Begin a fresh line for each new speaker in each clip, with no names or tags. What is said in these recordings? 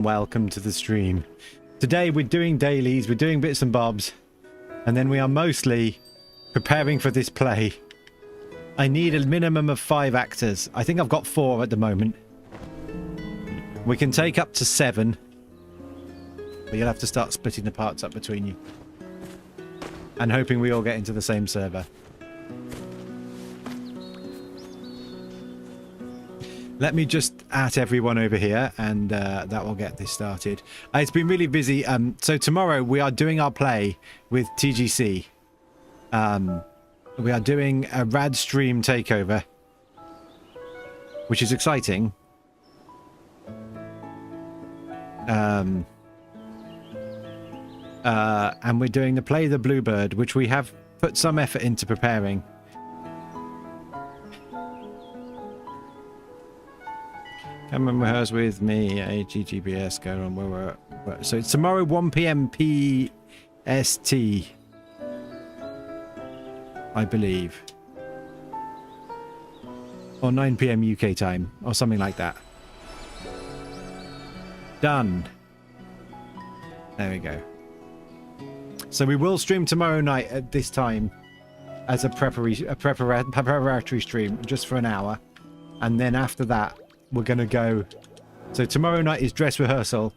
Welcome to the stream. Today we're doing dailies, we're doing bits and bobs, and then we are mostly preparing for this play. I need a minimum of 5 actors. I think I've got 4 at the moment. We can take up to 7, but you'll have to start splitting the parts up between you. And hoping we all get into the same server. Let me just at everyone over here, and that will get this started. It's been really busy. So tomorrow we are doing our play with TGC. We are doing a rad stream takeover, which is exciting. And we're doing the play The Bluebird, which we have put some effort into preparing. Come and rehearse with me, AGGBS, go on, where so it's tomorrow 1 PM PST, I believe. Or 9 PM UK time, or something like that. Done. There we go. So we will stream tomorrow night at this time as a preparatory stream, just for an hour. And then after that, we're going to go... So tomorrow night is dress rehearsal,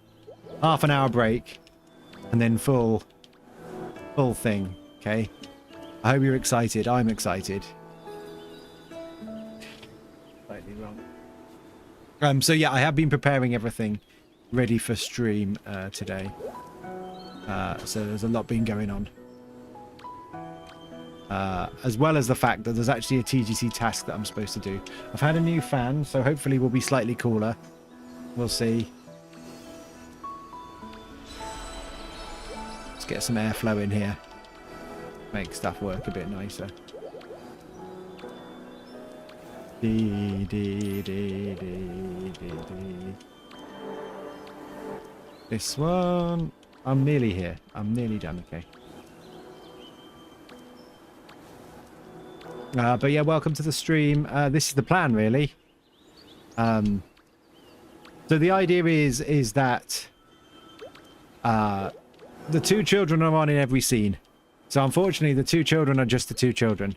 half an hour break, and then full thing, okay? I hope you're excited. I'm excited. Slightly wrong. So yeah, I have been preparing everything ready for stream today. So there's a lot been going on. As well as the fact that there's actually a TGC task that I'm supposed to do. I've had a new fan, so hopefully we'll be slightly cooler. We'll see. Let's get some airflow in here. Make stuff work a bit nicer. This one... I'm nearly here. I'm nearly done, okay. But yeah, welcome to the stream. This is the plan, really. So the idea is that the 2 children are on in every scene. So unfortunately, the 2 children are just the 2 children.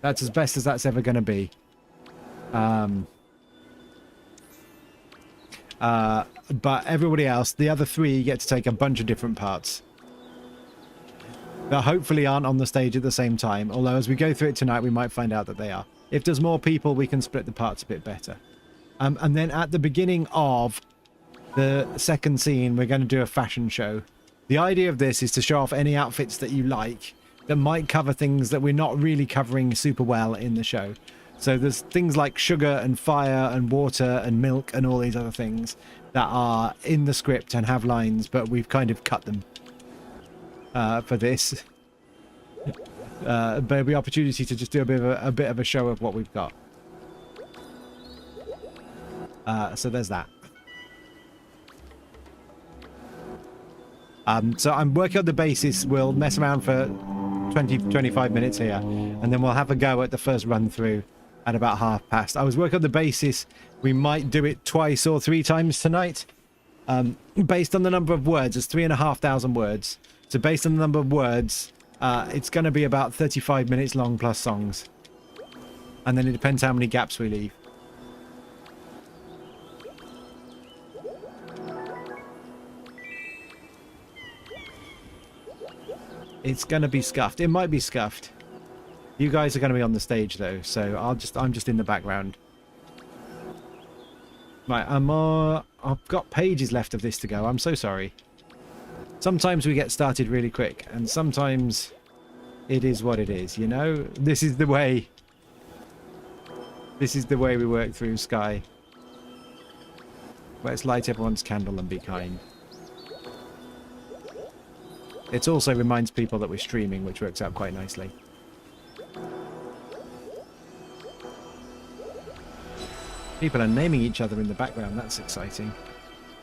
That's as best as that's ever going to be. But everybody else, the other 3, get to take a bunch of different parts. That hopefully aren't on the stage at the same time, although as we go through it tonight we might find out that they are. If there's more people, we can split the parts a bit better. And then at the beginning of the second scene, we're going to do a fashion show. The idea of this is to show off any outfits that you like that might cover things that we're not really covering super well in the show. So there's things like sugar and fire and water and milk and all these other things that are in the script and have lines, but we've kind of cut them. For this, there'll be opportunity to just do a bit of a show of what we've got. So there's that. So I'm working on the basis. We'll mess around for 20-25 minutes here, and then we'll have a go at the first run through at about past. I was working on the basis we might do it 2 or 3 times tonight, based on the number of words. It's 3,500 words. So based on the number of words, it's going to be about 35 minutes long plus songs. And then it depends how many gaps we leave. It's going to be scuffed. It might be scuffed. You guys are going to be on the stage though, so I'm just in the background. Right, I've got pages left of this to go. I'm so sorry. Sometimes we get started really quick, and sometimes it is what it is, you know? This is the way we work through Sky. Let's light everyone's candle and be kind. It also reminds people that we're streaming, which works out quite nicely. People are naming each other in the background. That's exciting.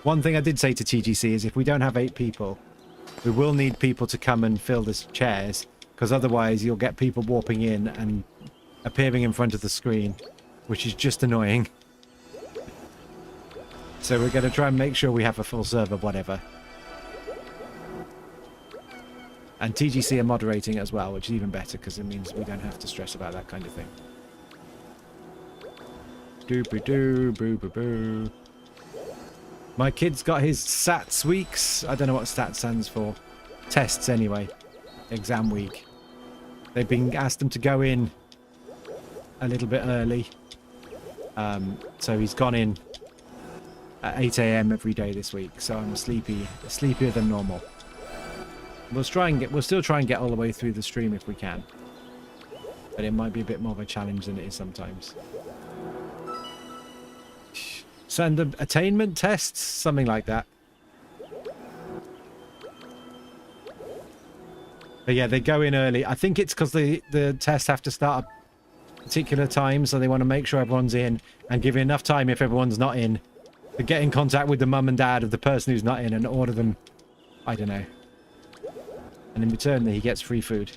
One thing I did say to TGC is if we don't have 8 people, we will need people to come and fill the chairs, because otherwise you'll get people warping in and appearing in front of the screen, which is just annoying. So we're going to try and make sure we have a full serve of whatever. And TGC are moderating as well, which is even better because it means we don't have to stress about that kind of thing. Doopy-doo, boo-boo-boo. My kid's got his SATs weeks. I don't know what SAT stands for. Tests anyway. Exam week. They've been asked them to go in a little bit early. So he's gone in at 8 AM every day this week. So I'm sleepier than normal. We'll still try and get all the way through the stream if we can. But it might be a bit more of a challenge than it is sometimes. Send them attainment tests, something like that. But yeah, they go in early. I think it's because the tests have to start at a particular time, so they want to make sure everyone's in and give enough time if everyone's not in to get in contact with the mum and dad of the person who's not in and order them, I don't know. And in return, he gets free food.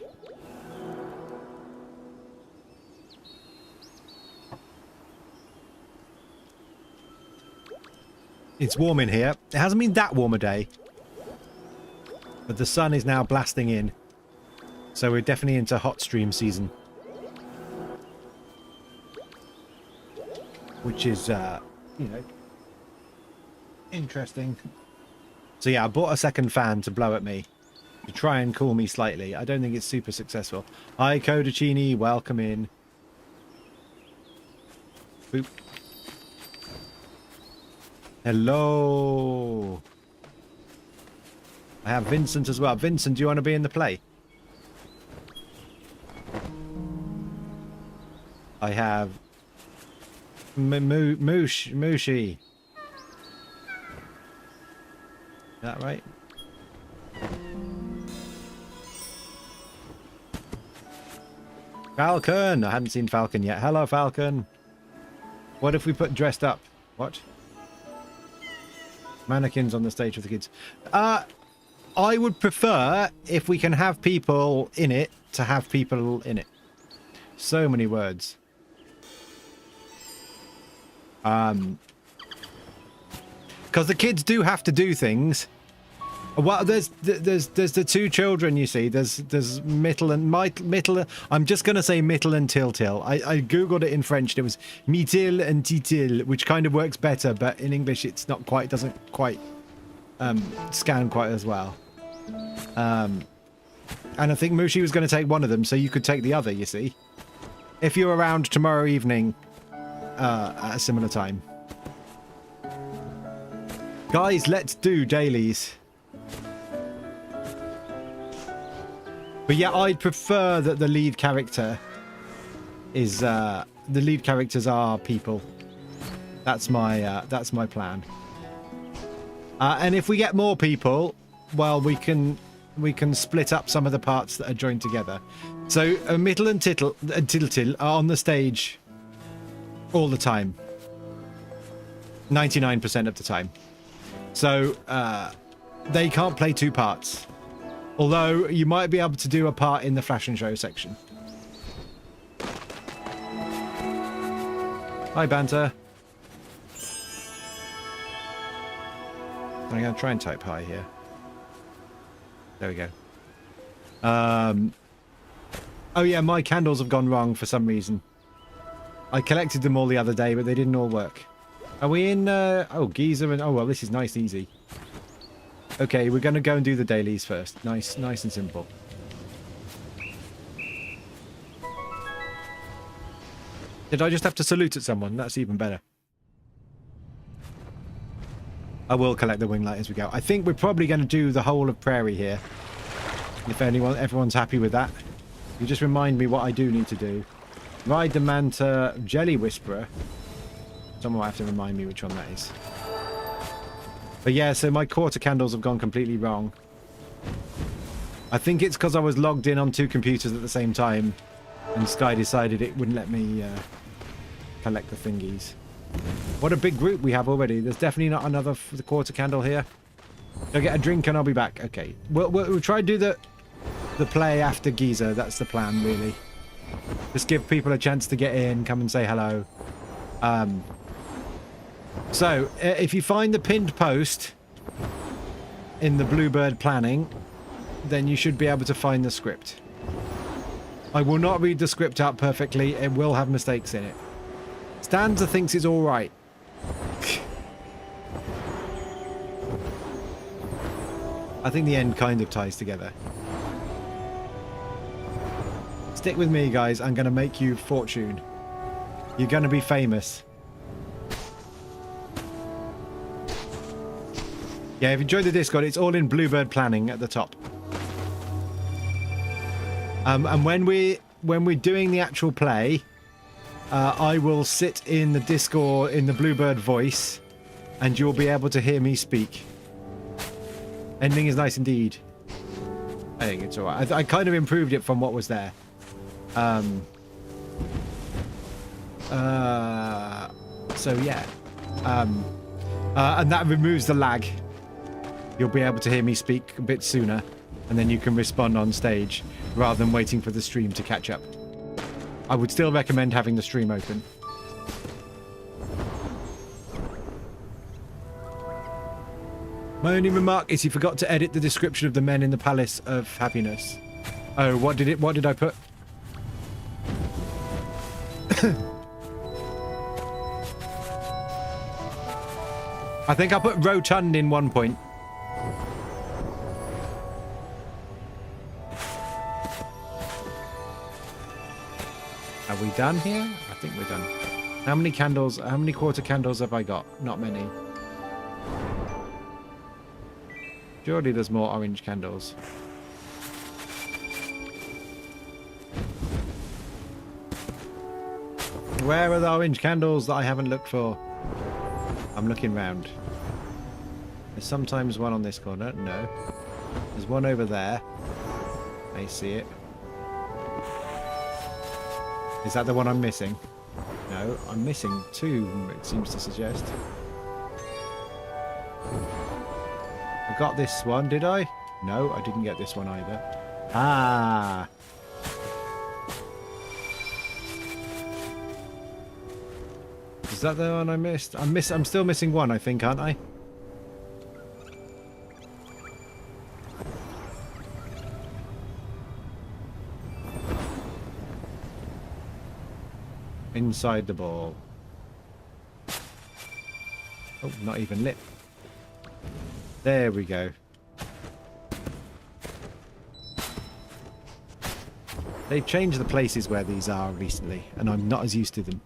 It's warm in here. It hasn't been that warm a day. But the sun is now blasting in. So we're definitely into hot stream season. Which is, you know, interesting. So yeah, I bought a second fan to blow at me. To try and cool me slightly. I don't think it's super successful. Hi, Codacini. Welcome in. Boop. Hello. I have Vincent as well. Vincent, do you want to be in the play? I have Mooshi. Is that right? Falcon! I hadn't seen Falcon yet. Hello, Falcon. What if we put dressed up? What? Mannequins on the stage with the kids. I would prefer, if we can have people in it, to have people in it. So many words. Because the kids do have to do things. Well, there's the two children, you see. There's Mittel and Mittel. I'm just gonna say Mittel and Tiltil. I googled it in French. It was Mittel and Titil, which kind of works better, but in English it's not quite. Doesn't quite scan quite as well. And I think Mushi was going to take one of them, so you could take the other. You see, if you're around tomorrow evening at a similar time, guys, let's do dailies. But yeah, I'd prefer that the lead character is the lead characters are people. That's my plan. And if we get more people, well, we can split up some of the parts that are joined together. So Mittel and Tiltil are on the stage all the time. 99% of the time. So they can't play two parts. Although, you might be able to do a part in the Flash and Show section. Hi, Banter. I'm going to try and type hi here. There we go. Oh yeah, my candles have gone wrong for some reason. I collected them all the other day, but they didn't all work. Are we in, oh, Giza and, oh, well, this is nice and easy. Okay, we're going to go and do the dailies first. Nice and simple. Did I just have to salute at someone? That's even better. I will collect the wing light as we go. I think we're probably going to do the whole of Prairie here. If everyone's happy with that. You just remind me what I do need to do. Ride the Manta Jelly Whisperer. Someone might have to remind me which one that is. But yeah, so my quarter candles have gone completely wrong. I think it's because I was logged in on two computers at the same time. And Sky decided it wouldn't let me collect the thingies. What a big group we have already. There's definitely not another quarter candle here. Go get a drink and I'll be back. Okay. We'll try to do the play after Giza. That's the plan, really. Just give people a chance to get in, come and say hello. So, if you find the pinned post in the Bluebird planning, then you should be able to find the script. I will not read the script out perfectly. It will have mistakes in it. Stanza thinks it's all right. I think the end kind of ties together. Stick with me, guys. I'm going to make you fortune. You're going to be famous. Yeah, if you enjoyed the Discord, it's all in Bluebird planning at the top. And when we're doing the actual play, I will sit in the Discord in the Bluebird voice, and you'll be able to hear me speak. Ending is nice indeed. I think it's alright. I kind of improved it from what was there. So yeah. And that removes the lag. You'll be able to hear me speak a bit sooner, and then you can respond on stage rather than waiting for the stream to catch up. I would still recommend having the stream open. My only remark is he forgot to edit the description of the men in the Palace of Happiness. Oh, what did I put? I think I put rotund in one point. Are we done here? I think we're done. How many candles, how many quarter candles have I got? Not many. Surely there's more orange candles. Where are the orange candles that I haven't looked for? I'm looking round. There's sometimes one on this corner. No. There's one over there. I see it. Is that the one I'm missing? No, I'm missing two, it seems to suggest. I got this one, did I? No, I didn't get this one either. Ah! Is that the one I missed? I'm still missing one, I think, aren't I? Inside the ball. Oh, not even lit. There we go. They've changed the places where these are recently, and I'm not as used to them.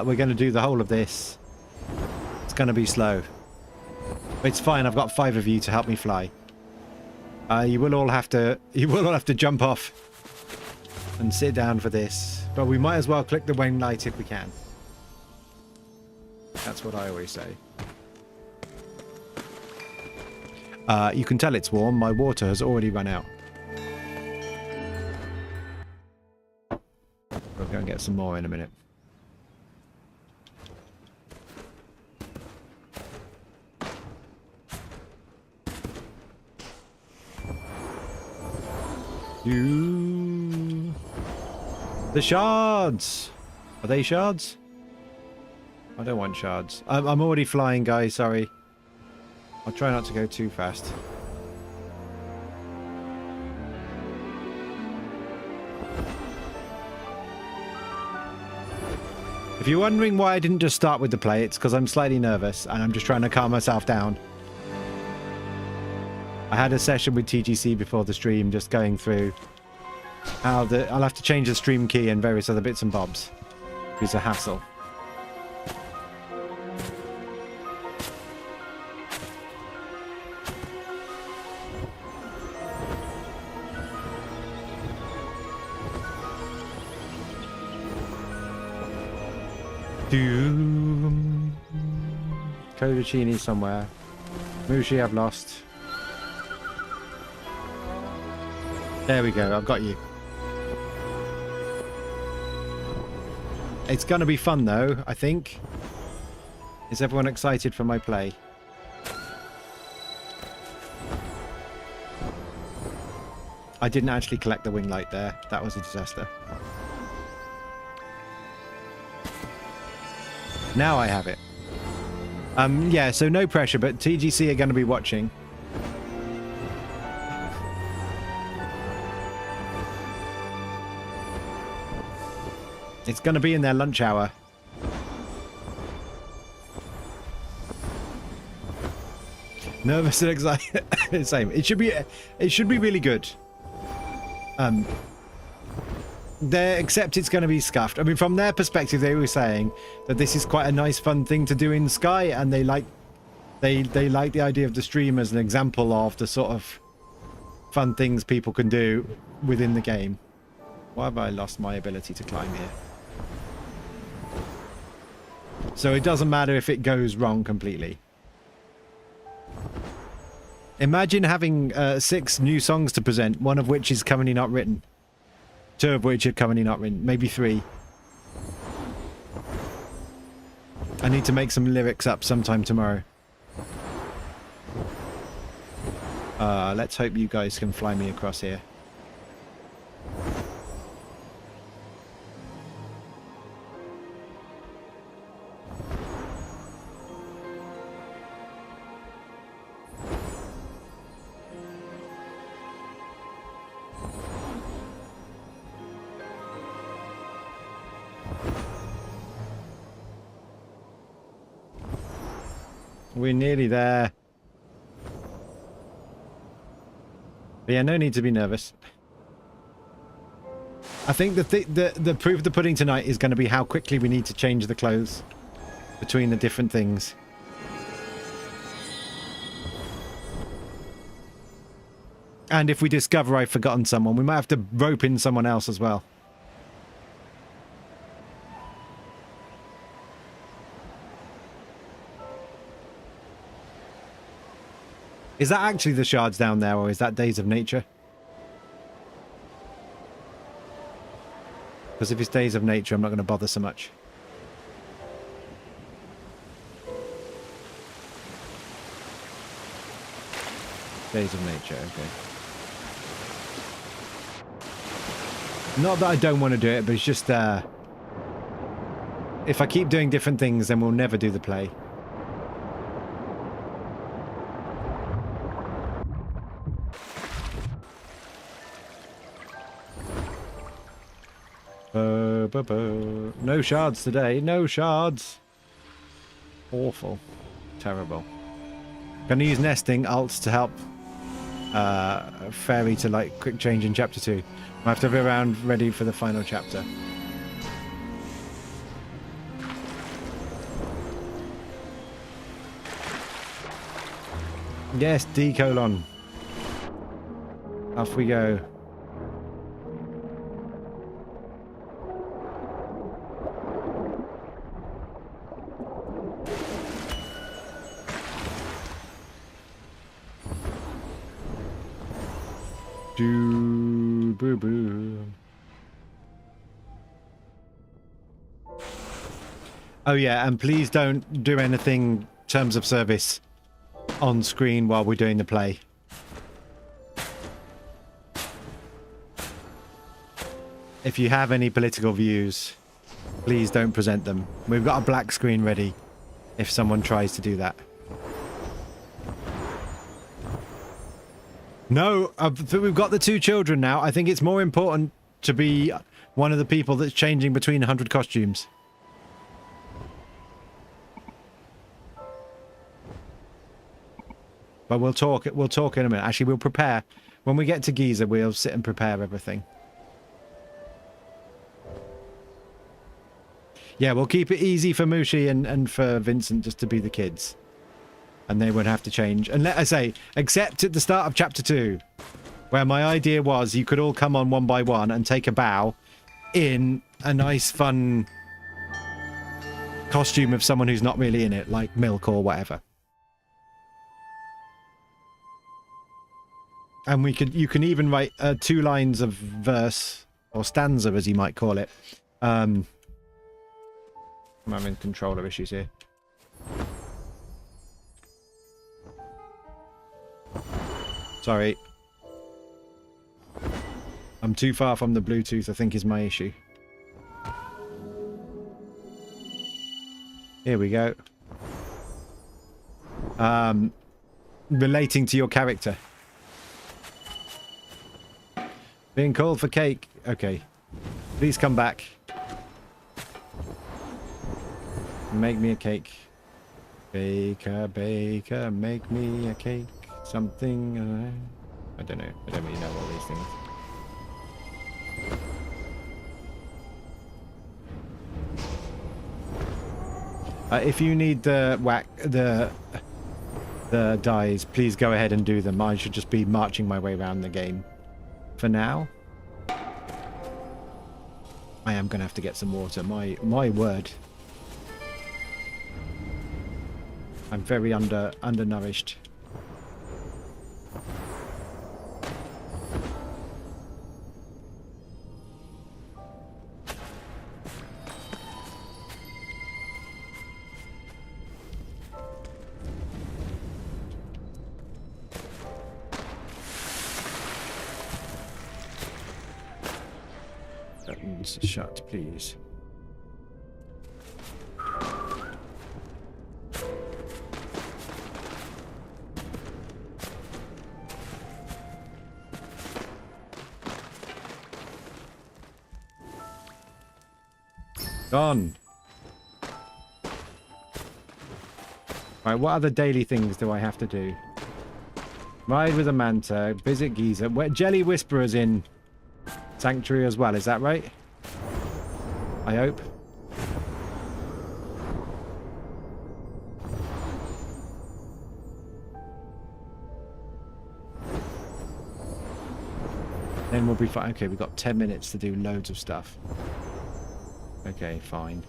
We're going to do the whole of this. It's going to be slow. It's fine. I've got 5 of you to help me fly. You will all have to jump off and sit down for this. But we might as well click the wing light if we can. That's what I always say. You can tell it's warm. My water has already run out. We'll go and get some more in a minute. The shards! Are they shards? I don't want shards. I'm already flying, guys, sorry. I'll try not to go too fast. If you're wondering why I didn't just start with the play, it's because I'm slightly nervous and I'm just trying to calm myself down. I had a session with TGC before the stream, just going through how I'll have to change the stream key and various other bits and bobs. It's a hassle. Codacini somewhere. Mushi, I've lost. There we go, I've got you. It's going to be fun, though, I think. Is everyone excited for my play? I didn't actually collect the wing light there. That was a disaster. Now I have it. Yeah, so no pressure, but TGC are going to be watching. It's going to be in their lunch hour. Nervous and excited. Same. It should be really good. Except it's going to be scuffed. I mean, from their perspective, they were saying that this is quite a nice, fun thing to do in Sky, and they like the idea of the stream as an example of the sort of fun things people can do within the game. Why have I lost my ability to climb here? So it doesn't matter if it goes wrong completely. Imagine having 6 new songs to present, one of which is currently not written. 2 of which are currently not written. Maybe 3. I need to make some lyrics up sometime tomorrow. Let's hope you guys can fly me across here. We're nearly there. But yeah, no need to be nervous. I think the proof of the pudding tonight is going to be how quickly we need to change the clothes between the different things. And if we discover I've forgotten someone, we might have to rope in someone else as well. Is that actually the shards down there, or is that Days of Nature? Because if it's Days of Nature, I'm not going to bother so much. Days of Nature, okay. Not that I don't want to do it, but it's just, if I keep doing different things, then we'll never do the play. No shards today. No shards. Awful. Terrible. Gonna use nesting alts to help Fairy to like quick change in chapter 2. I have to be around ready for the final chapter. Yes, D colon. Off we go. Boo. Oh yeah, and please don't do anything terms of service on screen while we're doing the play. If you have any political views, please don't present them. We've got a black screen ready if someone tries to do that. No, we've got the 2 children now. I think it's more important to be one of the people that's changing between 100 costumes. But we'll talk in a minute. Actually, we'll prepare. When we get to Giza, we'll sit and prepare everything. Yeah, we'll keep it easy for Mushi and for Vincent just to be the kids. And they won't have to change. And let I say, except at the start of chapter 2, where my idea was you could all come on one by one and take a bow in a nice, fun costume of someone who's not really in it, like Milk or whatever. And you can even write 2 lines of verse, or stanza as you might call it, I'm having controller issues here. Sorry. I'm too far from the Bluetooth, I think, is my issue. Here we go. Relating to your character. Being called for cake. Okay. Please come back. Make me a cake. Baker, baker, make me a cake. Something. I don't know. I don't really know all these things. If you need the dies, please go ahead and do them. I should just be marching my way around the game. For now, I am gonna have to get some water. My word, I'm very undernourished. Curtains shut, please. Gone. Right, what other daily things do I have to do? Ride with a manta, visit Giza. Where Jelly Whisperer's in Sanctuary as well, is that right? I hope. Then we'll be fine. Okay, we've got 10 minutes to do loads of stuff. Okay, fine.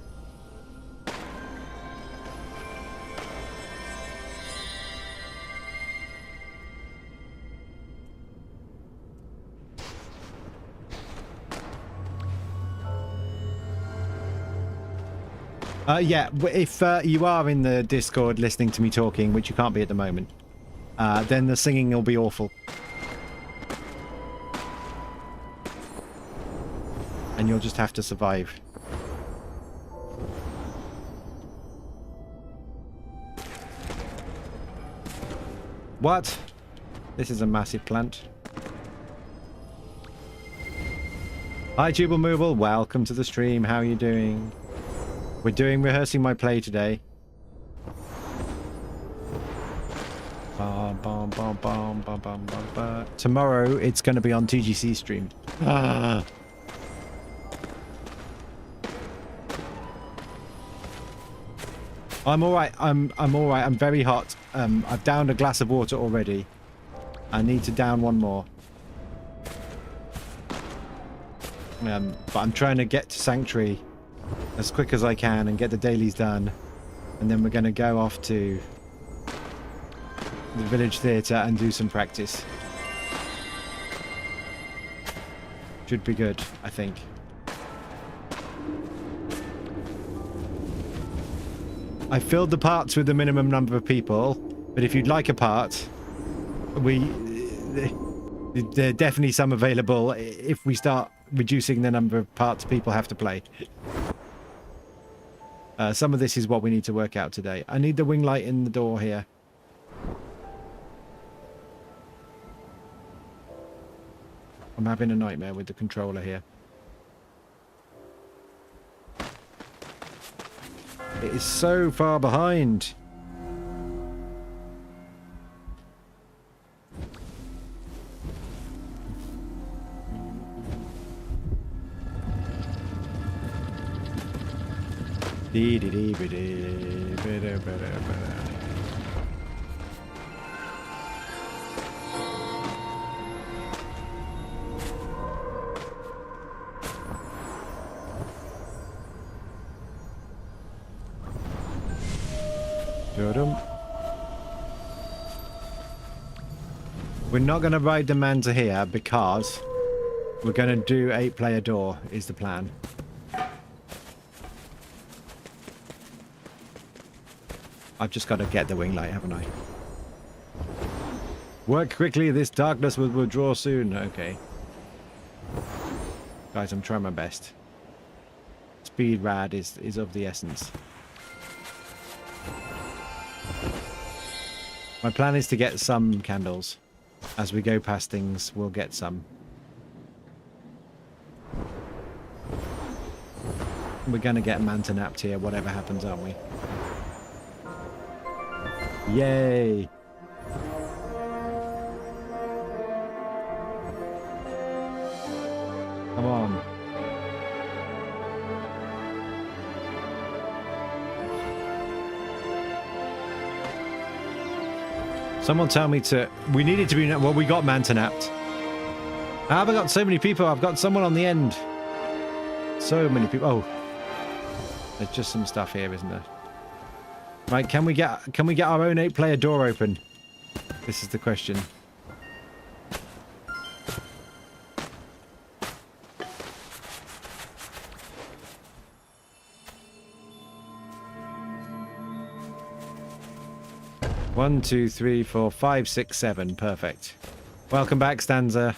Yeah, if you are in the Discord listening to me talking, which you can't be at the moment, then the singing will be awful. And you'll just have to survive. What? This is a massive plant. Hi, Jubal Mooble. Welcome to the stream. How are you doing? We're doing rehearsing my play today. Tomorrow it's going to be on TGC stream. I'm all right. I'm all right. I'm very hot. I've downed a glass of water already. I need to down one more. But I'm trying to get to Sanctuary as quick as I can and get the dailies done, and then we're going to go off to the village theatre and do some practice. Should be good, I think. I filled the parts with the minimum number of people, but if you'd like a part, there are definitely some available if we start reducing the number of parts people have to play. Some of this is what we need to work out today. I need the wing light in the door here. I'm having a nightmare with the controller here. It is so far behind. We're not going to ride the Manta here because we're going to do 8-player door is the plan. I've just got to get the wing light, haven't I? Work quickly, this darkness will withdraw soon. Okay. Guys, I'm trying my best. Speed rad is of the essence. My plan is to get some candles. As we go past things, we'll get some. We're gonna get manta napped here, whatever happens, aren't we? Yay! Come on. Someone tell me to... We needed to be... Well, we got manta napped. How have I got so many people? I've got someone on the end. So many people. Oh. There's just some stuff here, isn't there? Right, can we get our own 8-player door open? This is the question. One, two, three, four, five, six, seven. Perfect. Welcome back, Stanza.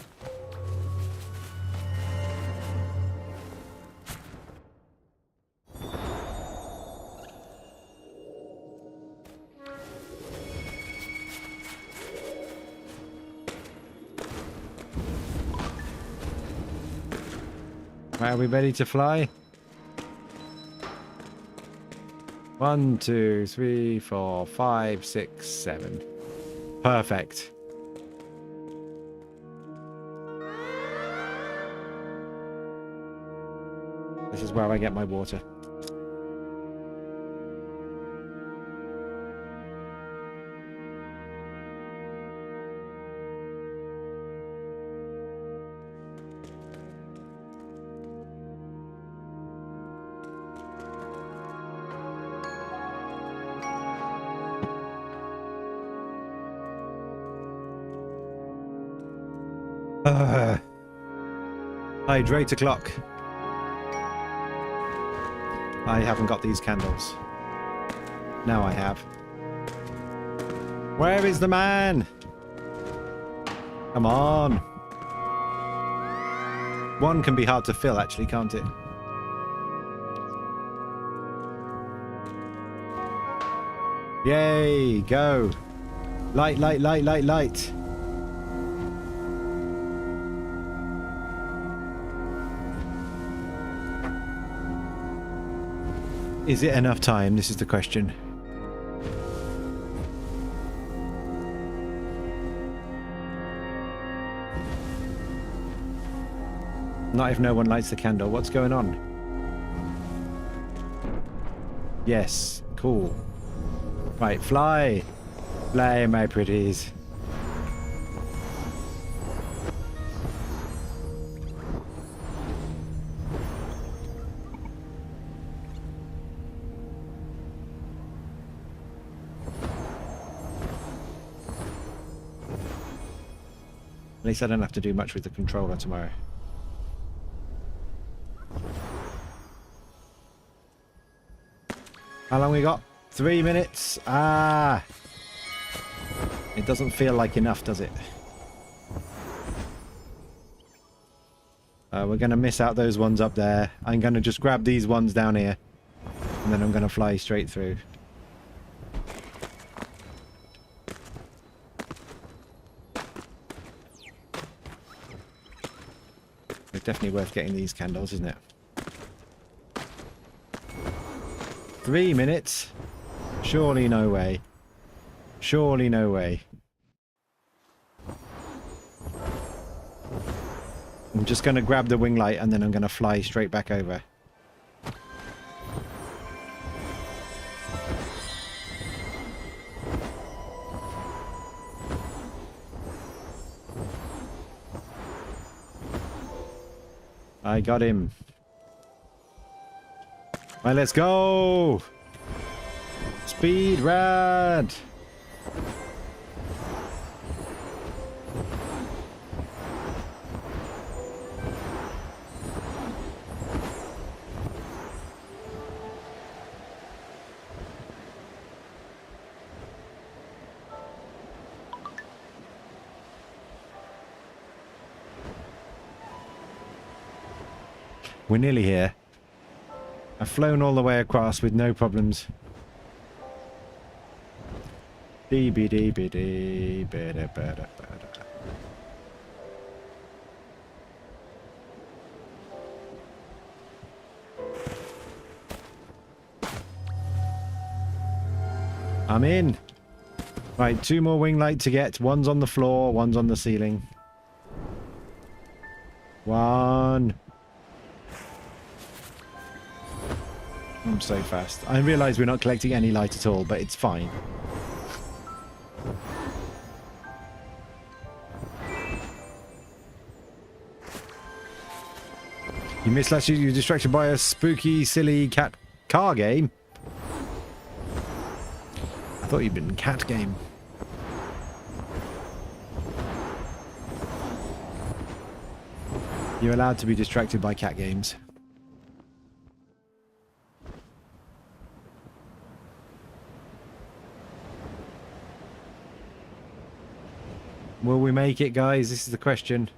Right, are we ready to fly? 1, 2, 3, 4, 5, 6, 7. Perfect. This is where I get my water. Hydrate o'clock. I haven't got these candles. Now I have. Where is the man? Come on. One can be hard to fill, actually, can't it? Yay, go. Light, light, light, light, light. Is it enough time? This is the question. Not if no one lights the candle. What's going on? Yes, cool. Right, fly. Fly, my pretties. At least I don't have to do much with the controller tomorrow. How long we got? 3 minutes. Ah! It doesn't feel like enough, does it? We're going to miss out those ones up there. I'm going to just grab these ones down here. And then I'm going to fly straight through. It's definitely worth getting these candles, isn't it? 3 minutes? Surely no way. Surely no way. I'm just going to grab the wing light and then I'm going to fly straight back over. I got him. Right, let's go! Speed rad! We're nearly here. I've flown all the way across with no problems. Dee-be-dee-be-dee, ba-da-ba-da-ba-da. I'm in. Right, 2 more wing light to get. One's on the floor, one's on the ceiling. 1. I'm so fast. I realise we're not collecting any light at all, but it's fine. You missed last year. You were distracted by a spooky, silly cat car game. I thought you'd been cat game. You're allowed to be distracted by cat games. Will we make it, guys? This is the question.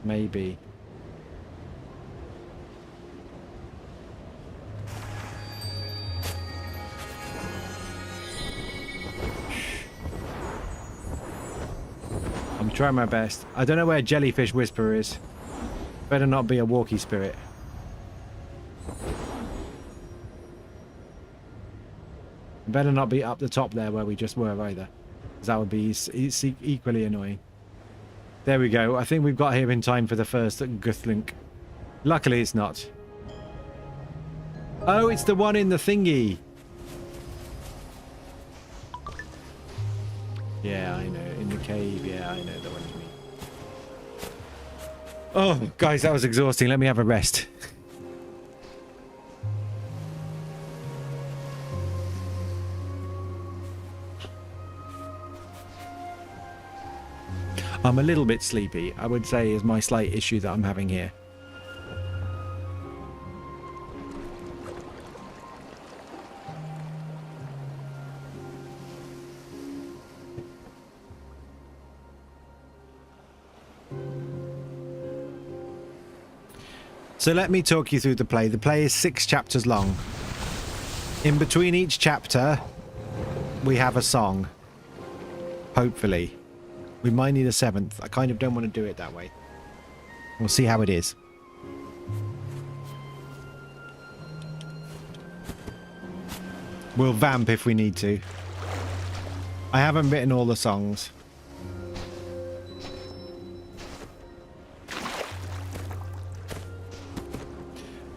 Maybe. I'm trying my best. I don't know where Jellyfish Whisperer is. Better not be a walkie spirit. Better not be up the top there where we just were either. Because that would be equally annoying. There we go. I think we've got here in time for the first Guthlink. Luckily it's not. Oh, it's the one in the thingy. Yeah, I know. In the cave. Yeah, I know the one you mean. Oh, guys, that was exhausting. Let me have a rest. I'm a little bit sleepy, I would say, is my slight issue that I'm having here. So let me talk you through the play. The play is 6 chapters long. In between each chapter, we have a song. Hopefully. We might need a 7th. I kind of don't want to do it that way. We'll see how it is. We'll vamp if we need to. I haven't written all the songs.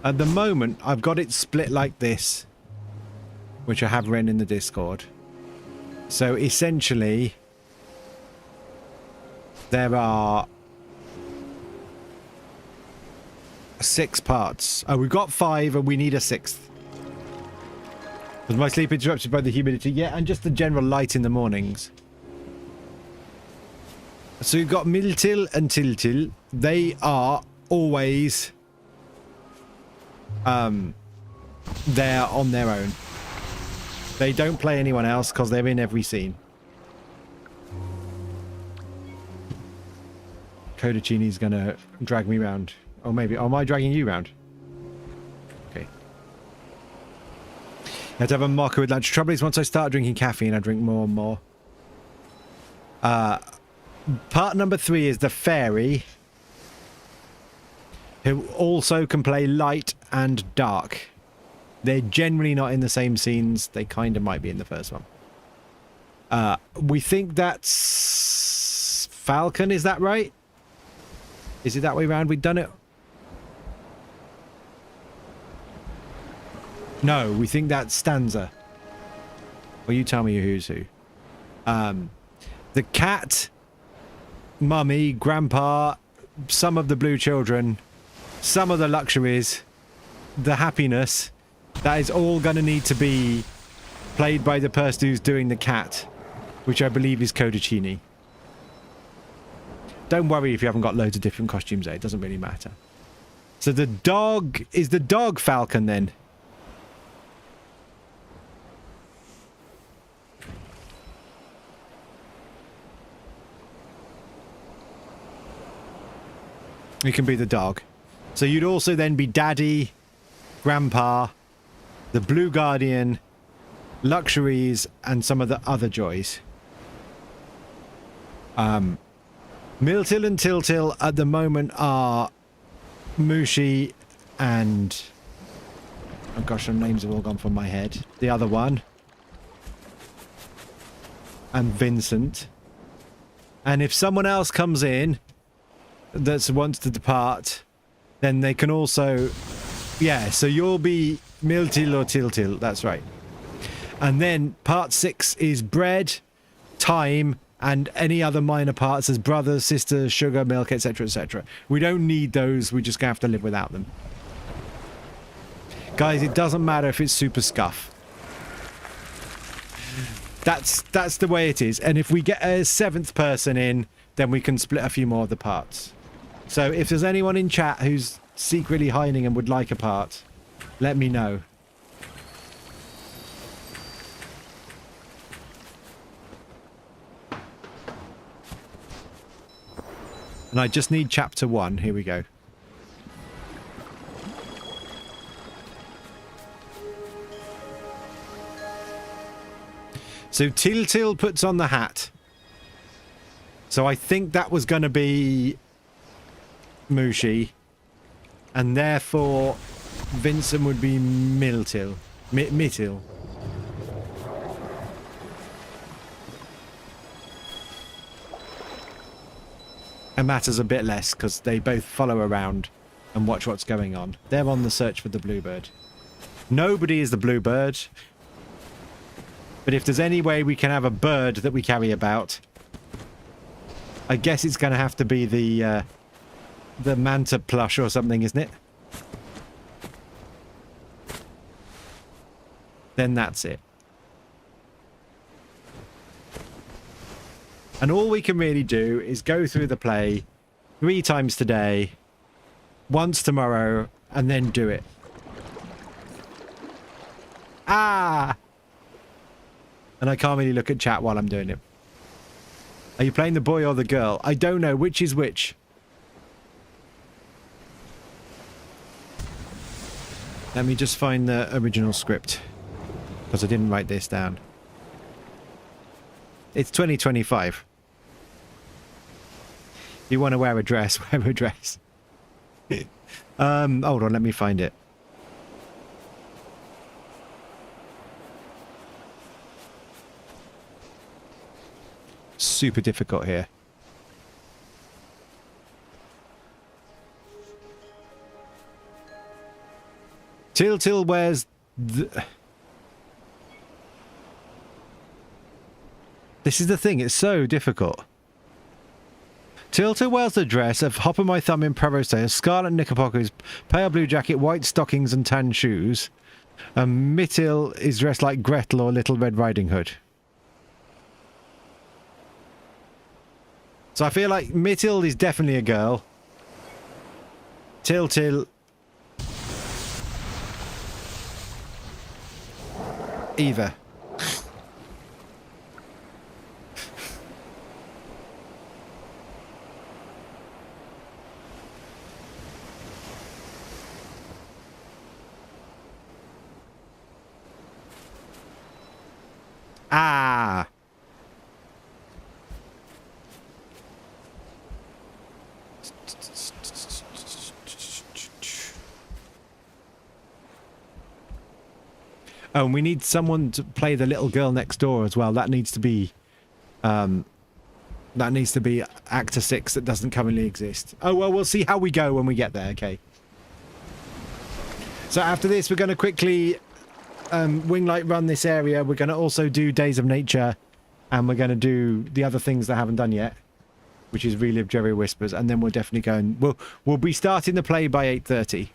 At the moment, I've got it split like this, which I have written in the Discord. So essentially, there are 6 parts. Oh, we've got 5 and we need a 6th. Was my sleep interrupted by the humidity? Yeah, and just the general light in the mornings. So you've got Miltil and Tiltil. They are always there on their own. They don't play anyone else because they're in every scene. Codicini's gonna drag me round. Oh, maybe. Oh, am I dragging you round? Okay. You have to have a mocker with lunch. Trouble is, once I start drinking caffeine, I drink more and more. Part number 3 is the fairy, who also can play light and dark. They're generally not in the same scenes. They kind of might be in the first one. We think that's Falcon, is that right? Is it that way around? We've done it. No, we think that's Stanza. Well, you tell me who's who. The cat, mummy, grandpa, some of the blue children, some of the luxuries, the happiness, that is all going to need to be played by the person who's doing the cat, which I believe is Codicini. Don't worry if you haven't got loads of different costumes there. It doesn't really matter. So the dog... Is the dog Falcon then? You can be the dog. So you'd also then be Daddy, Grandpa, the Blue Guardian, Luxuries, and some of the other joys. Miltil and Tiltil at the moment are Mushi and... oh gosh, the names have all gone from my head. The other one. And Vincent. And if someone else comes in that wants to depart, then they can also... yeah, so you'll be Miltil or Tiltil, that's right. And then part 6 is bread, time, and any other minor parts as brothers, sisters, sugar, milk, etc, etc. We don't need those, we're just going to have to live without them. Guys, it doesn't matter if it's super scuff. That's the way it is. And if we get a 7th person in, then we can split a few more of the parts. So if there's anyone in chat who's secretly hiding and would like a part, let me know. And I just need chapter 1. Here we go. So Tiltil puts on the hat. So I think that was going to be Mushi. And therefore Vincent would be Miltil. Mittil. It matters a bit less because they both follow around and watch what's going on. They're on the search for the bluebird. Nobody is the bluebird. But if there's any way we can have a bird that we carry about, I guess it's going to have to be the manta plush or something, isn't it? Then that's it. And all we can really do is go through the play 3 times today, once tomorrow, and then do it. Ah! And I can't really look at chat while I'm doing it. Are you playing the boy or the girl? I don't know. Which is which? Let me just find the original script. Because I didn't write this down. It's 2025. If you want to wear a dress, wear a dress. Hold on, let me find it. Super difficult here. Tiltil wears the... This is the thing, it's so difficult. Tiltil wears the dress of Hopper My Thumb in Provost Day, scarlet knickerbockers, pale blue jacket, white stockings and tan shoes. And Mittil is dressed like Gretel or Little Red Riding Hood. So I feel like Mittil is definitely a girl. Tiltil... either. Ah! Oh, and we need someone to play the little girl next door as well. That needs to be actor 6 that doesn't currently exist. Oh, well, we'll see how we go when we get there, okay. So after this, we're going to quickly wing light run this area. We're going to also do Days of Nature, and we're going to do the other things that I haven't done yet, which is Relive Jerry Whispers, and then we'll definitely go and we'll be starting the play by 8:30.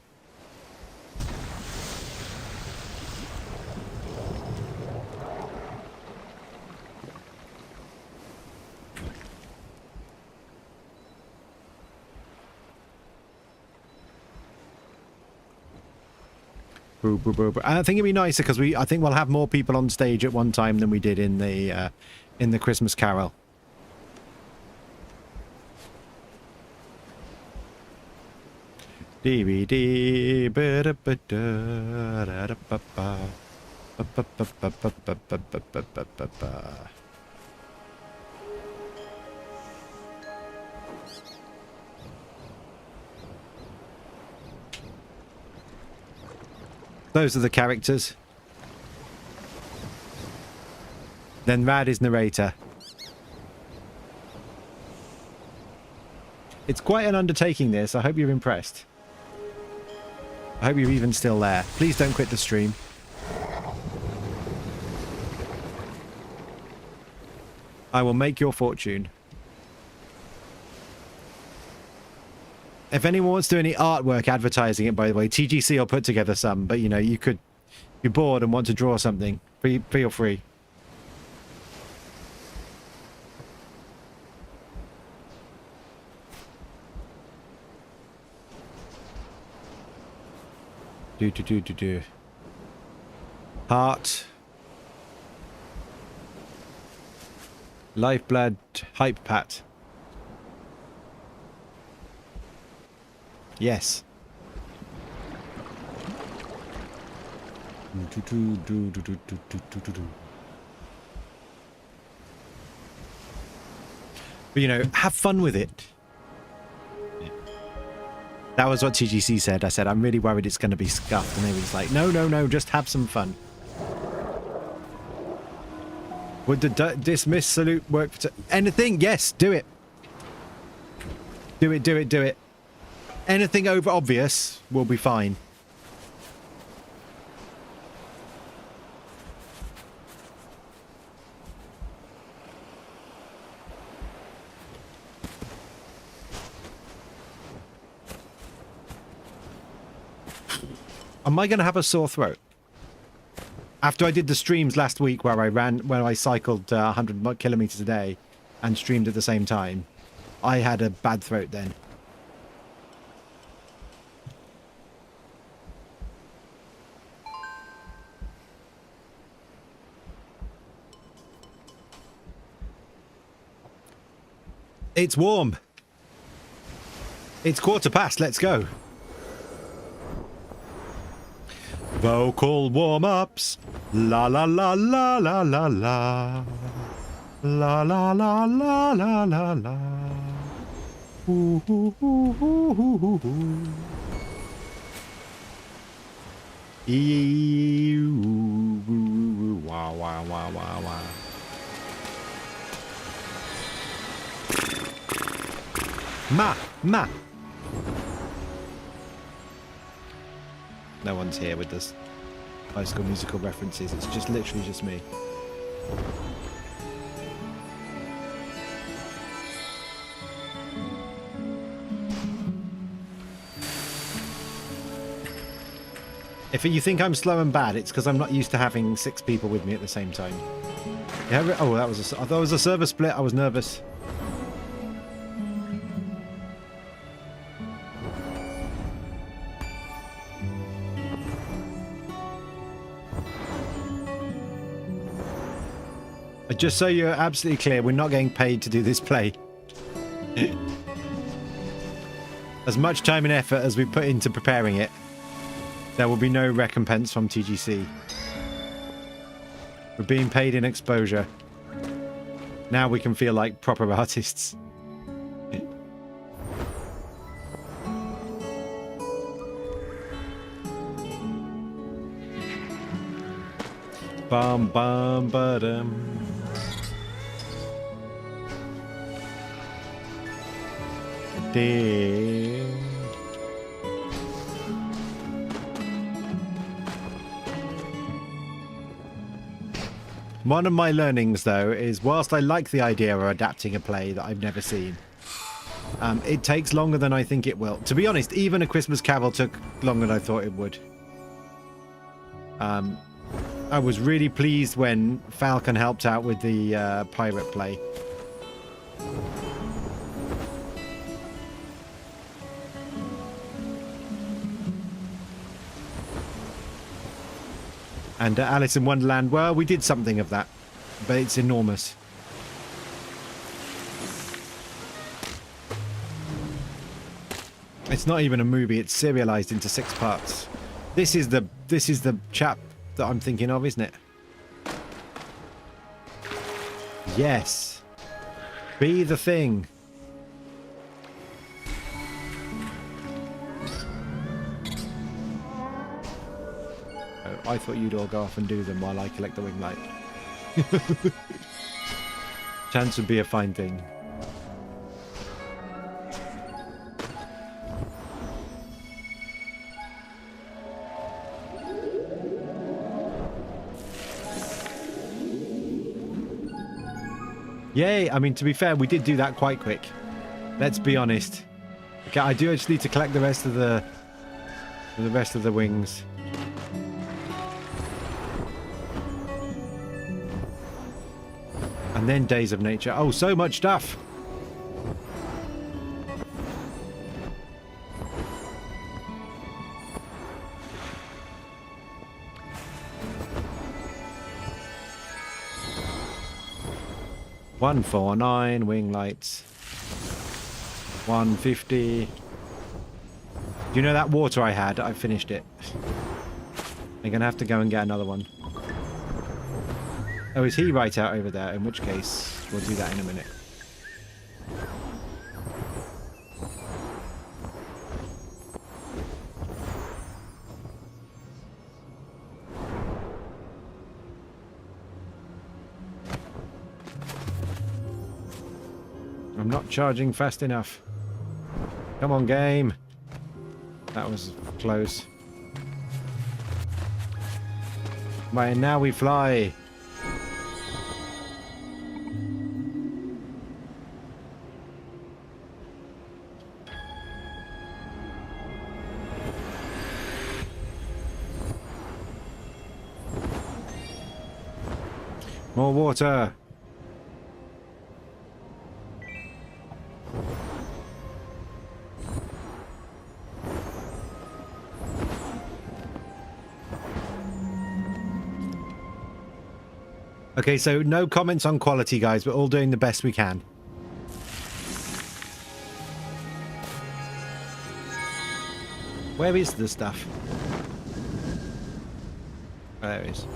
I think it'd be nicer because I think we'll have more people on stage at one time than we did in the Christmas Carol. DVD. Those are the characters. Then Rad is narrator. It's quite an undertaking, this. I hope you're impressed. I hope you're even still there. Please don't quit the stream. I will make your fortune. If anyone wants to do any artwork advertising it, by the way, TGC will put together some, but you know, you could be bored and want to draw something. Feel free. Do. Heart. Lifeblood. Hype pat. Yes. But you know, have fun with it. That was what TGC said. I said, I'm really worried it's going to be scuffed. And they were just like, no, just have some fun. Would the dismiss salute work for anything? Yes, do it. Do it. Anything over obvious will be fine. Am I going to have a sore throat? After I did the streams last week where I cycled 100 kilometers a day and streamed at the same time, I had a bad throat then. It's warm. It's 1:15. Let's go. Vocal warm-ups. La la la la la la la. La la la la la la la. Ooh, ooh, ooh, ooh, ooh, ooh. Wow, wow, wow, wow, wow. Ma. No one's here with this High School Musical references. It's just literally just me. If you think I'm slow and bad, it's because I'm not used to having 6 people with me at the same time. Yeah, oh, I thought it was a server split. I was nervous. Just so you're absolutely clear, we're not getting paid to do this play. As much time and effort as we put into preparing it, there will be no recompense from TGC. We're being paid in exposure. Now we can feel like proper artists. Bum bum ba-dum. One of my learnings, though, is whilst I like the idea of adapting a play that I've never seen, it takes longer than I think it will. To be honest, even A Christmas Carol took longer than I thought it would. I was really pleased when Falcon helped out with the pirate play. And Alice in Wonderland, well, we did something of that, but it's enormous. It's not even a movie, it's serialized into 6 parts. This is the chap that I'm thinking of, isn't it? Yes. Be the thing. Oh, I thought you'd all go off and do them while I collect the wing light. Chance would be a fine thing. Yay! I mean, to be fair, we did do that quite quick. Let's be honest. Okay, I do actually need to collect the rest of the wings. And then Days of Nature. Oh, so much stuff! $149 wing lights. $150. Do you know that water I had? I finished it. I'm gonna have to go and get another one. Oh, is he right out over there? In which case, we'll do that in a minute. I'm not charging fast enough. Come on, game. That was close. Right, and now we fly. More water. Okay, so no comments on quality, guys. We're all doing the best we can. Where is the stuff? Oh, there he is.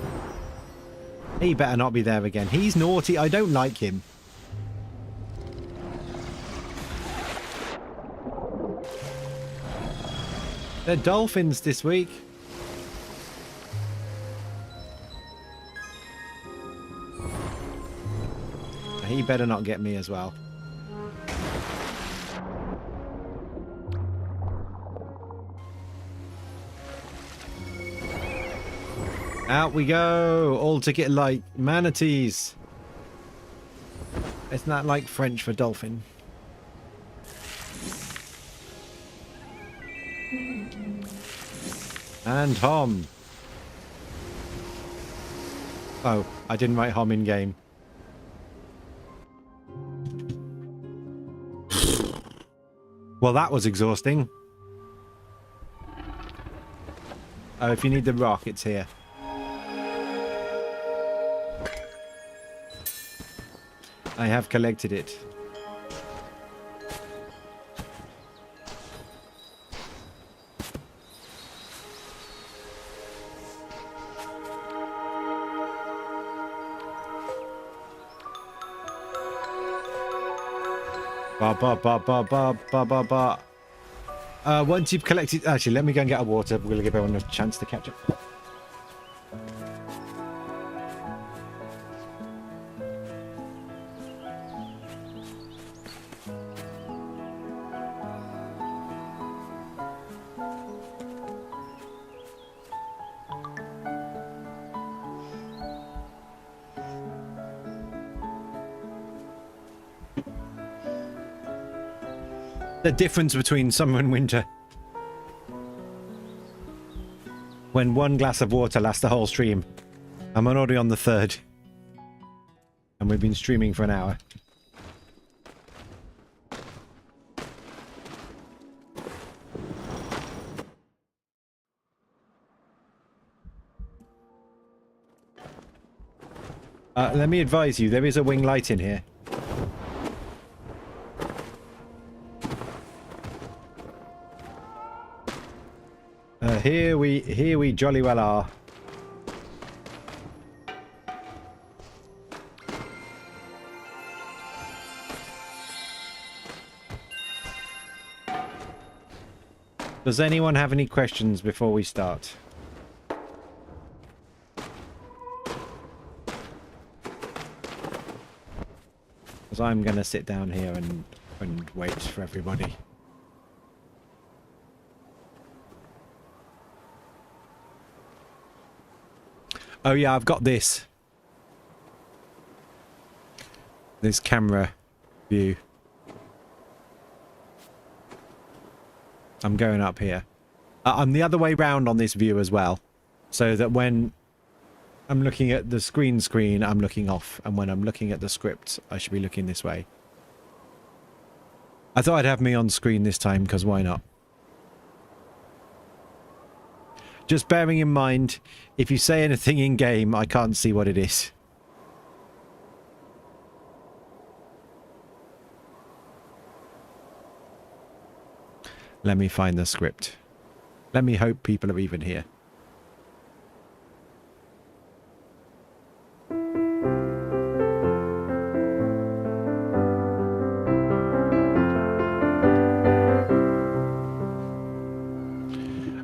He better not be there again. He's naughty. I don't like him. They're dolphins this week. He better not get me as well. Out we go! All ticket light. Manatees. Isn't that like French for dolphin? And hom. Oh, I didn't write hom in game. Well, that was exhausting. Oh, if you need the rock, it's here. I have collected it. Once you've collected... Actually, let me go and get a water. We'll give everyone a chance to catch up. The difference between summer and winter. When one glass of water lasts the whole stream. I'm already on the 3rd. And we've been streaming for an hour. Let me advise you, there is a wing light in here. Here we jolly well are. Does anyone have any questions before we start? Because I'm going to sit down here and wait for everybody. Oh yeah, I've got this. This camera view. I'm going up here. I'm the other way round on this view as well. So that when I'm looking at the screen, I'm looking off. And when I'm looking at the script, I should be looking this way. I thought I'd have me on screen this time, because why not? Just bearing in mind, if you say anything in-game, I can't see what it is. Let me find the script. Let me hope people are even here.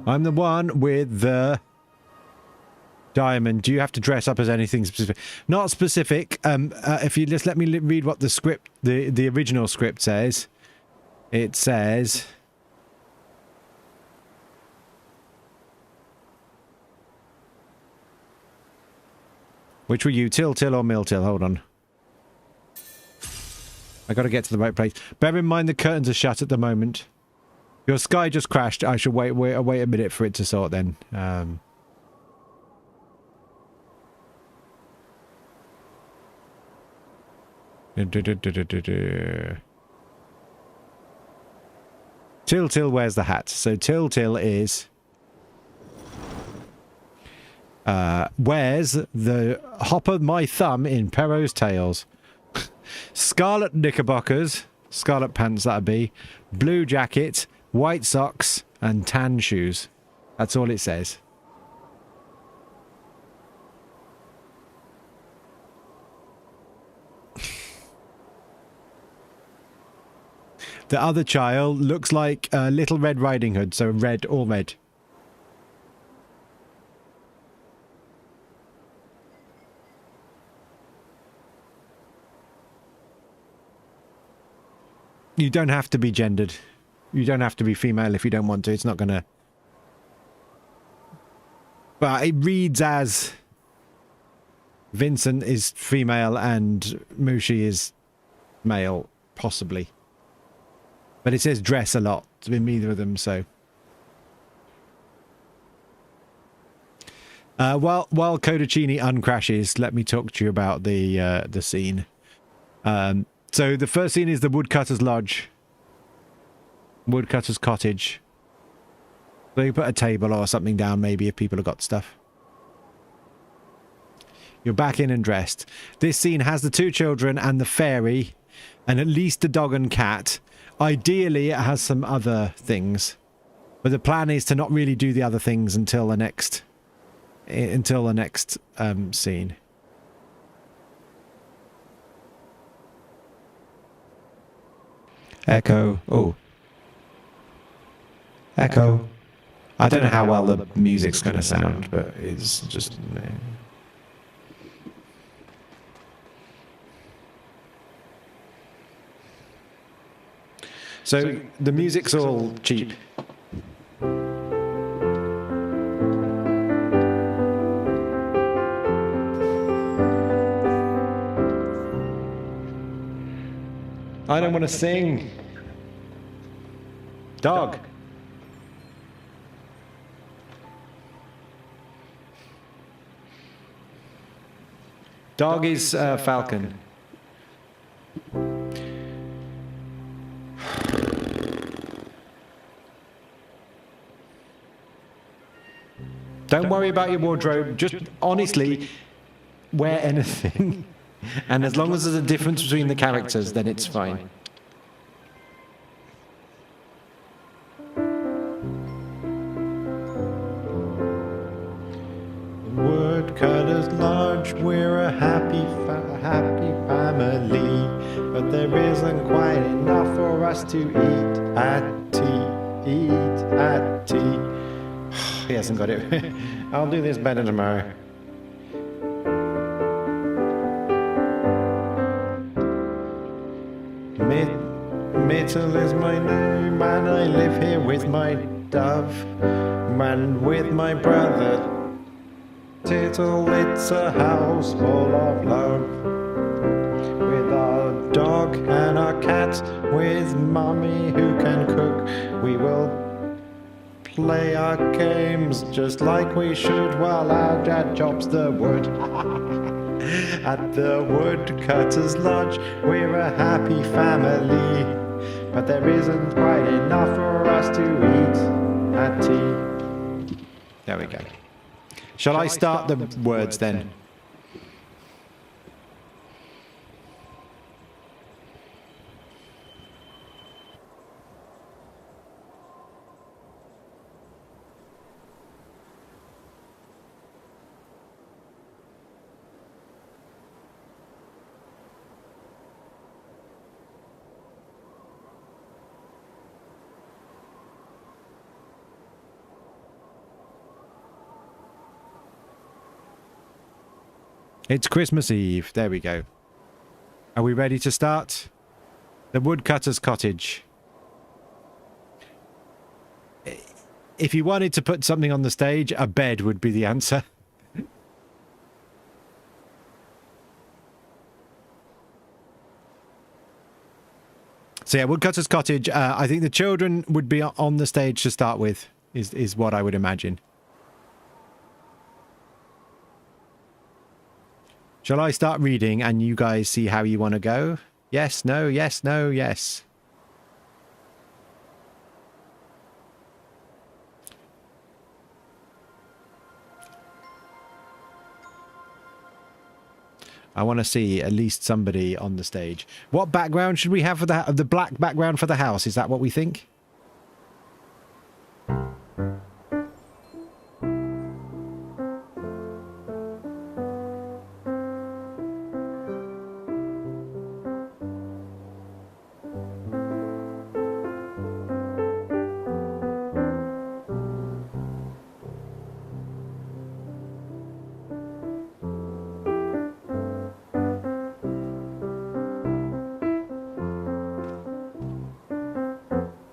I'm the one with the diamond. Do you have to dress up as anything specific? Not specific. If you just let me read what the script, the original script says. It says... Which were you, Till or Miltil? Hold on. I got to get to the right place. Bear in mind the curtains are shut at the moment. Your Sky just crashed. I should wait a minute for it to sort then. Till wears the hat. So Till is... wears the hopper my thumb in Perrot's Tales. Scarlet knickerbockers, scarlet pants that'd be, blue jacket, white socks, and tan shoes. That's all it says. The other child looks like Little Red Riding Hood, so red, all red. You don't have to be gendered. You don't have to be female if you don't want to. It's not gonna... But it reads as... Vincent is female and Mushi is male, possibly. But it says dress a lot in either of them, so... While Codacini uncrashes, let me talk to you about the scene. So the first scene is the Woodcutter's Lodge. Woodcutter's Cottage. So you put a table or something down, maybe, if people have got stuff. You're back in and dressed. This scene has the two children and the fairy, and at least a dog and cat. Ideally, it has some other things. But the plan is to not really do the other things until the next... scene. Echo. Oh. Echo. I don't know how well the music's going to sound, but it's just... So, the music's all cheap. I don't want to sing. Dog. Dog is Falcon. Don't worry about your wardrobe. Just honestly, wear anything. And as long as there's a difference between the characters, then it's fine. woodcutter's lodge, we're a happy family, but there isn't quite enough for us to eat at tea. He hasn't got it. I'll do this better tomorrow. Myrtle is my name, and I live here with my dove, and with my brother Tittle. It's a house full of love, with our dog and our cat, with Mummy who can cook. We will play our games just like we should while our dad chops the wood. At the woodcutter's lodge, we're a happy family, but there isn't quite enough for us to eat at tea. There we go. Shall I start the words then? It's Christmas Eve. There we go. Are we ready to start? The woodcutter's cottage. If you wanted to put something on the stage, a bed would be the answer. So yeah, woodcutter's cottage. I think the children would be on the stage to start with, is what I would imagine. Shall I start reading and you guys see how you want to go? Yes, no, yes, no, yes. I want to see at least somebody on the stage. What background should we have for the black background for the house? Is that what we think?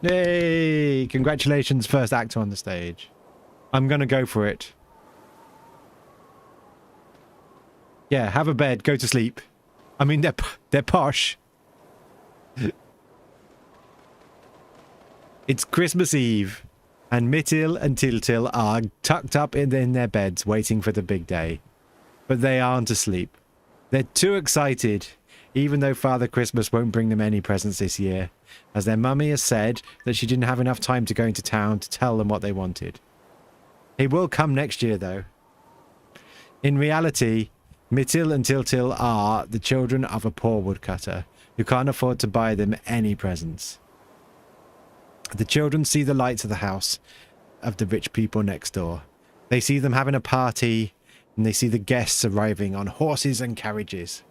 Yay! Congratulations, first actor on the stage. I'm gonna go for it. Yeah, have a bed, go to sleep. I mean, they're posh. It's Christmas Eve, and Mittil and Tiltil are tucked up in their beds waiting for the big day. But they aren't asleep. They're too excited, even though Father Christmas won't bring them any presents this year, as their mummy has said that she didn't have enough time to go into town to tell them what they wanted. He will come next year, though. In reality, Mittil and Tiltil are the children of a poor woodcutter who can't afford to buy them any presents. The children see the lights of the house of the rich people next door. They see them having a party, and they see the guests arriving on horses and carriages.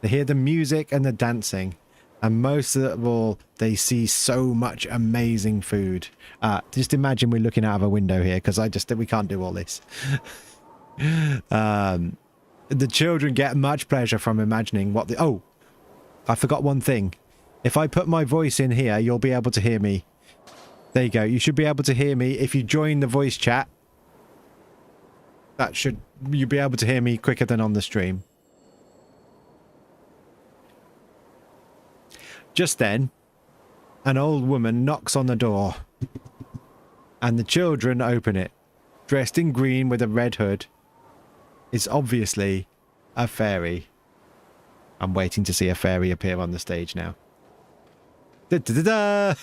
They hear the music and the dancing, and most of all, they see so much amazing food. Just imagine we're looking out of a window here, because we can't do all this. The children get much pleasure from imagining what the... Oh, I forgot one thing. If I put my voice in here, you'll be able to hear me. There you go. You should be able to hear me if you join the voice chat. You'll be able to hear me quicker than on the stream. Just then, an old woman knocks on the door, and the children open it. Dressed in green with a red hood. It's obviously a fairy. I'm waiting to see a fairy appear on the stage now. Da-da-da-da!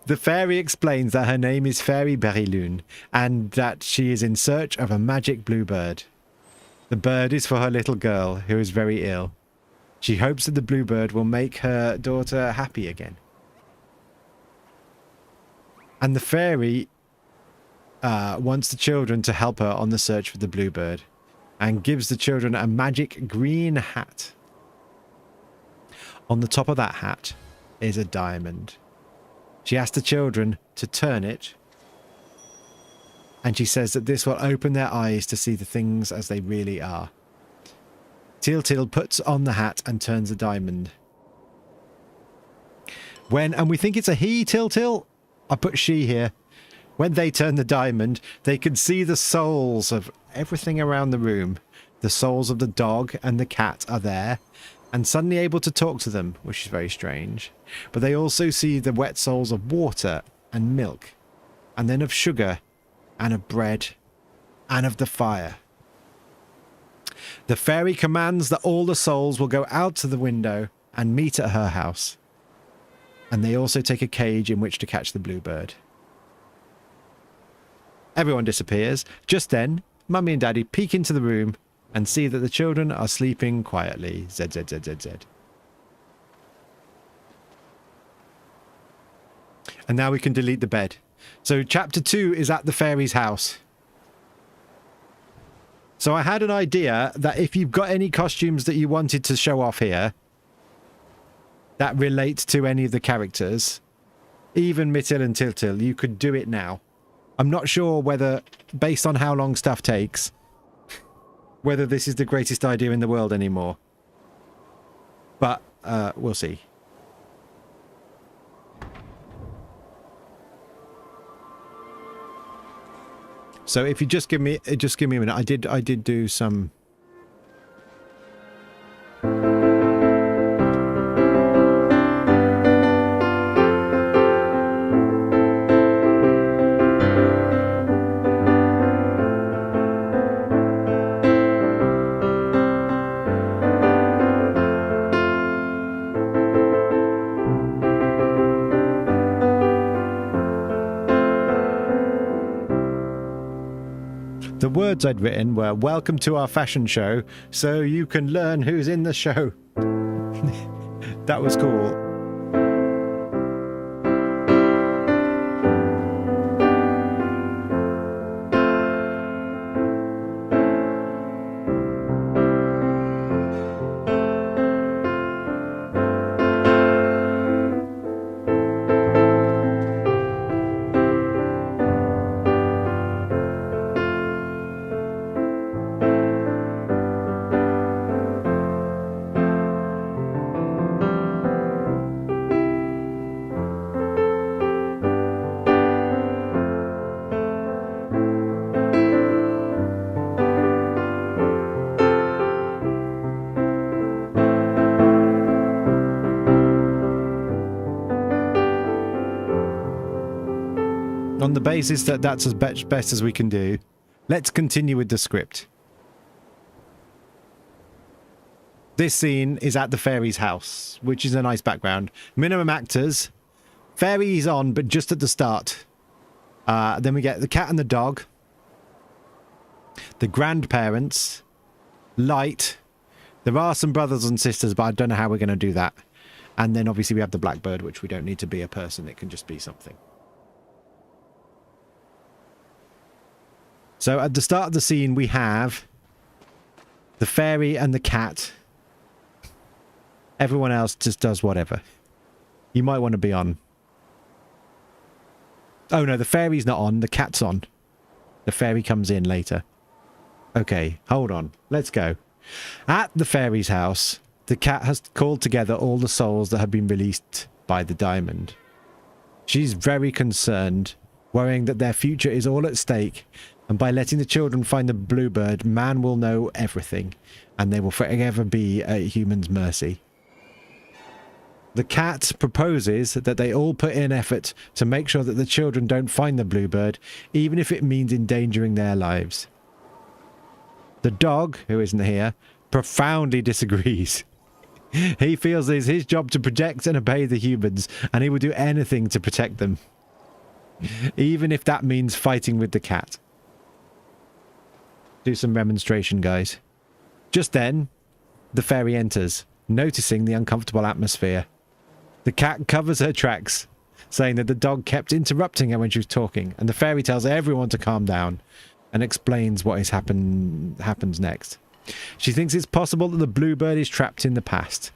The fairy explains that her name is Fairy Berryloon, and that she is in search of a magic bluebird. The bird is for her little girl, who is very ill. She hopes that the bluebird will make her daughter happy again. And the fairy wants the children to help her on the search for the bluebird. and gives the children a magic green hat. On the top of that hat is a diamond. She asks the children to turn it, and she says that this will open their eyes to see the things as they really are. Til puts on the hat and turns the diamond. And we think it's a he, Til. I put she here. When they turn the diamond, they can see the souls of everything around the room. The souls of the dog and the cat are there, and suddenly able to talk to them, which is very strange. But they also see the wet souls of water and milk, and then of sugar, and of bread, and of the fire. The fairy commands that all the souls will go out to the window and meet at her house. And they also take a cage in which to catch the bluebird. Everyone disappears. Just then, Mummy and Daddy peek into the room and see that the children are sleeping quietly. ZZZZZ. And now we can delete the bed. So chapter 2 is at the fairy's house. So I had an idea that if you've got any costumes that you wanted to show off here that relate to any of the characters, even Mytil and Til, you could do it now. I'm not sure whether, based on how long stuff takes, whether this is the greatest idea in the world anymore. But we'll see. So if you just give me a minute, I did do some. The words I'd written were, "Welcome to our fashion show, so you can learn who's in the show." That was cool. On the basis that that's as best as we can do, let's continue with the script. This scene is at the fairy's house, which is a nice background. Minimum actors. Fairy's on, but just at the start. Then we get the cat and the dog. The grandparents. Light. There are some brothers and sisters, but I don't know how we're going to do that. And then obviously we have the blackbird, which we don't need to be a person. It can just be something. So at the start of the scene, we have the fairy and the cat. Everyone else just does whatever. You might want to be on. Oh no, the fairy's not on. The cat's on. The fairy comes in later. Okay, hold on. Let's go. At the fairy's house, the cat has called together all the souls that have been released by the diamond. She's very concerned, worrying that their future is all at stake. And by letting the children find the bluebird, man will know everything, and they will forever be at humans' mercy. The cat proposes that they all put in effort to make sure that the children don't find the bluebird, even if it means endangering their lives. The dog, who isn't here, profoundly disagrees. He feels it's his job to protect and obey the humans, and he will do anything to protect them, even if that means fighting with the cat. Do some remonstration, guys. Just then, the fairy enters, noticing the uncomfortable atmosphere. The cat covers her tracks, saying that the dog kept interrupting her when she was talking, and the fairy tells everyone to calm down. and explains what happens next. She thinks it's possible that the bluebird is trapped in the past,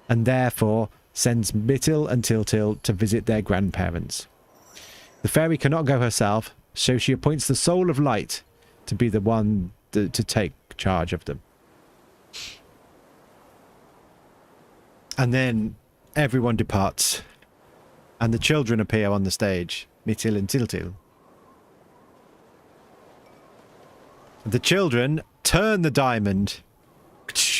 and therefore sends Mytil and Tiltil to visit their grandparents. The fairy cannot go herself, so she appoints the Soul of Light to be the one to take charge of them. And then everyone departs, and the children appear on the stage, Mytil and Tiltil. The children turn the diamond,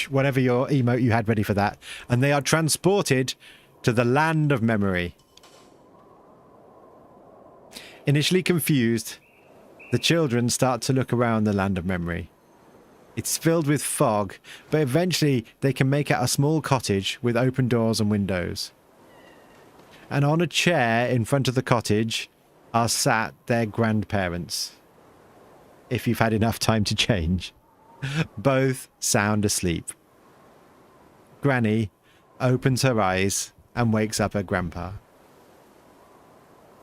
whatever your emote you had ready for that, and they are transported to the land of memory. Initially confused, the children start to look around the land of memory. It's filled with fog, but eventually they can make out a small cottage with open doors and windows. And on a chair in front of the cottage are sat their grandparents. If you've had enough time to change. Both sound asleep. Granny opens her eyes and wakes up her grandpa.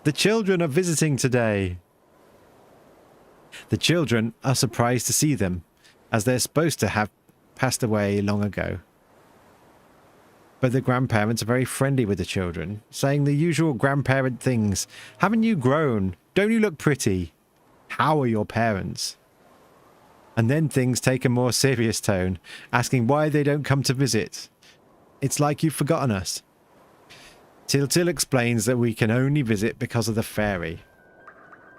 The children are visiting today. The children are surprised to see them, as they're supposed to have passed away long ago. But the grandparents are very friendly with the children, saying the usual grandparent things. Haven't you grown? Don't you look pretty? How are your parents? And then things take a more serious tone, asking why they don't come to visit. It's like you've forgotten us. Tiltil explains that we can only visit because of the fairy.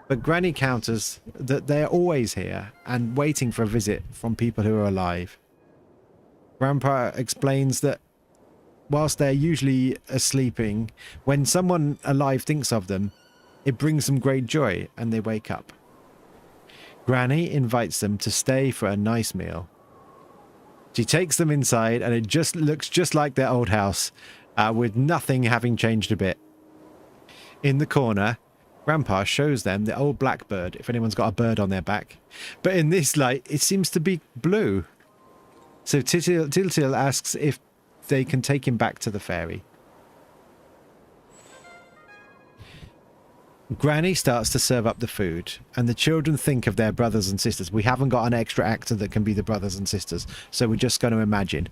But Granny counters that they're always here and waiting for a visit from people who are alive. Grandpa explains that whilst they're usually sleeping, when someone alive thinks of them, it brings them great joy and they wake up. Granny invites them to stay for a nice meal. She takes them inside and it just looks just like their old house, with nothing having changed a bit. In the corner, Grandpa shows them the old blackbird, if anyone's got a bird on their back. But in this light, it seems to be blue. So Tiltil asks if they can take him back to the fairy. Granny starts to serve up the food, and the children think of their brothers and sisters. We haven't got an extra actor that can be the brothers and sisters, so we're just going to imagine.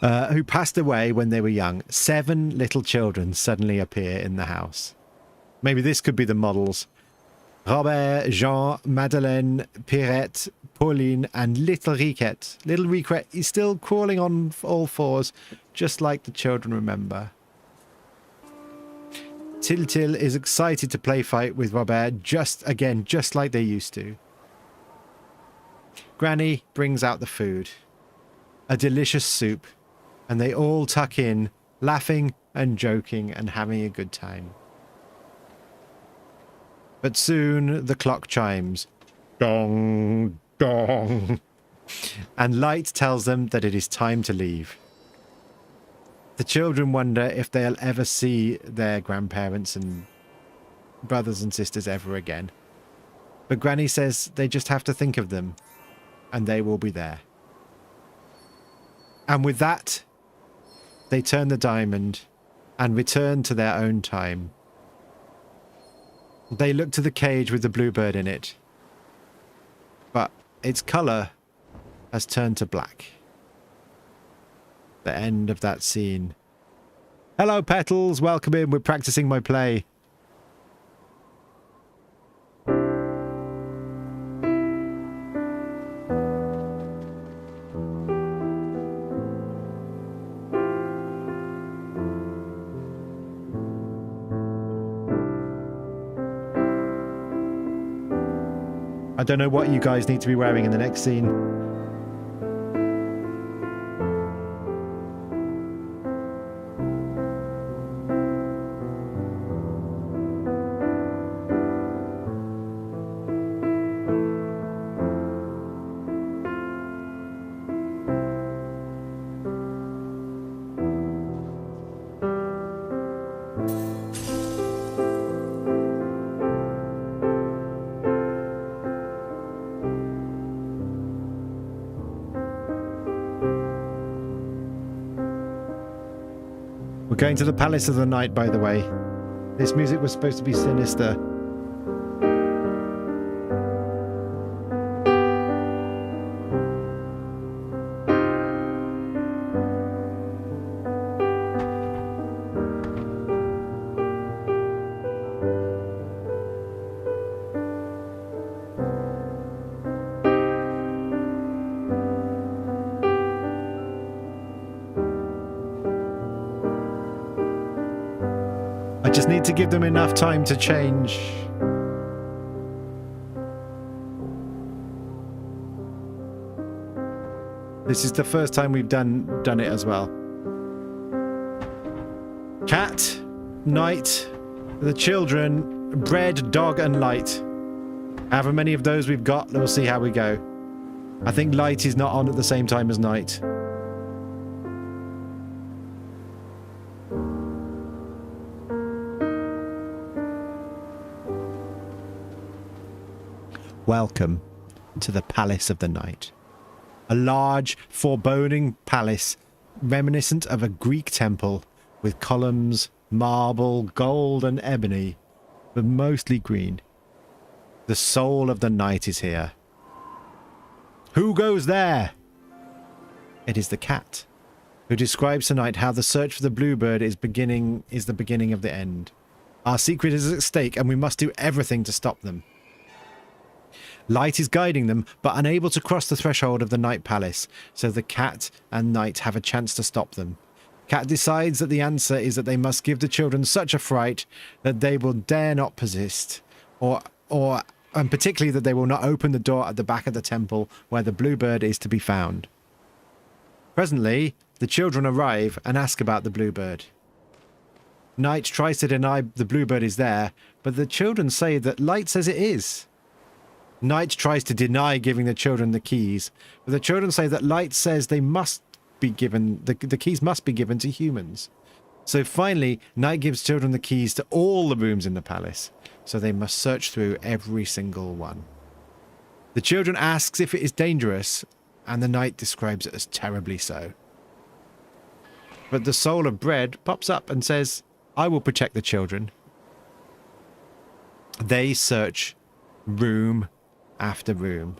Who passed away when they were young. 7 little children suddenly appear in the house. Maybe this could be the models. Robert, Jean, Madeleine, Pierrette, Pauline, and little Riquette. Little Riquette is still crawling on all fours, just like the children remember. Tiltil is excited to play fight with Robert just like they used to. Granny brings out the food. A delicious soup. And they all tuck in, laughing and joking and having a good time. But soon the clock chimes. Dong, dong. And Light tells them that it is time to leave. The children wonder if they'll ever see their grandparents and brothers and sisters ever again. But Granny says they just have to think of them, and they will be there. And with that, they turn the diamond and return to their own time. They look to the cage with the bluebird in it, but its colour has turned to black. The end of that scene. Hello, Petals. Welcome in. We're practicing my play. I don't know what you guys need to be wearing in the next scene. We're going to the Palace of the Night, by the way. This music was supposed to be sinister. just need to give them enough time to change. This is the first time we've done it as well. Cat, Night, the children, Bread, Dog, and Light. However many of those we've got, we'll see how we go. I think Light is not on at the same time as Night. Welcome to the Palace of the Night. A large, foreboding palace reminiscent of a Greek temple with columns, marble, gold and ebony, but mostly green. The soul of the night is here. Who goes there? It is the cat, who describes tonight how the search for the bluebird is the beginning of the end. Our secret is at stake and we must do everything to stop them. Light is guiding them, but unable to cross the threshold of the Night Palace, so the cat and Night have a chance to stop them. Cat decides that the answer is that they must give the children such a fright that they will dare not persist, and particularly that they will not open the door at the back of the temple where the bluebird is to be found. Presently, the children arrive and ask about the bluebird. Night tries to deny the bluebird is there, but the children say that Light says it is. Night tries to deny giving the children the keys, but the children say that Light says they must be given, the keys must be given to humans. So finally, Night gives children the keys to all the rooms in the palace, so they must search through every single one. The children asks if it is dangerous, and the Night describes it as terribly so. But the soul of Bread pops up and says, I will protect the children. They search room after room.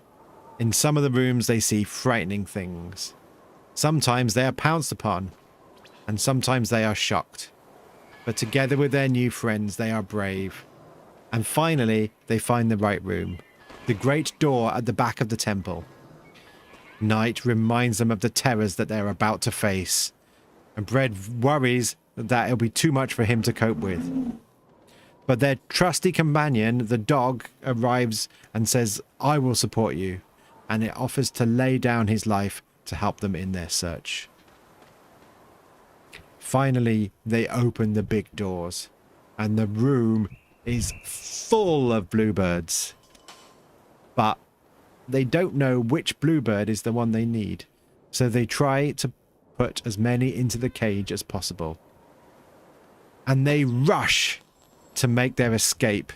In some of the rooms they see frightening things. Sometimes they are pounced upon, and sometimes they are shocked. But together with their new friends they are brave. And finally they find the right room, the great door at the back of the temple. Night reminds them of the terrors that they are about to face, and Bread worries that it'll be too much for him to cope with. But their trusty companion, the dog, arrives and says, I will support you, and it offers to lay down his life to help them in their search. Finally, they open the big doors, and the room is full of bluebirds. But they don't know which bluebird is the one they need, so they try to put as many into the cage as possible. And they rush to make their escape.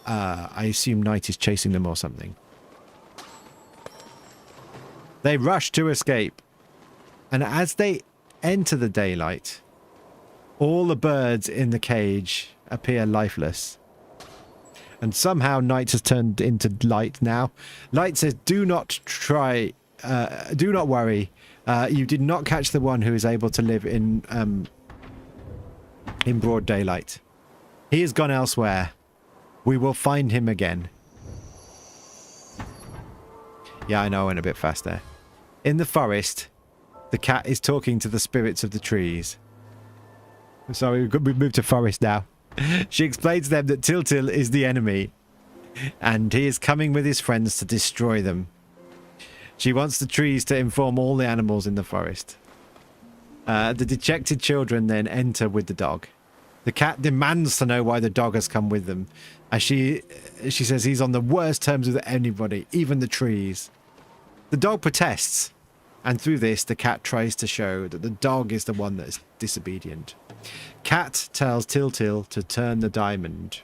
I assume Night is chasing them or something. They rush to escape. And as they enter the daylight, all the birds in the cage appear lifeless. And somehow Night has turned into Light now. Light says, do not worry. You did not catch the one who is able to live in broad daylight. He has gone elsewhere. We will find him again. Yeah, I know I went a bit fast there. In the forest, the cat is talking to the spirits of the trees. Sorry, we've moved to forest now. She explains to them that Tiltil is the enemy, and he is coming with his friends to destroy them. She wants the trees to inform all the animals in the forest. The dejected children then enter with the dog. The cat demands to know why the dog has come with them, as she says he's on the worst terms with anybody, even the trees. The dog protests, and through this the cat tries to show that the dog is the one that is disobedient. Cat tells Tiltil to turn the diamond.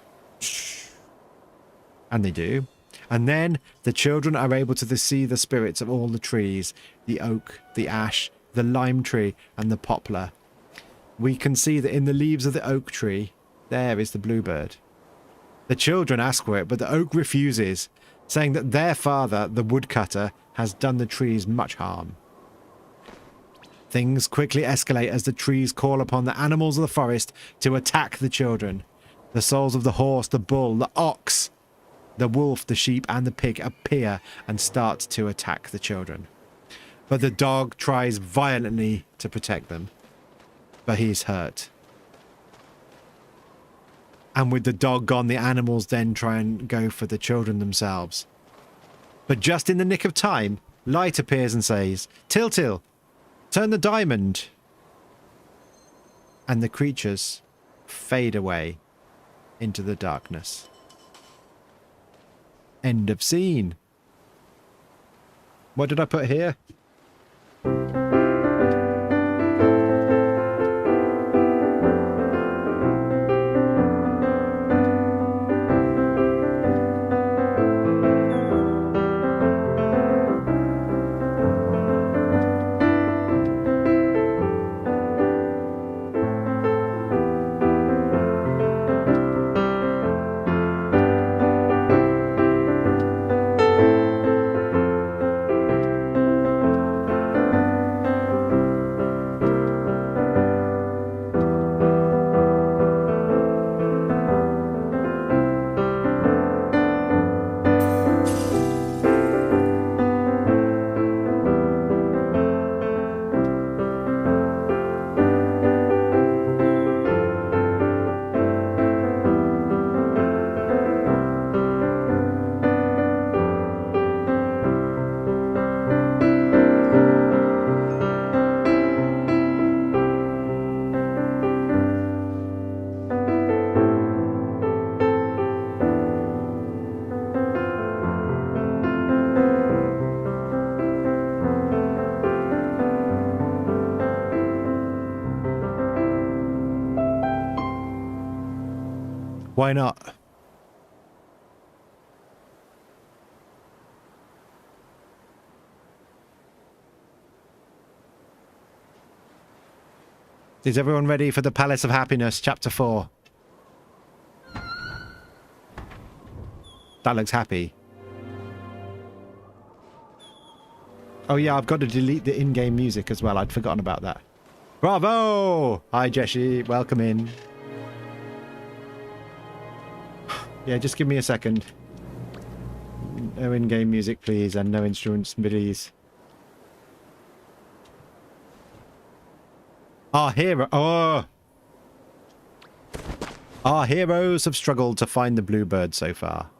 And they do. And then the children are able to see the spirits of all the trees, the oak, the ash, the lime tree, and the poplar. We can see that in the leaves of the oak tree, there is the bluebird. The children ask for it, but the oak refuses, saying that their father, the woodcutter, has done the trees much harm. Things quickly escalate as the trees call upon the animals of the forest to attack the children. The souls of the horse, the bull, the ox, the wolf, the sheep, and the pig appear and start to attack the children. But the dog tries violently to protect them. But he is hurt. And with the dog gone, the animals then try and go for the children themselves. But just in the nick of time, Light appears and says, Til, turn the diamond. And the creatures fade away into the darkness. End of scene. What did I put here? Why not? Is everyone ready for the Palace of Happiness, Chapter 4? That looks happy. Oh yeah, I've got to delete the in-game music as well. I'd forgotten about that. Bravo! Hi, Jessie. Welcome in. Yeah, just give me a second. No in-game music, please, and no instruments, please. Our hero... Oh! Our heroes have struggled to find the bluebird so far.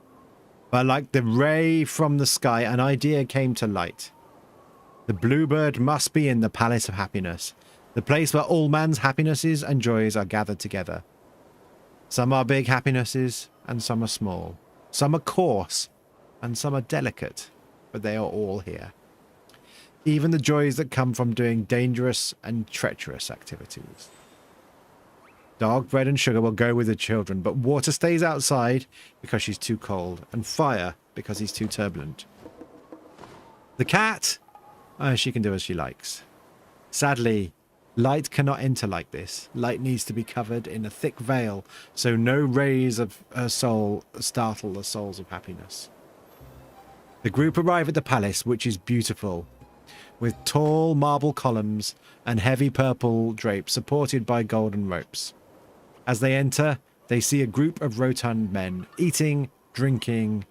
But like the ray from the sky, an idea came to light. The bluebird must be in the Palace of Happiness, the place where all man's happinesses and joys are gathered together. Some are big happinesses, and some are small. Some are coarse, and some are delicate, but they are all here. Even the joys that come from doing dangerous and treacherous activities. Dog, bread and sugar will go with the children, but water stays outside because she's too cold, and fire because he's too turbulent. The cat, she can do as she likes. Sadly, Light cannot enter like this. Light needs to be covered in a thick veil, so no rays of her soul startle the souls of happiness. The group arrive at the palace, which is beautiful, with tall marble columns and heavy purple drapes supported by golden ropes. As they enter, they see a group of rotund men eating, drinking,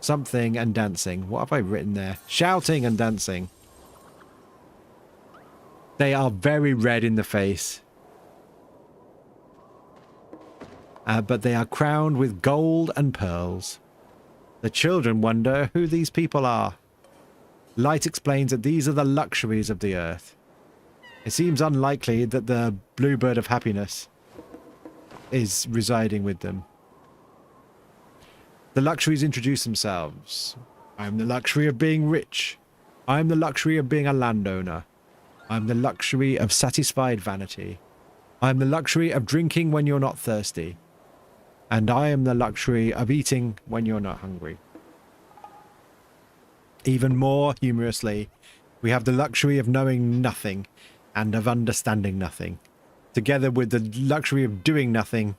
something and dancing. What have I written there? Shouting and dancing. They are very red in the face. But they are crowned with gold and pearls. The children wonder who these people are. Light explains that these are the luxuries of the earth. It seems unlikely that the bluebird of happiness is residing with them. The luxuries introduce themselves. I'm the luxury of being rich. I'm the luxury of being a landowner. I'm the luxury of satisfied vanity. I'm the luxury of drinking when you're not thirsty. And I am the luxury of eating when you're not hungry. Even more humorously, we have the luxury of knowing nothing and of understanding nothing, together with the luxury of doing nothing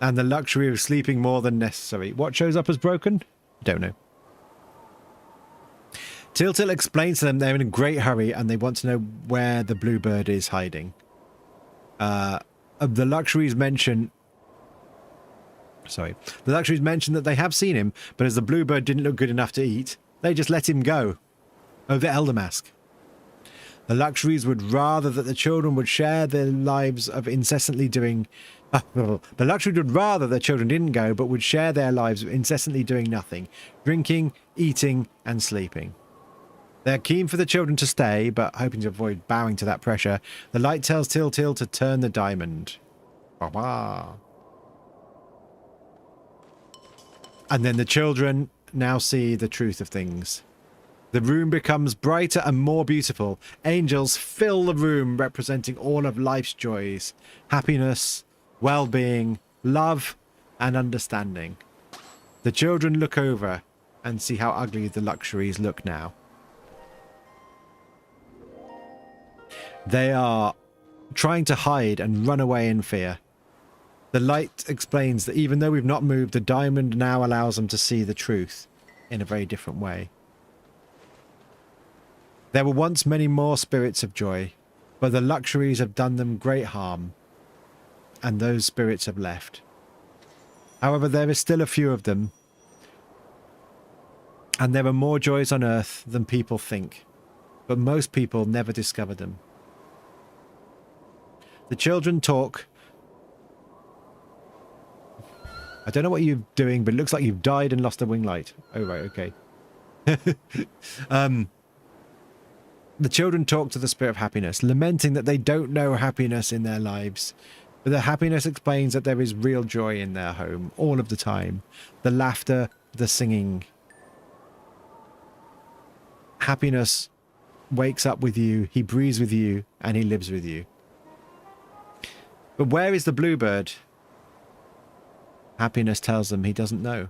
and the luxury of sleeping more than necessary. What shows up as broken? Don't know. Til explains to them they're in a great hurry and they want to know where the bluebird is hiding. The luxuries mention... Sorry. The luxuries mention that they have seen him, but as the bluebird didn't look good enough to eat, they just let him go. Oh, the Elder Mask. The luxuries would rather that the children would share their lives of incessantly doing The luxury would rather their children didn't go, but would share their lives incessantly doing nothing, drinking, eating, and sleeping. They're keen for the children to stay, but hoping to avoid bowing to that pressure. The light tells Til to turn the diamond. Bah-bah. And then the children now see the truth of things. The room becomes brighter and more beautiful. Angels fill the room, representing all of life's joys, happiness, well-being, love, and understanding. The children look over and see how ugly the luxuries look now. They are trying to hide and run away in fear. The light explains that even though we've not moved, the diamond now allows them to see the truth in a very different way. There were once many more spirits of joy, but the luxuries have done them great harm, and those spirits have left. However, there is still a few of them, and there are more joys on Earth than people think, but most people never discover them. The children talk. I don't know what you're doing, but it looks like you've died and lost a wing light. Oh, right, okay. The children talk to the spirit of happiness, lamenting that they don't know happiness in their lives. But the happiness explains that there is real joy in their home, all of the time. The laughter, the singing. Happiness wakes up with you, he breathes with you, and he lives with you. But where is the bluebird? Happiness tells them he doesn't know.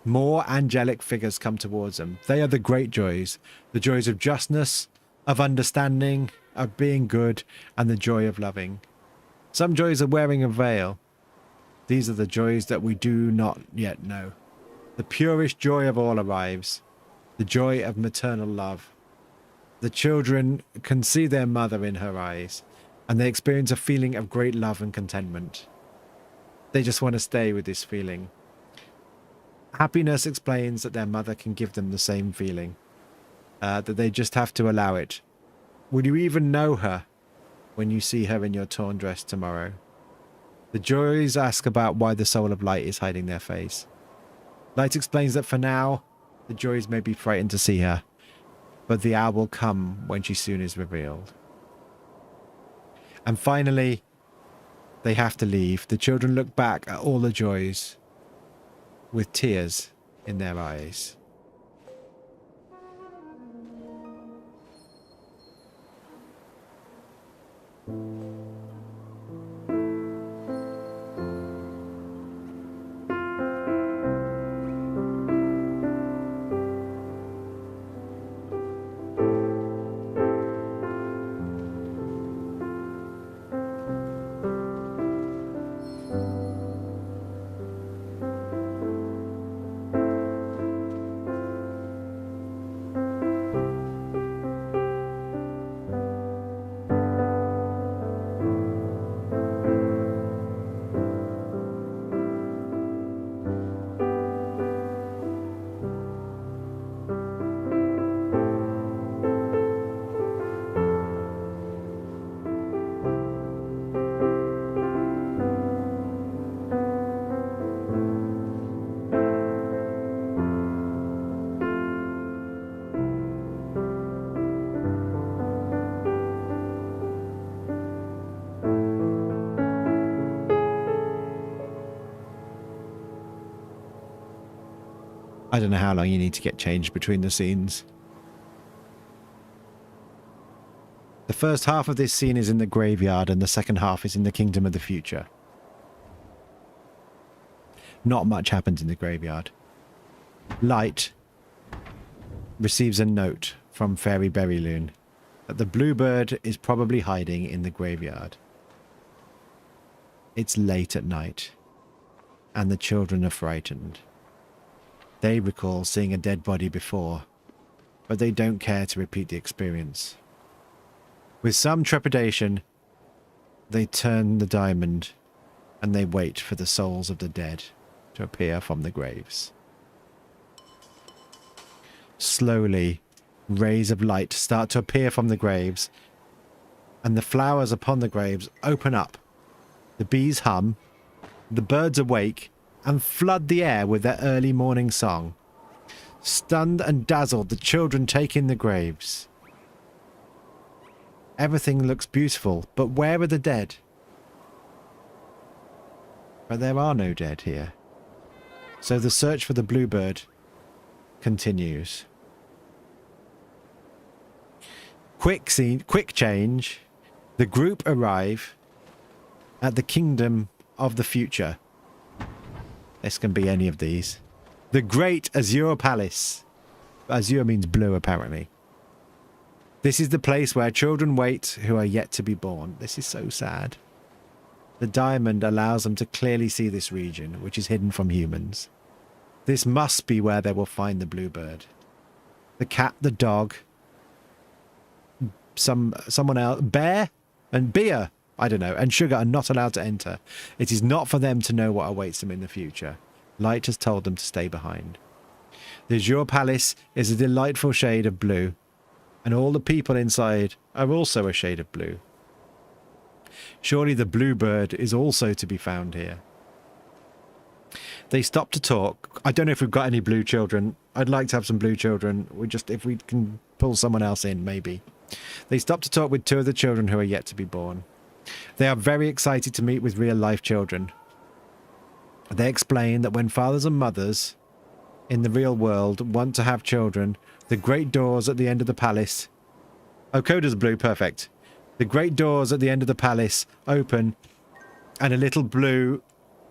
More angelic figures come towards them. They are the great joys. The joys of justness, of understanding, of being good, and the joy of loving. Some joys are wearing a veil. These are the joys that we do not yet know. The purest joy of all arrives. The joy of maternal love. The children can see their mother in her eyes, and they experience a feeling of great love and contentment. They just want to stay with this feeling. Happiness explains that their mother can give them the same feeling, that they just have to allow it. Will you even know her when you see her in your torn dress tomorrow? The joys ask about why the soul of light is hiding their face. Light explains that for now, the joys may be frightened to see her, but the hour will come when she soon is revealed. And finally, they have to leave. The children look back at all the joys with tears in their eyes. I don't know how long you need to get changed between the scenes. The first half of this scene is in the graveyard and the second half is in the Kingdom of the Future. Not much happens in the graveyard. Light receives a note from Fairy Berryloon that the bluebird is probably hiding in the graveyard. It's late at night, and the children are frightened. They recall seeing a dead body before, but they don't care to repeat the experience. With some trepidation, they turn the diamond and they wait for the souls of the dead to appear from the graves. Slowly, rays of light start to appear from the graves, and the flowers upon the graves open up. The bees hum, the birds awake, and flood the air with their early morning song. Stunned and dazzled, the children take in the graves. Everything looks beautiful, but where are the dead? But there are no dead here. So the search for the bluebird continues. Quick change. The group arrive at the kingdom of the future. This can be any of these. The Great Azure Palace. Azure means blue, apparently. This is the place where children wait who are yet to be born. This is so sad. The diamond allows them to clearly see this region, which is hidden from humans. This must be where they will find the bluebird. The cat, the dog, someone else, bear and beer, I don't know, and sugar are not allowed to enter. It is not for them to know what awaits them in the future. Light has told them to stay behind. The Azure Palace is a delightful shade of blue, and all the people inside are also a shade of blue. Surely the bluebird is also to be found here. They stop to talk. I don't know if we've got any blue children. I'd like to have some blue children. If we can pull someone else in, maybe. They stop to talk with two of the children who are yet to be born. They are very excited to meet with real-life children. They explain that when fathers and mothers in the real world want to have children, the great doors at the end of the palace... Oh, Coda's blue, perfect. The great doors at the end of the palace open, and a little blue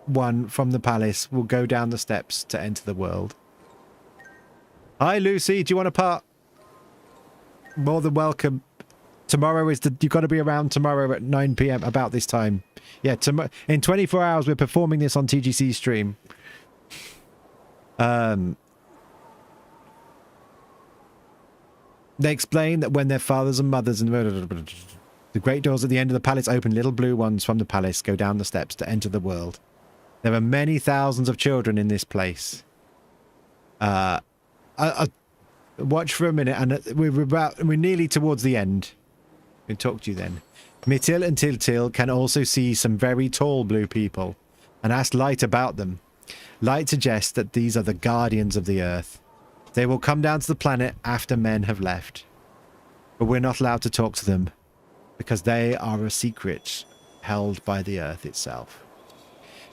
one from the palace will go down the steps to enter the world. Hi, Lucy. Do you want a part? More than welcome. Tomorrow is you've got to be around tomorrow at 9 PM about this time. Yeah, in 24 hours we're performing this on TGC stream. They explain that when their fathers and mothers and the great doors at the end of the palace open, little blue ones from the palace go down the steps to enter the world. There are many thousands of children in this place. Watch for a minute, and we're nearly towards the end. We'll talk to you then. Mytil and Tiltil can also see some very tall blue people and ask Light about them. Light suggests that these are the guardians of the earth. They will come down to the planet after men have left. But we're not allowed to talk to them because they are a secret held by the earth itself.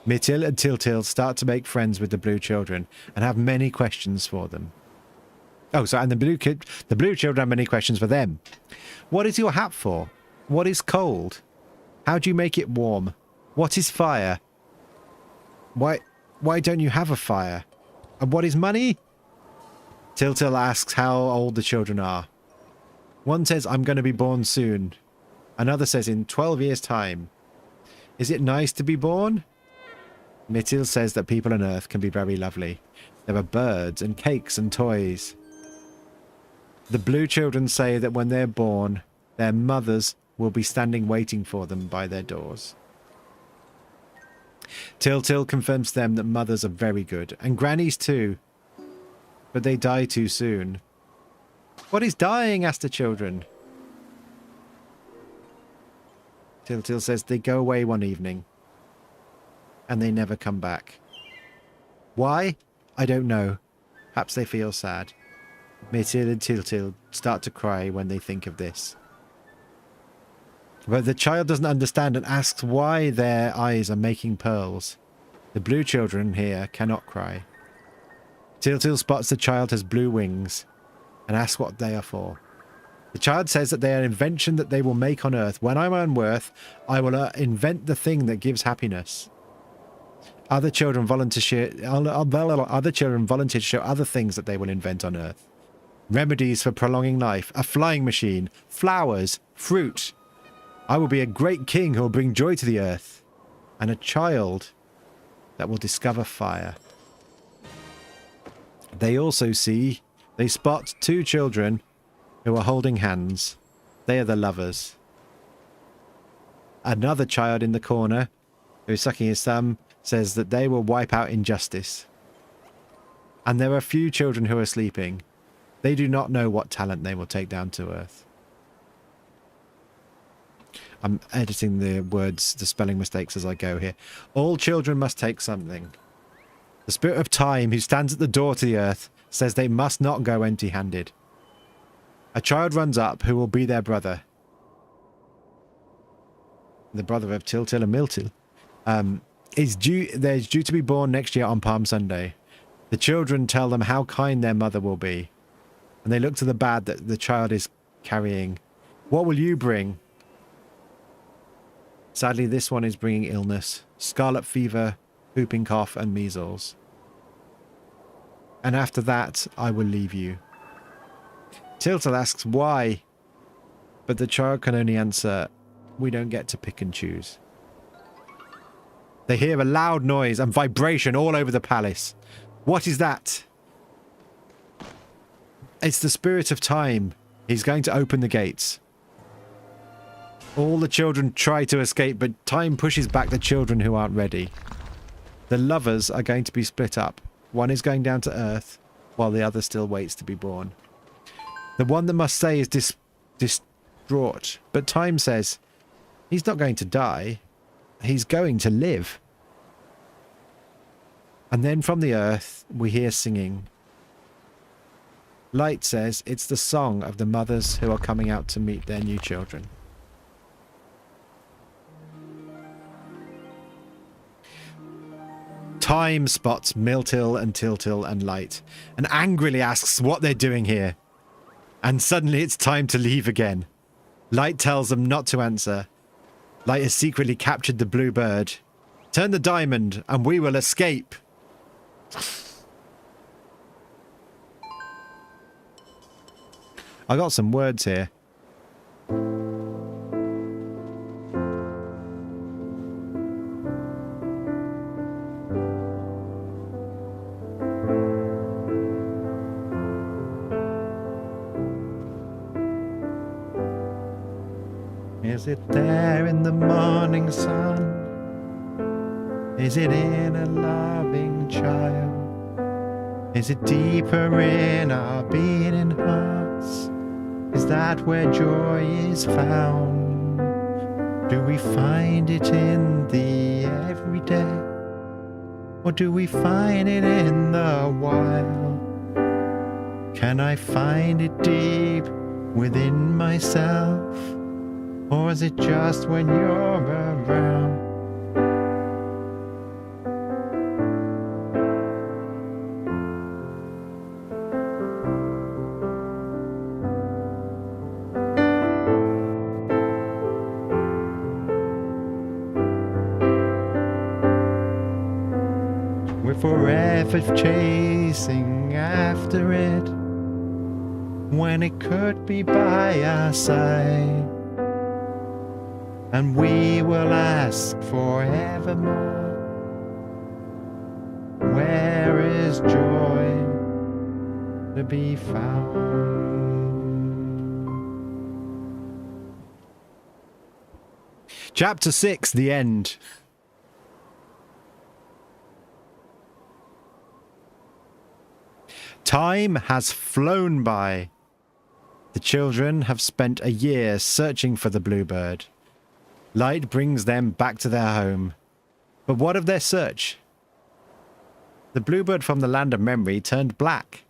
Mytil and Tiltil start to make friends with the blue children and have many questions for them. Oh, so and the blue children have many questions for them. What is your hat for? What is cold? How do you make it warm? What is fire? Why don't you have a fire? And what is money? Tiltil asks how old the children are. One says, I'm going to be born soon. Another says, in 12 years' time. Is it nice to be born? Mytil says that people on Earth can be very lovely. There are birds and cakes and toys. The blue children say that when they're born, their mothers will be standing waiting for them by their doors. Tiltil confirms to them that mothers are very good, and grannies too. But they die too soon. What is dying? Asked the children. Tiltil says they go away one evening, and they never come back. Why? I don't know. Perhaps they feel sad. Mytil and Tiltil start to cry when they think of this. But the child doesn't understand and asks why their eyes are making pearls. The blue children here cannot cry. Tiltil spots the child has blue wings and asks what they are for. The child says that they are an invention that they will make on Earth. When I'm on Earth, I will invent the thing that gives happiness. Other children volunteer to show other things that they will invent on Earth. Remedies for prolonging life, a flying machine, flowers, fruit. I will be a great king who will bring joy to the earth. And a child that will discover fire. They spot two children who are holding hands. They are the lovers. Another child in the corner, who is sucking his thumb, says that they will wipe out injustice. And there are a few children who are sleeping. They do not know what talent they will take down to Earth. I'm editing the words, the spelling mistakes as I go here. All children must take something. The spirit of time, who stands at the door to the earth, says they must not go empty-handed. A child runs up who will be their brother. The brother of Tiltil and Miltil. Is due to be born next year on Palm Sunday. The children tell them how kind their mother will be. And they look to the bad that the child is carrying. What will you bring? Sadly, this one is bringing illness. Scarlet fever, whooping cough, and measles. And after that, I will leave you. Tiltil asks why. But the child can only answer, we don't get to pick and choose. They hear a loud noise and vibration all over the palace. What is that? It's the spirit of time. He's going to open the gates. All the children try to escape, but time pushes back the children who aren't ready. The lovers are going to be split up. One is going down to Earth, while the other still waits to be born. The one that must stay is distraught, but time says, he's not going to die. He's going to live. And then from the earth, we hear singing. Light says it's the song of the mothers who are coming out to meet their new children. Time spots Miltil and Tiltil and Light and angrily asks what they're doing here. And suddenly it's time to leave again. Light tells them not to answer. Light has secretly captured the bluebird. Turn the diamond and we will escape. I got some words here. Is it there in the morning sun? Is it in a loving child? Is it deeper in our beating hearts? Is that where joy is found? Do we find it in the everyday? Or do we find it in the wild? Can I find it deep within myself? Or is it just when you're around? We're forever chasing after it when it could be by our side. And we will ask forevermore, where is joy to be found? Chapter 6, the end. Time has flown by. The children have spent a year searching for the bluebird. Light brings them back to their home. But what of their search? The bluebird from the land of memory turned black.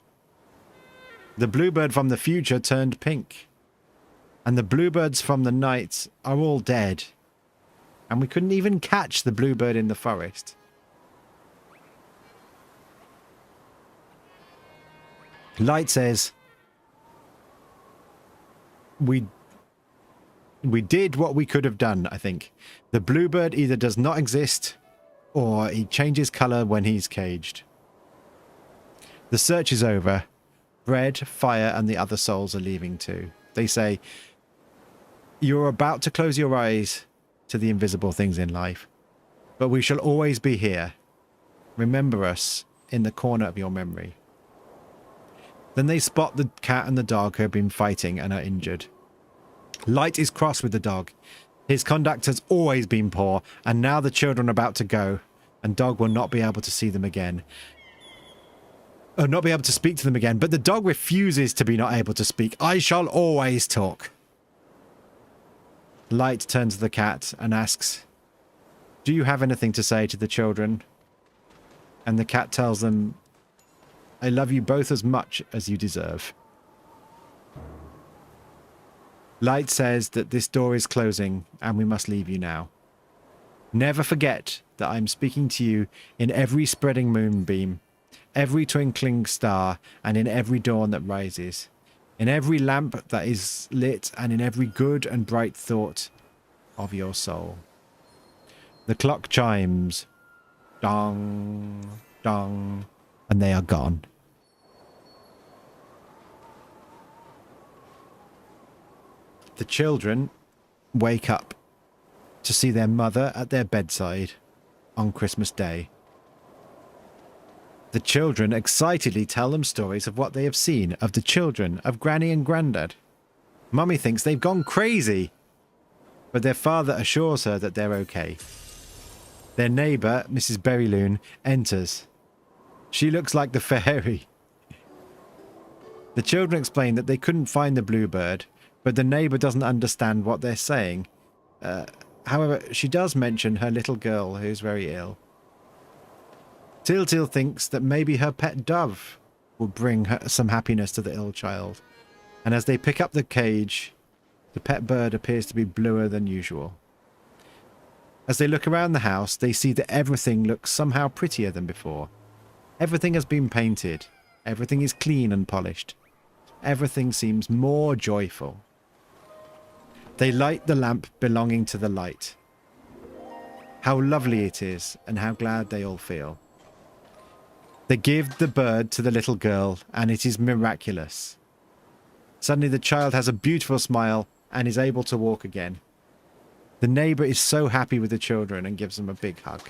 The bluebird from the future turned pink. And the bluebirds from the night are all dead. And we couldn't even catch the bluebird in the forest. Light says, We did what we could have done, I think. The bluebird either does not exist, or he changes colour when he's caged. The search is over. Bread, Fire, and the other souls are leaving too. They say, you're about to close your eyes to the invisible things in life, but we shall always be here. Remember us in the corner of your memory. Then they spot the cat and the dog who have been fighting and are injured. Light is cross with the dog. His conduct has always been poor, and now the children are about to go, and dog will not be able to see them again. Or not be able to speak to them again, but the dog refuses to be not able to speak. I shall always talk. Light turns to the cat and asks, "Do you have anything to say to the children?" And the cat tells them, "I love you both as much as you deserve." Light says that this door is closing and we must leave you now. Never forget that I'm speaking to you in every spreading moonbeam, every twinkling star, and in every dawn that rises, in every lamp that is lit, and in every good and bright thought of your soul. The clock chimes, dong, dong, and they are gone. The children wake up to see their mother at their bedside on Christmas Day. The children excitedly tell them stories of what they have seen, of the children, of Granny and Grandad. Mummy thinks they've gone crazy, but their father assures her that they're okay. Their neighbour, Mrs. Berryloon, enters. She looks like the fairy. The children explain that they couldn't find the bluebird, but the neighbour doesn't understand what they're saying. However, she does mention her little girl who's very ill. Tiltil thinks that maybe her pet dove will bring her some happiness to the ill child. And as they pick up the cage, the pet bird appears to be bluer than usual. As they look around the house, they see that everything looks somehow prettier than before. Everything has been painted. Everything is clean and polished. Everything seems more joyful. They light the lamp belonging to the light. How lovely it is, and how glad they all feel. They give the bird to the little girl, and it is miraculous. Suddenly the child has a beautiful smile and is able to walk again. The neighbour is so happy with the children and gives them a big hug.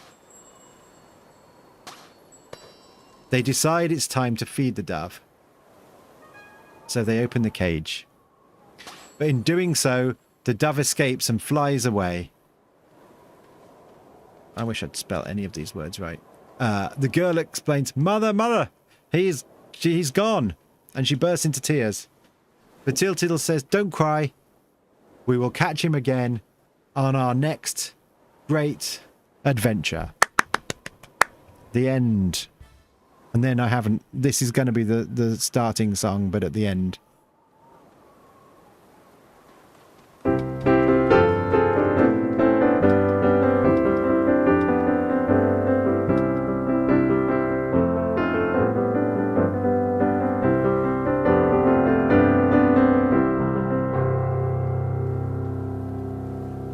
They decide it's time to feed the dove. So they open the cage. But in doing so, the dove escapes and flies away. I wish I'd spelt any of these words right. The girl explains, "Mother, mother, he's gone." And she bursts into tears. But Tiltil says, "Don't cry. We will catch him again on our next great adventure." The end. And then this is going to be the starting song, but at the end.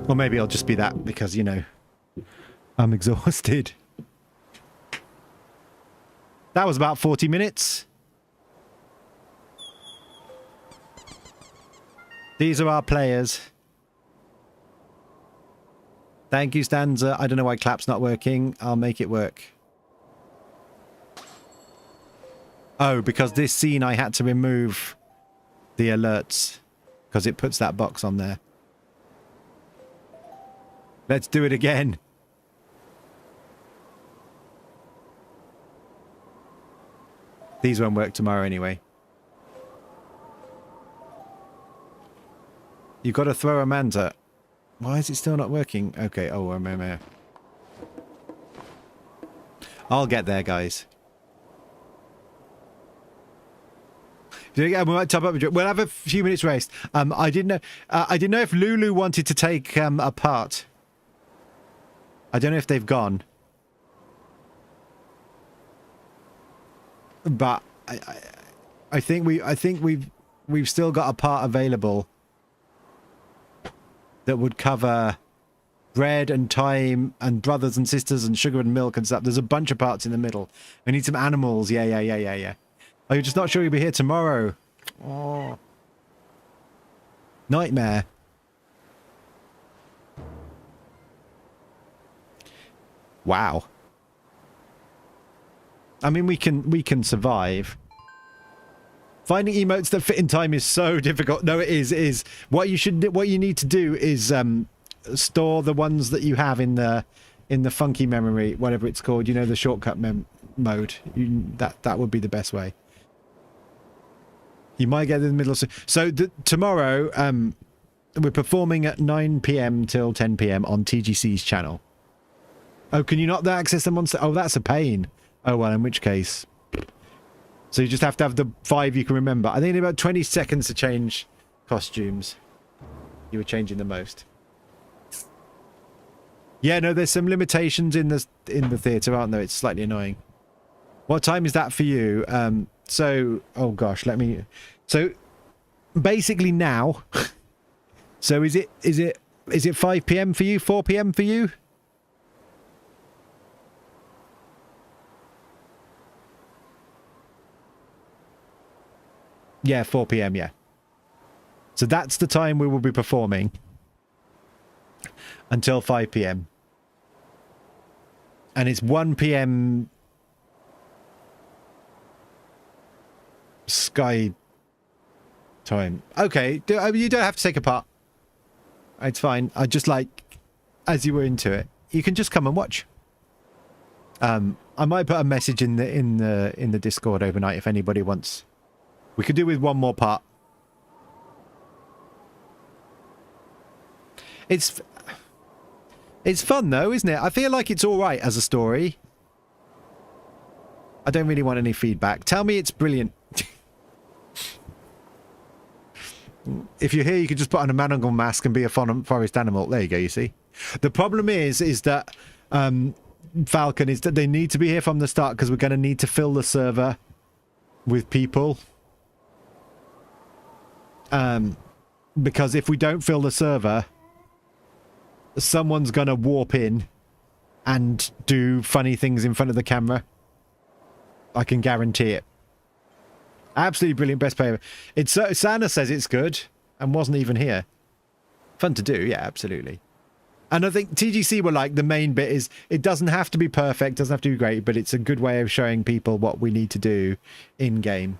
Or maybe it'll just be that because, you know, I'm exhausted. That was about 40 minutes. These are our players. Thank you, Stanza. I don't know why clap's not working. I'll make it work. Oh, because this scene I had to remove the alerts because it puts that box on there. Let's do it again. These won't work tomorrow anyway. You've got to throw a manta. Why is it still not working? Okay, oh, I'm here. I'll get there, guys. We might top up. We'll have a few minutes rest. I didn't know if Lulu wanted to take a part. I don't know if they've gone, but I think we've still got a part available that would cover bread and time and brothers and sisters and sugar and milk and stuff. There's a bunch of parts in the middle. We need some animals. Yeah. Oh, you're just not sure you'll be here tomorrow. Oh, nightmare. Wow. I mean, we can survive. Finding emotes that fit in time is so difficult. No, it is. What you need to do is store the ones that you have in the funky memory, whatever it's called. You know, the shortcut mode. That would be the best way. You might get in the middle. So tomorrow, We're performing at 9 p.m. till 10 p.m. on TGC's channel. Oh, can you not access them on... Oh, that's a pain. Oh, well, in which case... So you just have to have the 5 you can remember. I think in about 20 seconds to change costumes. You were changing the most. Yeah, no, there's some limitations in the theatre, aren't there? It's slightly annoying. What time is that for you? So, oh gosh, let me... So, basically now... So is it 5 p.m. for you? 4 p.m. for you? Yeah, 4 p.m. Yeah. So that's the time we will be performing until 5 p.m. And it's 1 p.m. Sky time. Okay, you don't have to take a part. It's fine. I just like, as you were into it, you can just come and watch. I might put a message in the Discord overnight if anybody wants. We could do with one more part. It's fun though, isn't it? I feel like it's all right as a story. I don't really want any feedback. Tell me it's brilliant. If you're here, you could just put on a manungle mask and be a forest animal. There you go, you see. The problem is that Falcon, is that they need to be here from the start because we're going to need to fill the server with people. Because if we don't fill the server, someone's going to warp in and do funny things in front of the camera. I can guarantee it. Absolutely brilliant, best player. Sana says it's good and wasn't even here. Fun to do, yeah, absolutely. And I think TGC were like, the main bit is, it doesn't have to be perfect, doesn't have to be great, but it's a good way of showing people what we need to do in-game.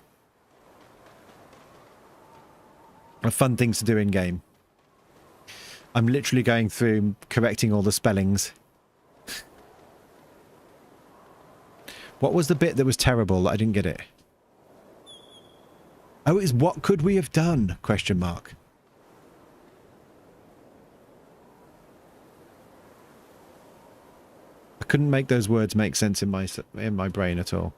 Fun things to do in-game. I'm literally going through correcting all the spellings. What was the bit that was terrible? I didn't get it. Oh, it's what could we have done? Question mark. I couldn't make those words make sense in my brain at all.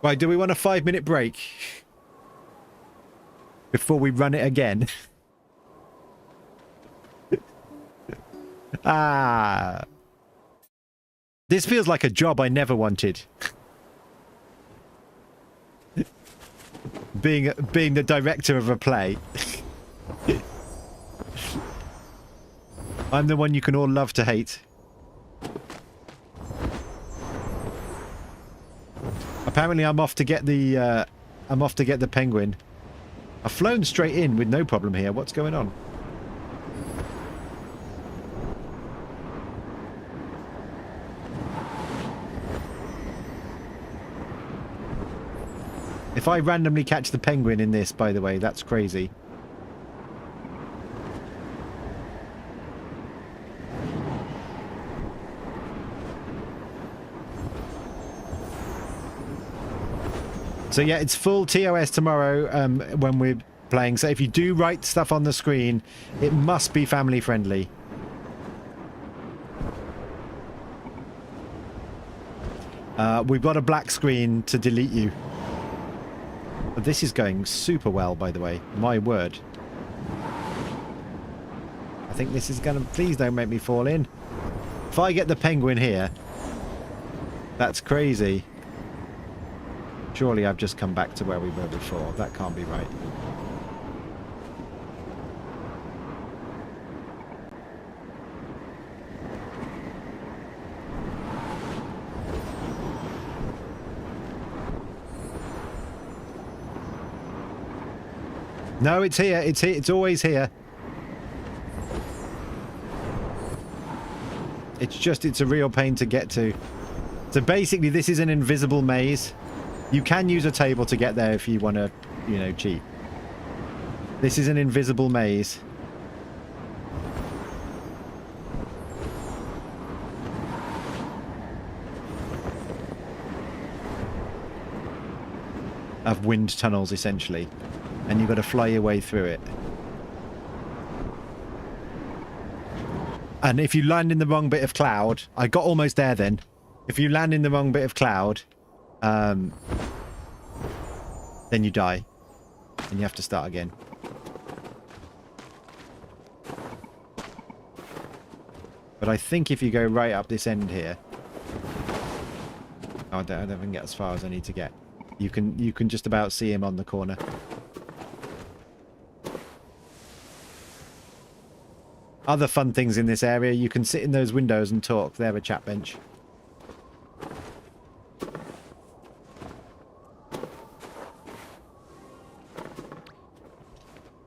Right, do we want a 5-minute break before we run it again? Ah. This feels like a job I never wanted. Being the director of a play. I'm the one you can all love to hate. Apparently I'm off to get the penguin. I've flown straight in with no problem here. What's going on? If I randomly catch the penguin in this, by the way, that's crazy. So yeah, it's full TOS tomorrow when we're playing. So if you do write stuff on the screen, it must be family friendly. We've got a black screen to delete you. But this is going super well, by the way. My word. I think this is gonna... Please don't make me fall in. If I get the penguin here, that's crazy. Surely I've just come back to where we were before. That can't be right. No, it's here. It's here. It's always here. It's just, it's a real pain to get to. So basically, this is an invisible maze. You can use a table to get there if you want to, you know, cheat. This is an invisible maze. Of wind tunnels, essentially. and you've got to fly your way through it. And if you land in the wrong bit of cloud, I got almost there then. If you land in the wrong bit of cloud, then you die. And you have to start again. But I think if you go right up this end here... Oh, I don't even get as far as I need to get. You can just about see him on the corner. Other fun things in this area, you can sit in those windows and talk. They're a chat bench.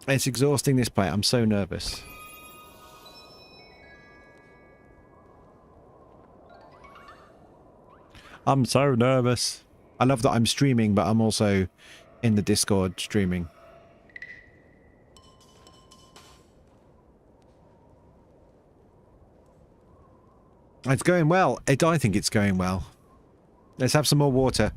It's exhausting, this play. I'm so nervous. I'm so nervous. I love that I'm streaming, but I'm also in the Discord streaming. It's going well. I think it's going well. Let's have some more water.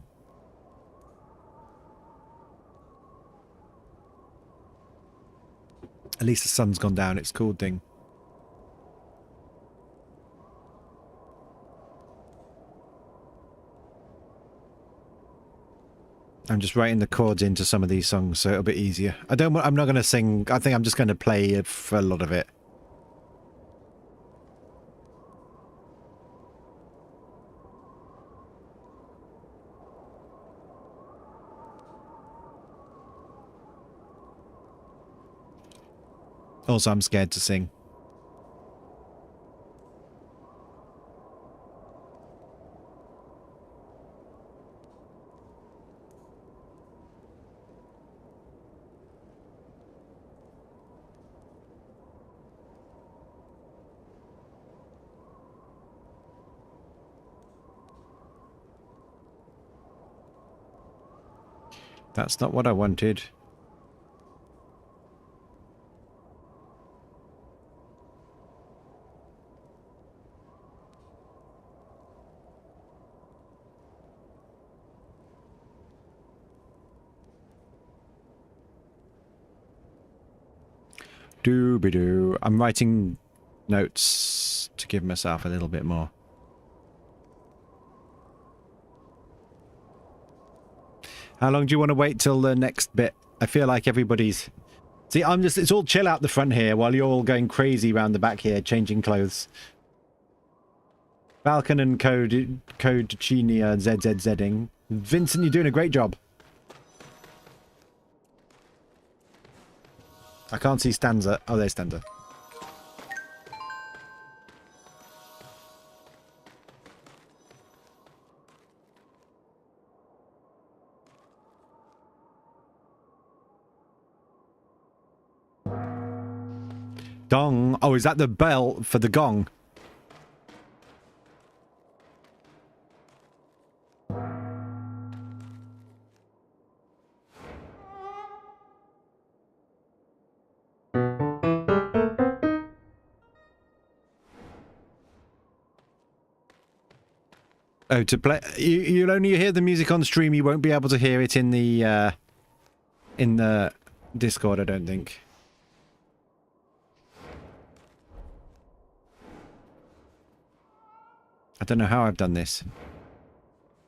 At least the sun's gone down. It's a cool thing. I'm just writing the chords into some of these songs so it'll be easier. I'm not going to sing. I think I'm just going to play for a lot of it. Also, I'm scared to sing. That's not what I wanted. Dooby-doo. I'm writing notes to give myself a little bit more. How long do you want to wait till the next bit? I feel like everybody's... See, it's all chill out the front here while you're all going crazy around the back here, changing clothes. Falcon and Code Chini are ZZZing. Vincent, you're doing a great job. I can't see Stanza. Oh, there's Stanza. Dong. Oh, is that the bell for the gong? Oh, to play... You'll only hear the music on stream. You won't be able to hear it in the Discord, I don't think. I don't know how I've done this.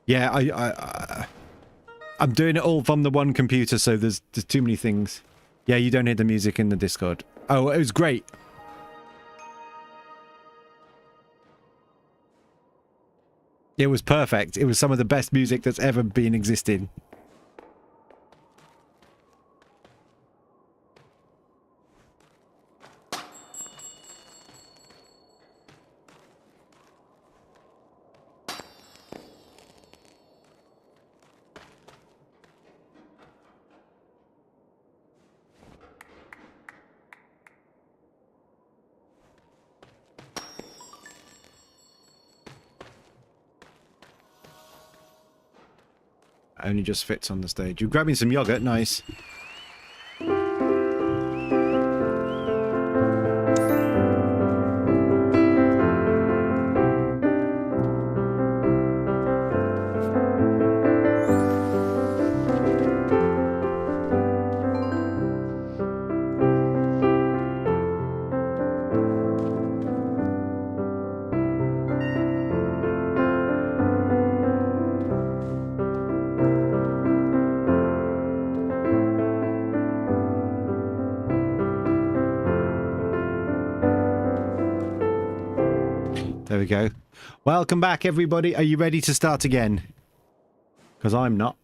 Yeah, I'm doing it all from the one computer, so there's too many things. Yeah, you don't hear the music in the Discord. Oh, it was great. It was perfect. It was some of the best music that's ever been existing. Only just fits on the stage. You're grabbing some yogurt, nice. There we go. Welcome back, everybody. Are you ready to start again? Because I'm not.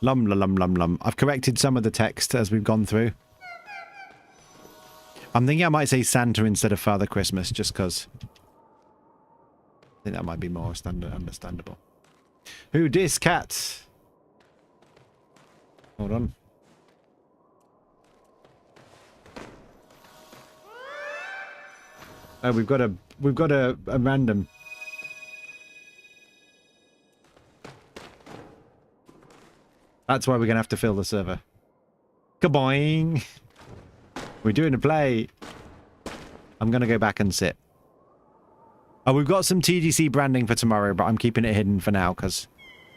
Lum, lum, lum, lum. I've corrected some of the text as we've gone through. I'm thinking I might say Santa instead of Father Christmas, just because I think that might be more understandable. Who dis cat? Hold on. Oh, we've got a random. That's why we're gonna have to fill the server. Kaboing! We're doing a play. I'm gonna go back and sit. Oh, we've got some TGC branding for tomorrow, but I'm keeping it hidden for now because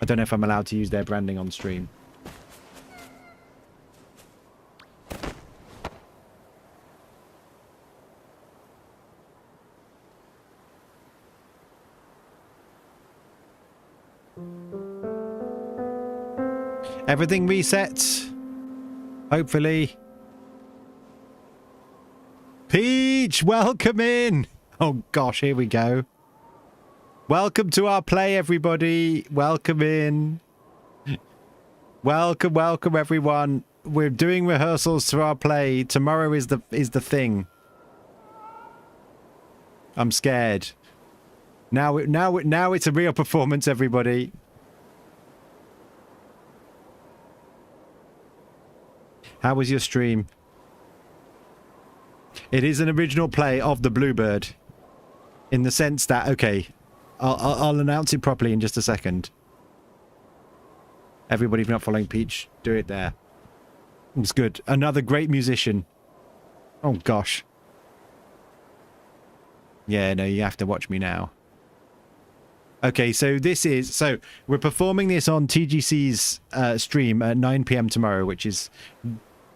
I don't know if I'm allowed to use their branding on stream. Everything resets. Hopefully. Peach, welcome in. Oh gosh, here we go. Welcome to our play, everybody. Welcome in. Welcome, welcome, everyone. We're doing rehearsals to our play. Tomorrow is the thing. I'm scared. Now it's a real performance, everybody. How was your stream? It is an original play of the Bluebird. In the sense that, okay, I'll announce it properly in just a second. Everybody, if you're not following Peach, do it there. It's good. Another great musician. Oh, gosh. Yeah, no, you have to watch me now. Okay, so we're performing this on TGC's stream at 9 PM tomorrow, which is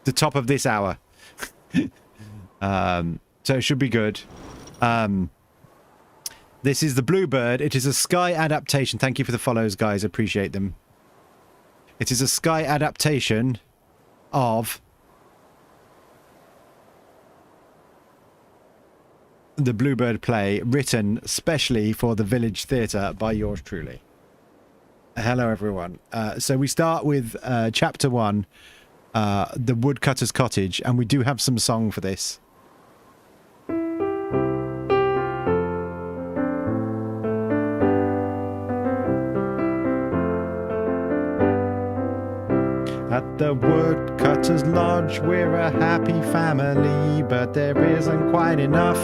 the top of this hour. So it should be good. This is the Bluebird. It is a Sky adaptation. Thank you for the follows, guys. Appreciate them. It is a Sky adaptation of the Bluebird play, written specially for the Village Theatre by yours truly. Hello, everyone. So we start with chapter 1, The Woodcutter's Cottage, and we do have some song for this. At the woodcutter's lodge, we're a happy family, but there isn't quite enough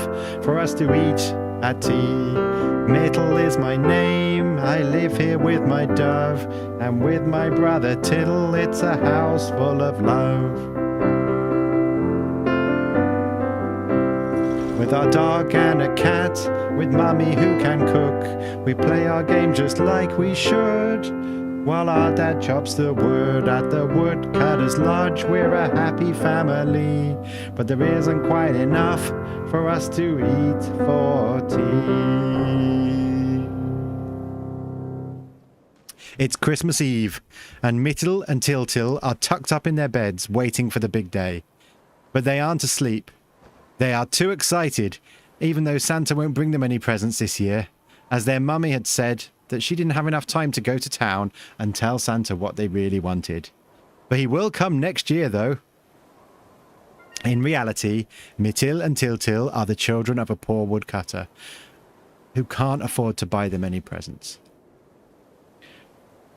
for us to eat at tea. Myrtle is my name, I live here with my dove, and with my brother Tittle, it's a house full of love. With our dog and a cat, with Mummy who can cook, we play our game just like we should. While our dad chops the wood at the woodcutter's lodge, we're a happy family, but there isn't quite enough for us to eat for tea. It's Christmas Eve, and Myrtle and Tiltil are tucked up in their beds waiting for the big day. But they aren't asleep. They are too excited, even though Santa won't bring them any presents this year, as their mummy had said that she didn't have enough time to go to town and tell Santa what they really wanted. But he will come next year, though. In reality, Myrtle and Tiltil are the children of a poor woodcutter who can't afford to buy them any presents.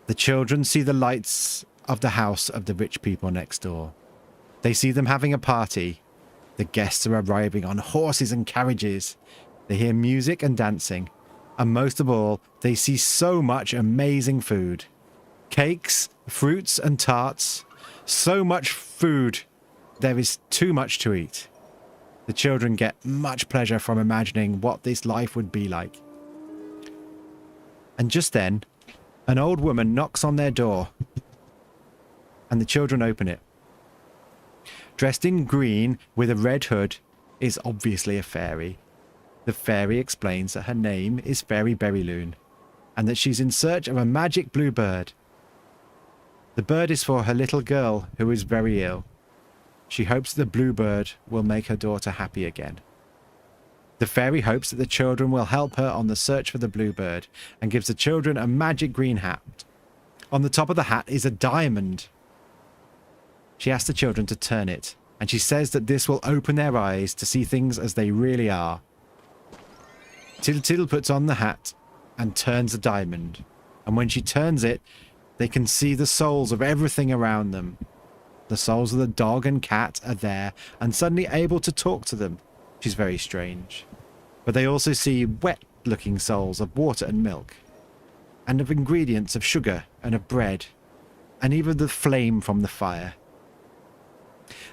The children see the lights of the house of the rich people next door. They see them having a party. The guests are arriving on horses and carriages. They hear music and dancing. And most of all, they see so much amazing food. Cakes, fruits and tarts. So much food. There is too much to eat. The children get much pleasure from imagining what this life would be like. And just then, an old woman knocks on their door. And the children open it. Dressed in green with a red hood is obviously a fairy. The fairy explains that her name is Fairy Berryloon, and that she's in search of a magic bluebird. The bird is for her little girl who is very ill. She hopes the bluebird will make her daughter happy again. The fairy hopes that the children will help her on the search for the bluebird and gives the children a magic green hat. On the top of the hat is a diamond. She asks the children to turn it, and she says that this will open their eyes to see things as they really are. Till puts on the hat and turns the diamond, and when she turns it, they can see the souls of everything around them. The souls of the dog and cat are there and suddenly able to talk to them, which is very strange. But they also see wet-looking souls of water and milk, and of ingredients of sugar and of bread, and even the flame from the fire.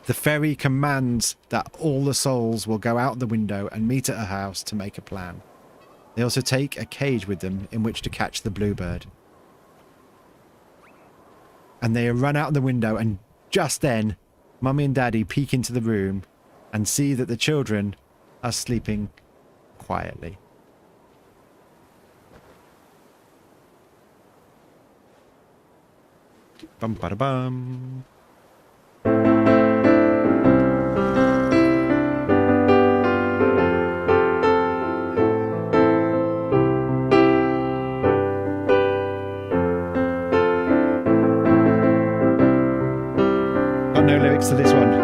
The fairy commands that all the souls will go out the window and meet at her house to make a plan. They also take a cage with them in which to catch the bluebird. And they run out the window, and just then, Mummy and Daddy peek into the room and see that the children are sleeping quietly. Bum ba da bum. Got no lyrics to this one.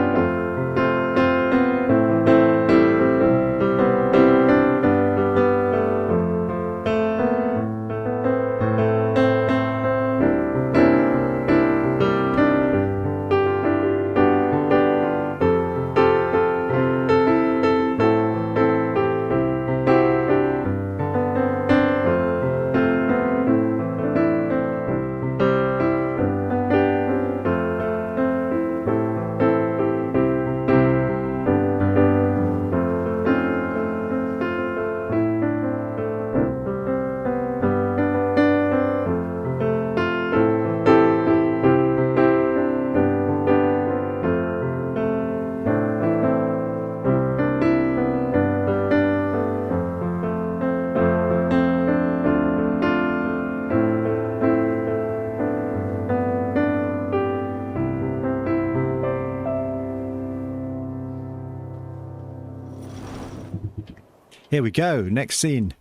Here we go. Next scene.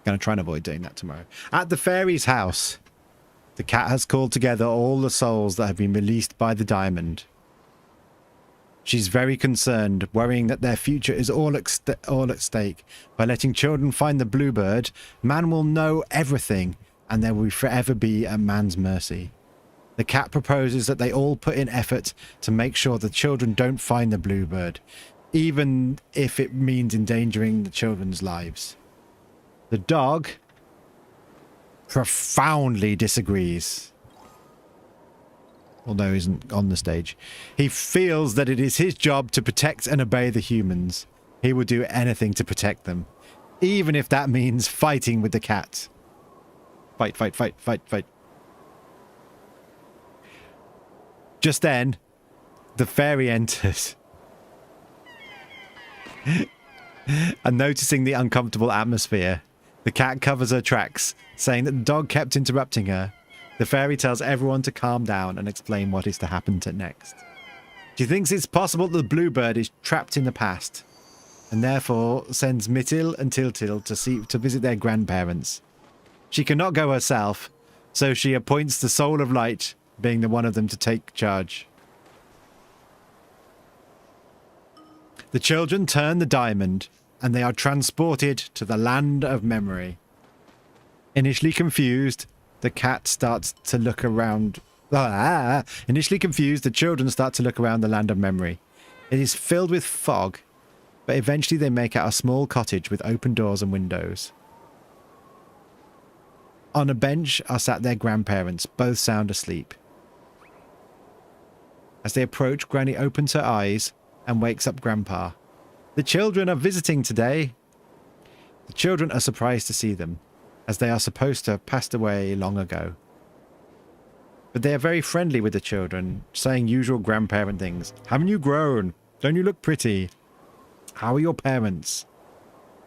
Gonna try and avoid doing that tomorrow. At the fairy's house, the cat has called together all the souls that have been released by the diamond. She's very concerned, worrying that their future is all at stake. By letting children find the bluebird, man will know everything, and there will forever be a man's mercy. The cat proposes that they all put in effort to make sure the children don't find the bluebird, even if it means endangering the children's lives. The dog profoundly disagrees, although he isn't on the stage. He feels that it is his job to protect and obey the humans. He would do anything to protect them, even if that means fighting with the cat. Fight, fight, fight, fight, fight. Just then, the fairy enters. And noticing the uncomfortable atmosphere, the cat covers her tracks, saying that the dog kept interrupting her. The fairy tells everyone to calm down and explain what is to happen next. She thinks it's possible that the bluebird is trapped in the past, and therefore sends Mytil and Tiltil to visit their grandparents. She cannot go herself, so she appoints the Soul of Light, being the one of them, to take charge. The children turn the diamond, and they are transported to the land of memory. Initially confused, the cat starts to look around. Initially confused, the children start to look around the land of memory. It is filled with fog, but eventually they make out a small cottage with open doors and windows. On a bench are sat their grandparents, both sound asleep. As they approach, Granny opens her eyes and wakes up Grandpa. The children are visiting today. The children are surprised to see them, as they are supposed to have passed away long ago. But they are very friendly with the children, saying usual grandparent things. Haven't you grown? Don't you look pretty? How are your parents?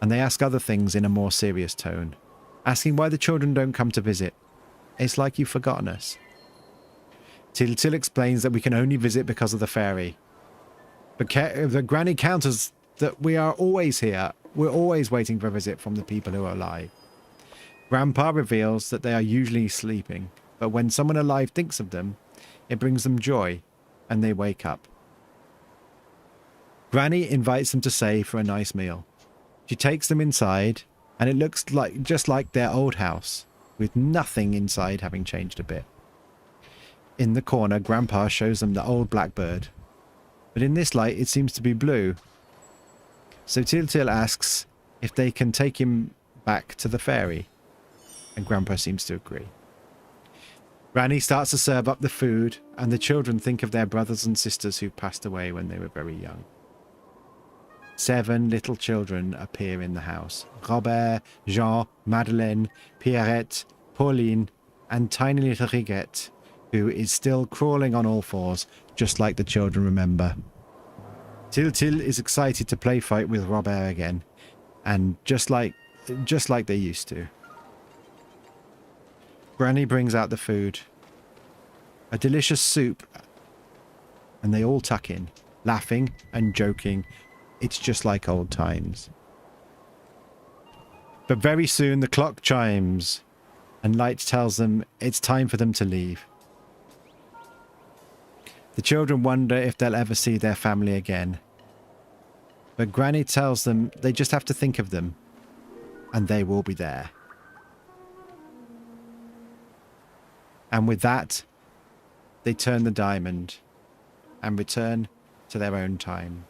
And they ask other things in a more serious tone, asking why the children don't come to visit. It's like you've forgotten us. Til explains that we can only visit because of the fairy. But the Granny counters that we are always here. We're always waiting for a visit from the people who are alive. Grandpa reveals that they are usually sleeping, but when someone alive thinks of them, it brings them joy, and they wake up. Granny invites them to stay for a nice meal. She takes them inside, and it looks like just like their old house, with nothing inside having changed a bit. In the corner, Grandpa shows them the old blackbird, but in this light it seems to be blue. So Til asks if they can take him back to the fairy, and Grandpa seems to agree. Granny starts to serve up the food, and the children think of their brothers and sisters who passed away when they were very young. 7 little children appear in the house. Robert, Jean, Madeleine, Pierrette, Pauline, and tiny little Riquette, who is still crawling on all fours, just like the children remember. Til is excited to play fight with Robert again, and just like they used to. Granny brings out the food. A delicious soup, and they all tuck in, laughing and joking. It's just like old times. But very soon the clock chimes, and Light tells them it's time for them to leave. The children wonder if they'll ever see their family again. But Granny tells them they just have to think of them, and they will be there. And with that, they turn the diamond and return to their own time.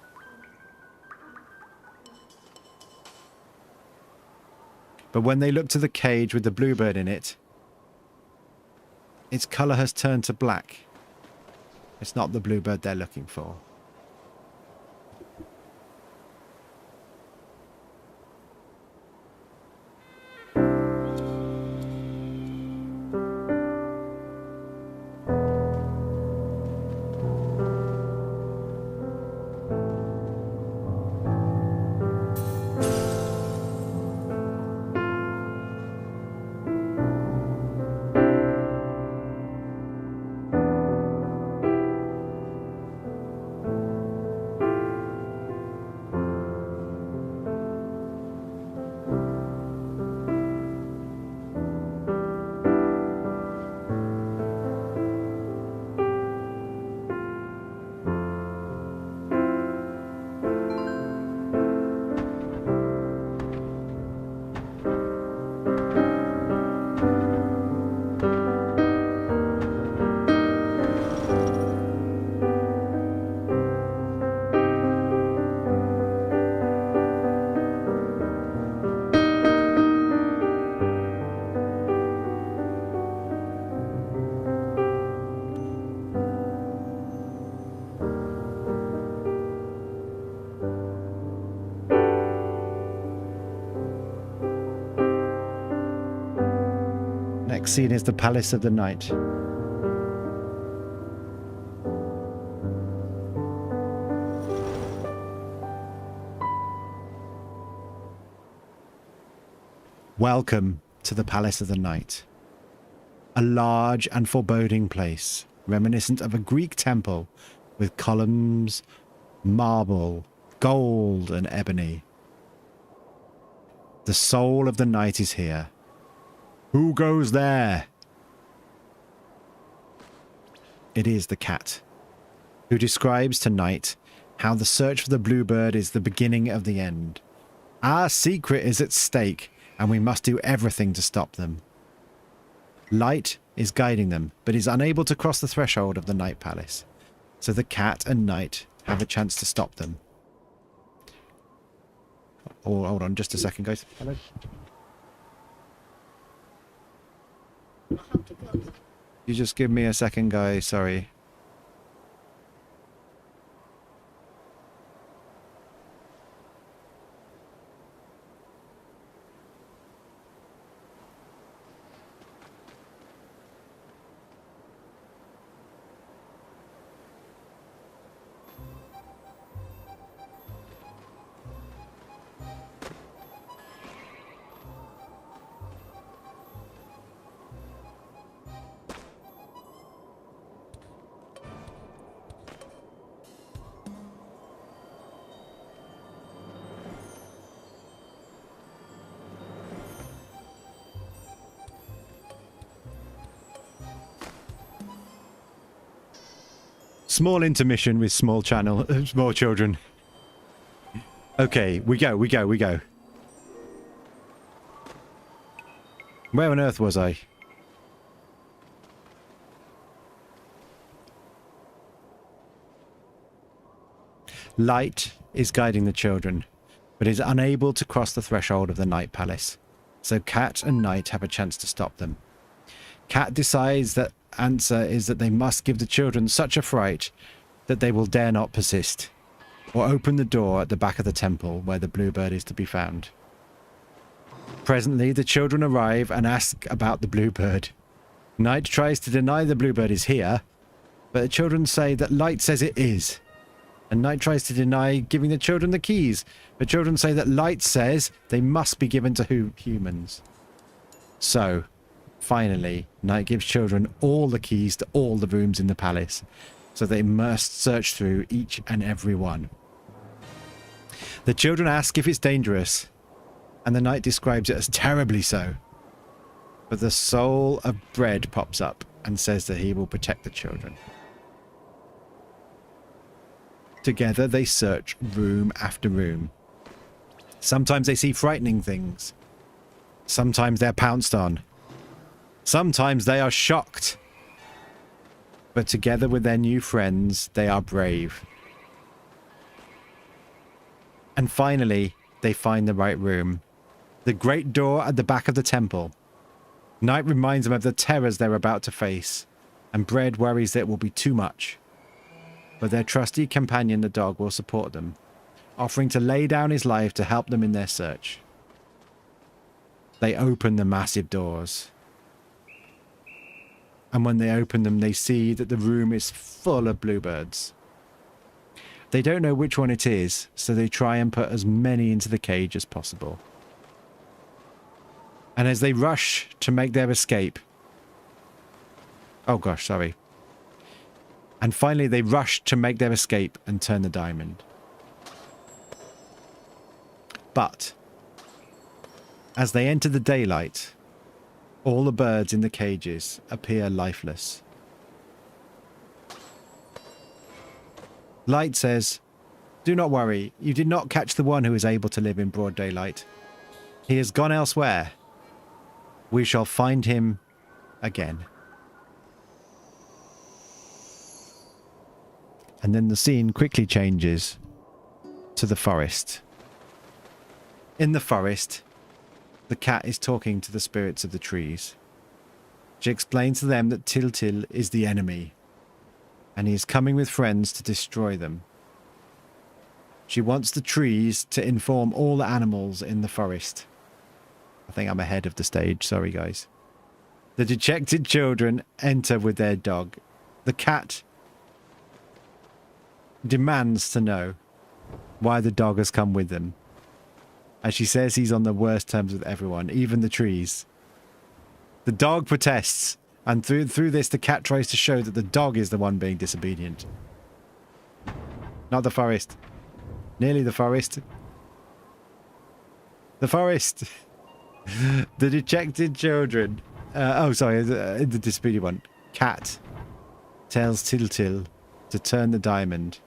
But when they look to the cage with the bluebird in it, its colour has turned to black. It's not the bluebird they're looking for. Next scene is the Palace of the Night. Welcome to the Palace of the Night. A large and foreboding place, reminiscent of a Greek temple with columns, marble, gold and ebony. The soul of the night is here. Who goes there? It is the cat, who describes to Night how the search for the bluebird is the beginning of the end. Our secret is at stake, and we must do everything to stop them. Light is guiding them, but is unable to cross the threshold of the Night Palace, so the cat and Night have a chance to stop them. Oh, hold on just a second, guys. Hello? You just give me a second, guys. Sorry. Small intermission with small children. Okay, we go. Where on earth was I? Light is guiding the children, but is unable to cross the threshold of the Night Palace. So Cat and Night have a chance to stop them. Cat decides that answer is that they must give the children such a fright that they will dare not persist, or open the door at the back of the temple where the bluebird is to be found. Presently, the children arrive and ask about the bluebird. Night tries to deny the bluebird is here, but the children say that Light says it is. And Night tries to deny giving the children the keys, but children say that Light says they must be given to humans. So, finally, Night gives children all the keys to all the rooms in the palace, so they must search through each and every one. The children ask if it's dangerous, and the Night describes it as terribly so. But the soul of Bread pops up and says that he will protect the children. Together they search room after room. Sometimes they see frightening things. Sometimes they're pounced on. Sometimes they are shocked. But together with their new friends, they are brave. And finally, they find the right room. The great door at the back of the temple. Night reminds them of the terrors they're about to face, and Bread worries that it will be too much. But their trusty companion, the dog, will support them, offering to lay down his life to help them in their search. They open the massive doors. And when they open them, they see that the room is full of bluebirds. They don't know which one it is, so they try and put as many into the cage as possible. And as they rush to make their escape... Oh gosh, sorry. And finally they rush to make their escape and turn the diamond. But, as they enter the daylight, all the birds in the cages appear lifeless. Light says, "Do not worry, you did not catch the one who is able to live in broad daylight. He has gone elsewhere. We shall find him again." And then the scene quickly changes to the forest. In the forest, the cat is talking to the spirits of the trees. She explains to them that Til is the enemy, and he is coming with friends to destroy them. She wants the trees to inform all the animals in the forest. I think I'm ahead of the stage, sorry guys. The dejected children enter with their dog. The cat demands to know why the dog has come with them. As she says he's on the worst terms with everyone, even the trees. The dog protests, and through this the cat tries to show that the dog is the one being disobedient. Not the forest. Nearly the forest. The forest! The dejected children... the disobedient one. Cat tells Til to turn the diamond.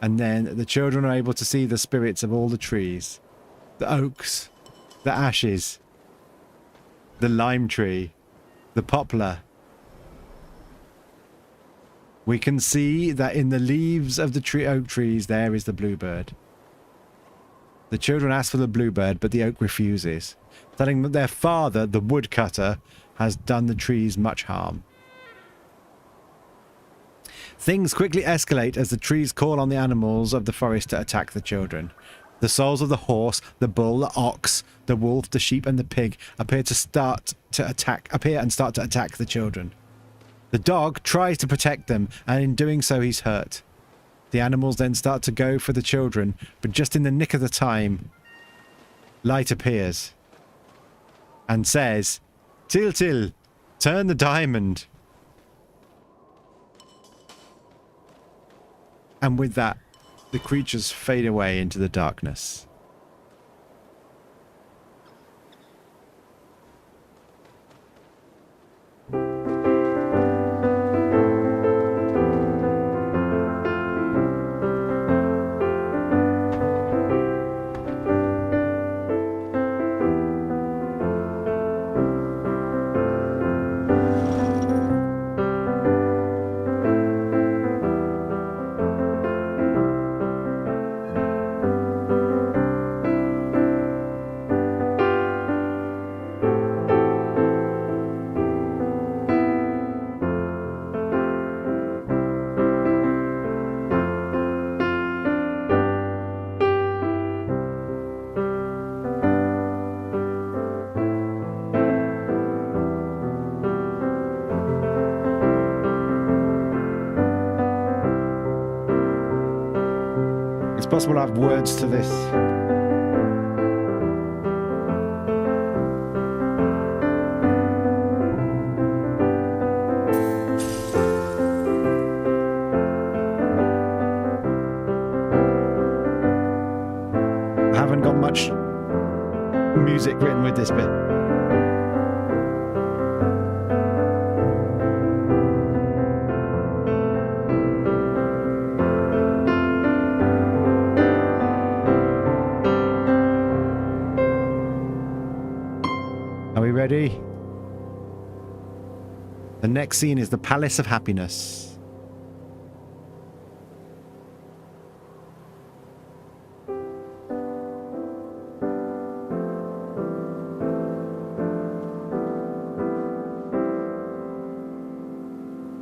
And then the children are able to see the spirits of all the trees. The oaks, the ashes, the lime tree, the poplar. We can see that in the leaves of the oak trees there is the bluebird. The children ask for the bluebird, but the oak refuses, telling them that their father, the woodcutter, has done the trees much harm. Things quickly escalate as the trees call on the animals of the forest to attack the children. The souls of the horse, the bull, the ox, the wolf, the sheep, and the pig appear and start to attack the children. The dog tries to protect them, and in doing so he's hurt. The animals then start to go for the children, but just in the nick of the time, Light appears and says, Til, turn the diamond. And with that, the creatures fade away into the darkness. It's possible I have words to this. I haven't got much music written with this bit. Are we ready? The next scene is the Palace of Happiness.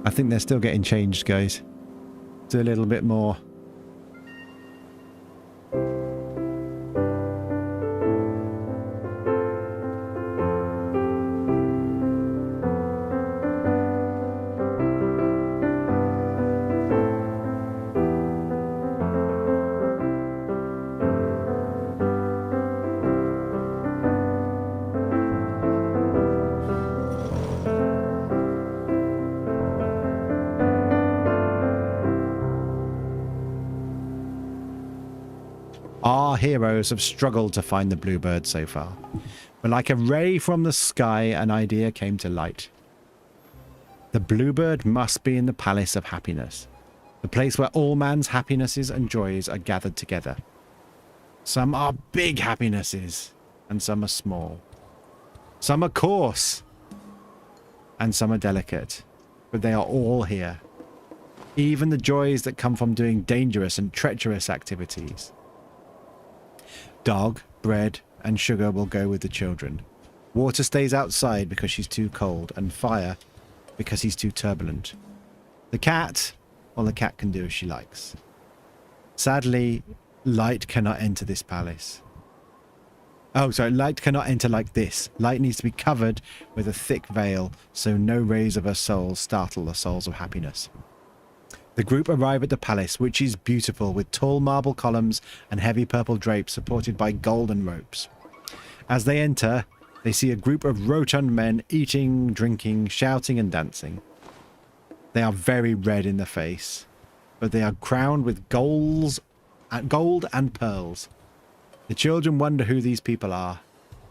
I think they're still getting changed, guys. Do a little bit more. Our heroes have struggled to find the bluebird so far, but like a ray from the sky, an idea came to light. The bluebird must be in the Palace of Happiness, the place where all man's happinesses and joys are gathered together. Some are big happinesses, and some are small. Some are coarse, and some are delicate, but they are all here. Even the joys that come from doing dangerous and treacherous activities. Dog, bread, and sugar will go with the children. Water stays outside because she's too cold, and fire because he's too turbulent. The cat, well, the cat can do as she likes. Sadly, light cannot enter this palace. Oh, sorry, light cannot enter like this. Light needs to be covered with a thick veil, so no rays of her soul startle the souls of happiness. The group arrive at the palace, which is beautiful, with tall marble columns and heavy purple drapes supported by golden ropes. As they enter, they see a group of rotund men eating, drinking, shouting and dancing. They are very red in the face, but they are crowned with gold and pearls. The children wonder who these people are.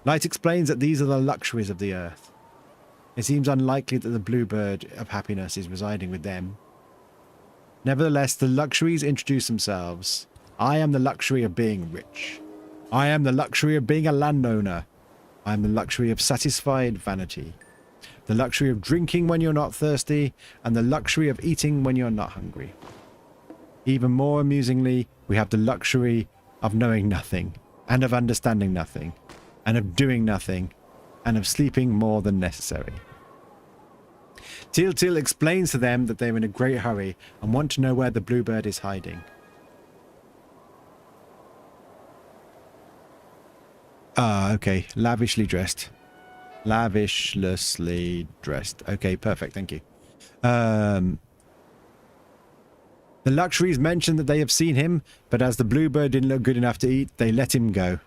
Light explains that these are the luxuries of the earth. It seems unlikely that the bluebird of happiness is residing with them. Nevertheless, the luxuries introduce themselves. I am the luxury of being rich. I am the luxury of being a landowner. I am the luxury of satisfied vanity. The luxury of drinking when you're not thirsty, and the luxury of eating when you're not hungry. Even more amusingly, we have the luxury of knowing nothing, and of understanding nothing, and of doing nothing, and of sleeping more than necessary. Til explains to them that they're in a great hurry and want to know where the bluebird is hiding. Ah, okay. Lavishly dressed. Lavishly dressed. Okay, perfect. Thank you. The luxuries mention that they have seen him, but as the bluebird didn't look good enough to eat, they let him go.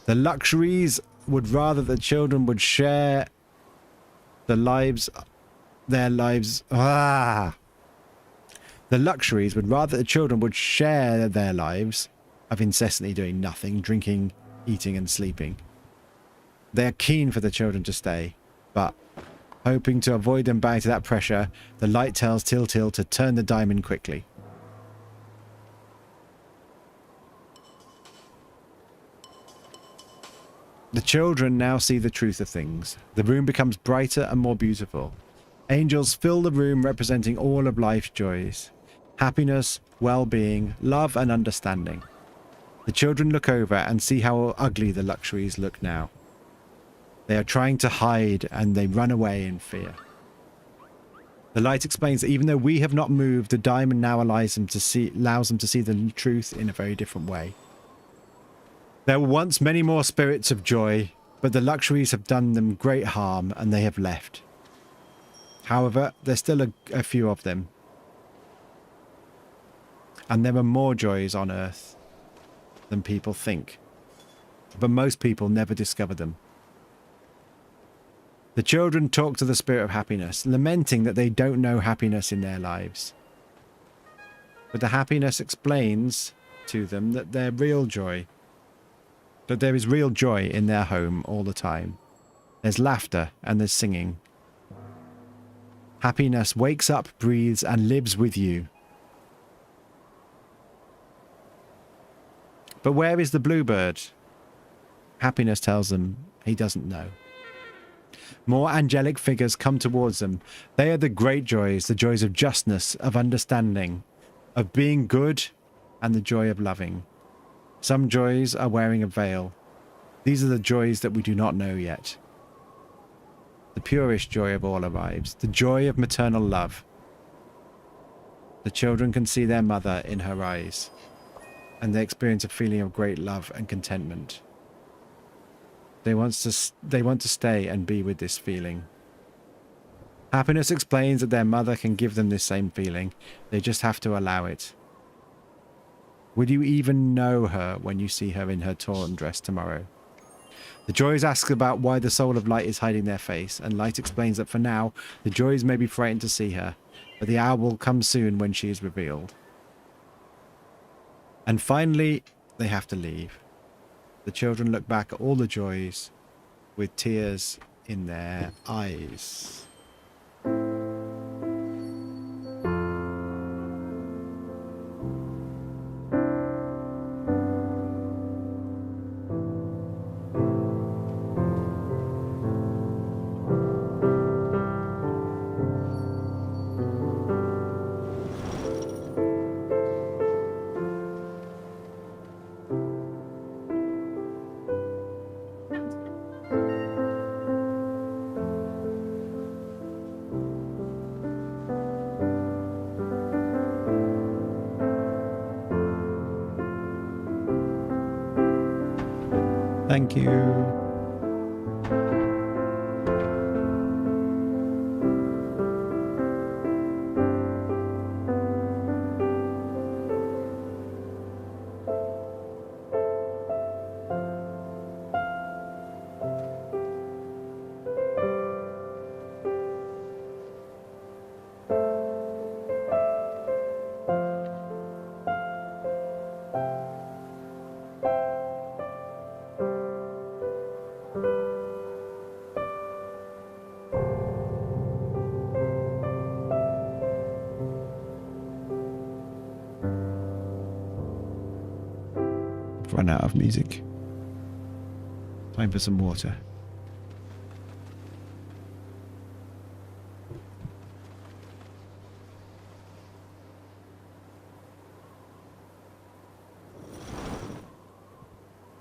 The luxuries would rather the children would share their lives. The luxuries would rather the children would share their lives of incessantly doing nothing, drinking, eating and sleeping. They are keen for the children to stay, but hoping to avoid them bowing to that pressure, the light tells Til to turn the diamond quickly. The children now see the truth of things. The room becomes brighter and more beautiful. Angels fill the room representing all of life's joys. Happiness, well-being, love and understanding. The children look over and see how ugly the luxuries look now. They are trying to hide and they run away in fear. The light explains that even though we have not moved, the diamond now allows them to see the truth in a very different way. There were once many more spirits of joy, but the luxuries have done them great harm and they have left. However, there's still a few of them. And there are more joys on Earth than people think. But most people never discover them. The children talk to the spirit of happiness, lamenting that they don't know happiness in their lives. But the happiness explains to them that there is real joy in their home all the time. There's laughter and there's singing. Happiness wakes up, breathes, and lives with you. But where is the bluebird? Happiness tells them he doesn't know. More angelic figures come towards them. They are the great joys, the joys of justness, of understanding, of being good, and the joy of loving. Some joys are wearing a veil. These are the joys that we do not know yet. The purest joy of all arrives, the joy of maternal love. The children can see their mother in her eyes, and they experience a feeling of great love and contentment. They want to stay and be with this feeling. Happiness explains that their mother can give them this same feeling. They just have to allow it. Will you even know her when you see her in her torn dress tomorrow? The joys ask about why the soul of light is hiding their face, and light explains that for now, the joys may be frightened to see her, but the hour will come soon when she is revealed. And finally, they have to leave. The children look back at all the joys with tears in their eyes. Thank you. Run out of music. Time for some water.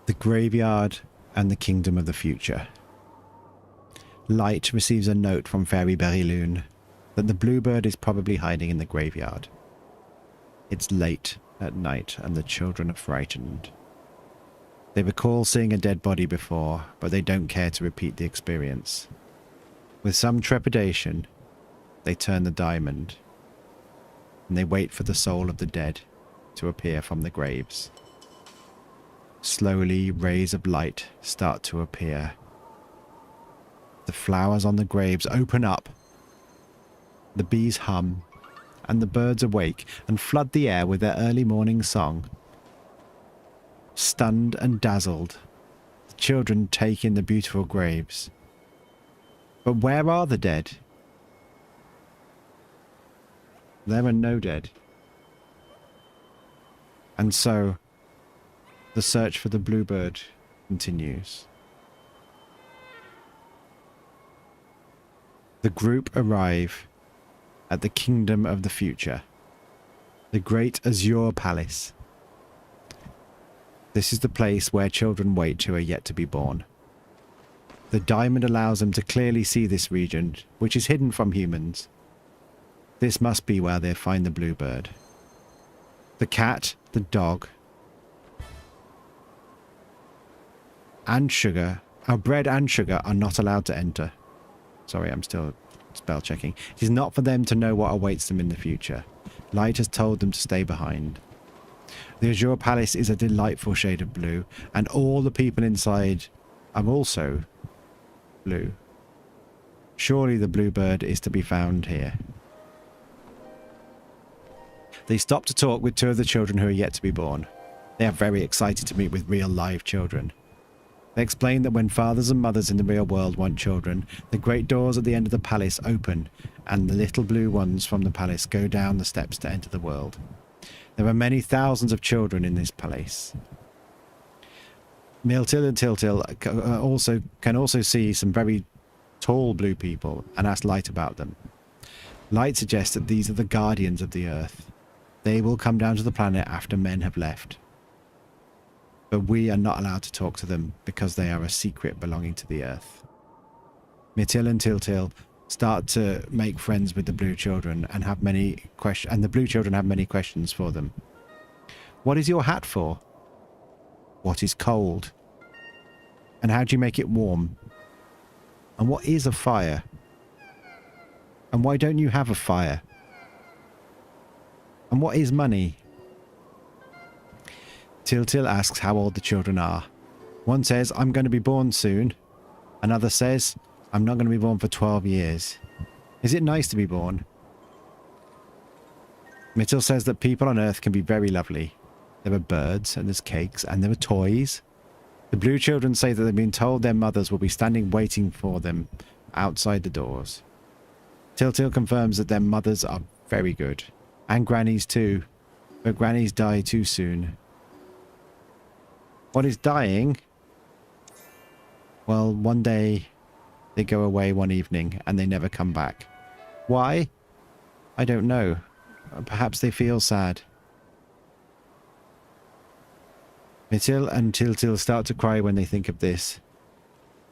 The graveyard and the kingdom of the future. Light receives a note from Fairy Berryloon that the bluebird is probably hiding in the graveyard. It's late at night and the children are frightened. They recall seeing a dead body before, but they don't care to repeat the experience. With some trepidation, they turn the diamond, and they wait for the soul of the dead to appear from the graves. Slowly, rays of light start to appear. The flowers on the graves open up. The bees hum, and the birds awake and flood the air with their early morning song. Stunned and dazzled, the children take in the beautiful graves. But where are the dead? There are no dead. And so, the search for the bluebird continues. The group arrive at the kingdom of the future, the great Azure Palace. This is the place where children wait who are yet to be born. The diamond allows them to clearly see this region, which is hidden from humans. This must be where they find the bluebird. The cat, the dog, and sugar, our bread and sugar are not allowed to enter. Sorry, I'm still spell checking. It is not for them to know what awaits them in the future. Light has told them to stay behind. The Azure Palace is a delightful shade of blue, and all the people inside are also blue. Surely the bluebird is to be found here. They stop to talk with two of the children who are yet to be born. They are very excited to meet with real live children. They explain that when fathers and mothers in the real world want children, the great doors at the end of the palace open and the little blue ones from the palace go down the steps to enter the world. There are many thousands of children in this palace. Miltil and Tiltil can also see some very tall blue people and ask Light about them. Light suggests that these are the guardians of the earth. They will come down to the planet after men have left. But we are not allowed to talk to them because they are a secret belonging to the earth. Miltil and Tiltil start to make friends with the blue children and have many questions, and the blue children have many questions for them. What is your hat for? What is cold? And how do you make it warm? And what is a fire? And why don't you have a fire? And what is money? Tiltil asks how old the children are. One says, I'm going to be born soon. Another says, I'm not going to be born for 12 years. Is it nice to be born? Mitchell says that people on Earth can be very lovely. There are birds, and there's cakes, and there are toys. The blue children say that they've been told their mothers will be standing waiting for them outside the doors. Tiltil confirms that their mothers are very good. And grannies too. But grannies die too soon. What is dying? Well, one day they go away one evening and they never come back. Why? I don't know. Perhaps they feel sad. Mitil and Tiltil start to cry when they think of this.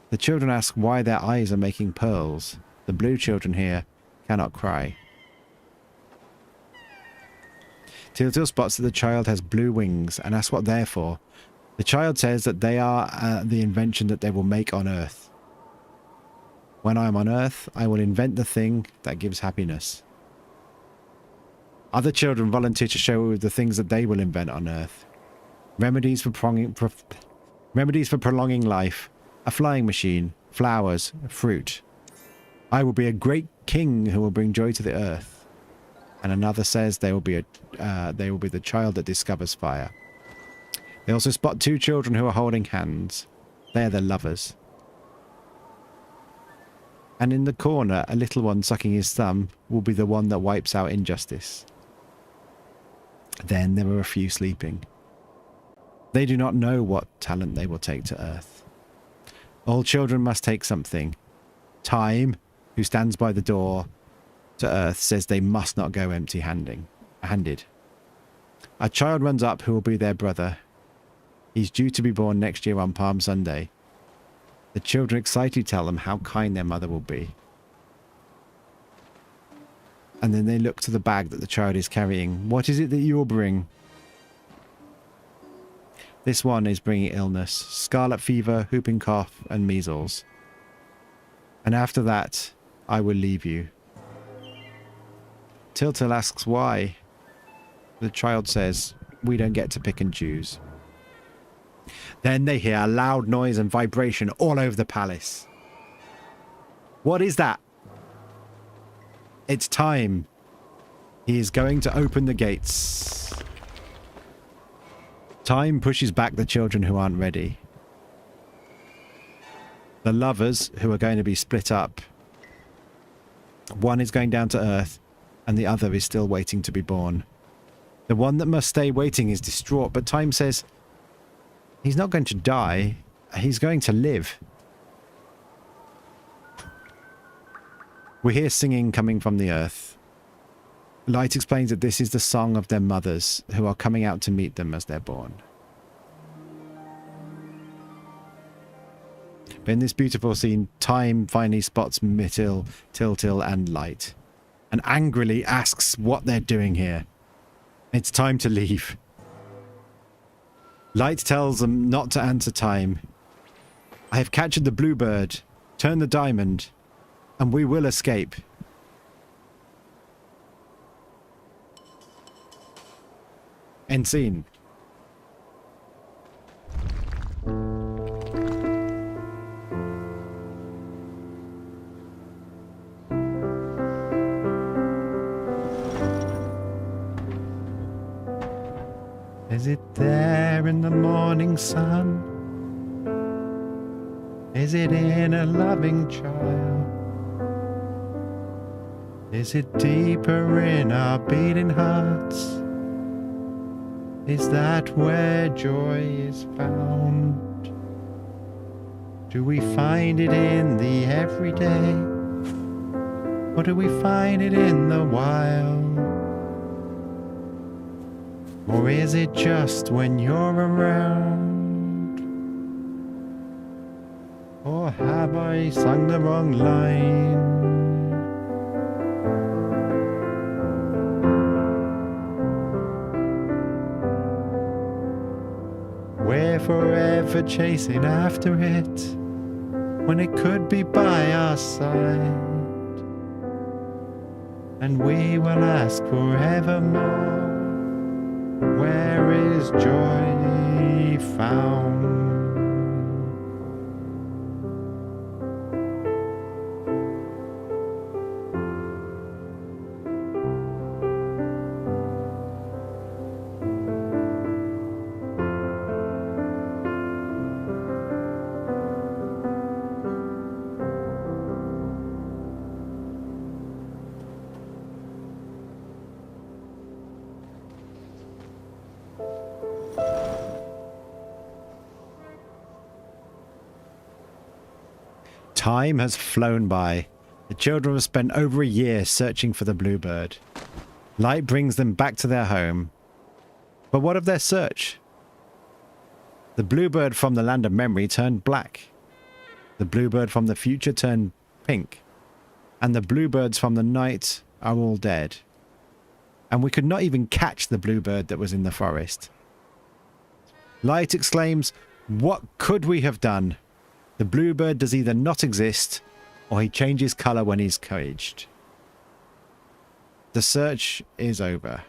The children ask why their eyes are making pearls. The blue children here cannot cry. Tiltil spots that the child has blue wings and asks what they're for. The child says that they are the invention that they will make on Earth. When I am on Earth, I will invent the thing that gives happiness. Other children volunteer to show the things that they will invent on Earth. Remedies for prolonging life, a flying machine, flowers, fruit. I will be a great king who will bring joy to the earth. And another says they will be the child that discovers fire. They also spot two children who are holding hands. They are their lovers. And in the corner, a little one sucking his thumb will be the one that wipes out injustice. Then there are a few sleeping. They do not know what talent they will take to Earth. All children must take something. Time, who stands by the door to Earth, says they must not go empty-handed. A child runs up who will be their brother. He's due to be born next year on Palm Sunday. The children excitedly tell them how kind their mother will be. And then they look to the bag that the child is carrying. What is it that you'll bring? This one is bringing illness, scarlet fever, whooping cough, and measles. And after that, I will leave you. Tiltil asks why. The child says, we don't get to pick and choose. Then they hear a loud noise and vibration all over the palace. What is that? It's time. He is going to open the gates. Time pushes back the children who aren't ready. The lovers who are going to be split up. One is going down to Earth and the other is still waiting to be born. The one that must stay waiting is distraught, but Time says he's not going to die. He's going to live. We hear singing coming from the Earth. Light explains that this is the song of their mothers who are coming out to meet them as they're born. But in this beautiful scene, Time finally spots Mitil, Tiltil, and Light, and angrily asks what they're doing here. It's time to leave. Light tells them not to answer Time. I have captured the bluebird, turned the diamond, and we will escape. End scene. Is it there in the morning sun? Is it in a loving child? Is it deeper in our beating hearts? Is that where joy is found? Do we find it in the everyday? Or do we find it in the wild? Or is it just when you're around? Or have I sung the wrong line? We're forever chasing after it when it could be by our side. And we will ask forevermore, where is joy found? Time has flown by. The children have spent over a year searching for the bluebird. Light brings them back to their home. But what of their search? The bluebird from the land of memory turned black. The bluebird from the future turned pink. And the bluebirds from the night are all dead. And we could not even catch the bluebird that was in the forest. Light exclaims, "What could we have done? The bluebird does either not exist, or he changes colour when he's caged." The search is over.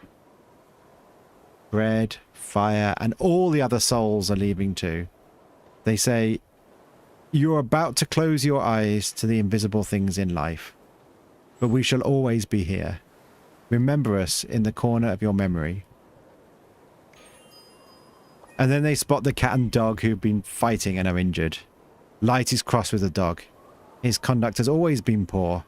Bread, fire, and all the other souls are leaving too. They say, "You're about to close your eyes to the invisible things in life, but we shall always be here. Remember us in the corner of your memory." And then they spot the cat and dog who've been fighting and are injured. Light is cross with the dog. His conduct has always been poor.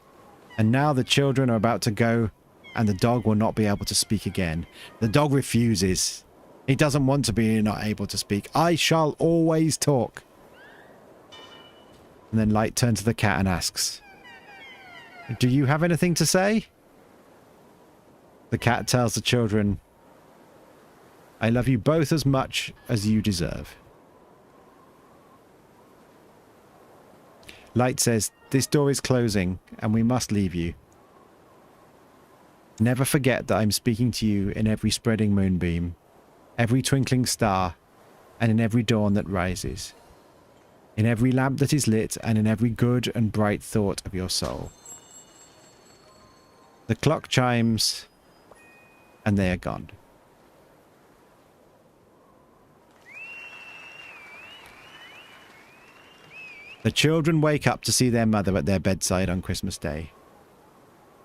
And now the children are about to go, and the dog will not be able to speak again. The dog refuses. He doesn't want to be not able to speak. "I shall always talk." And then Light turns to the cat and asks, "Do you have anything to say?" The cat tells the children, "I love you both as much as you deserve." Light says, "This door is closing and we must leave you. Never forget that I'm speaking to you in every spreading moonbeam, every twinkling star, and in every dawn that rises, in every lamp that is lit, and in every good and bright thought of your soul." The clock chimes, and they are gone. The children wake up to see their mother at their bedside on Christmas Day.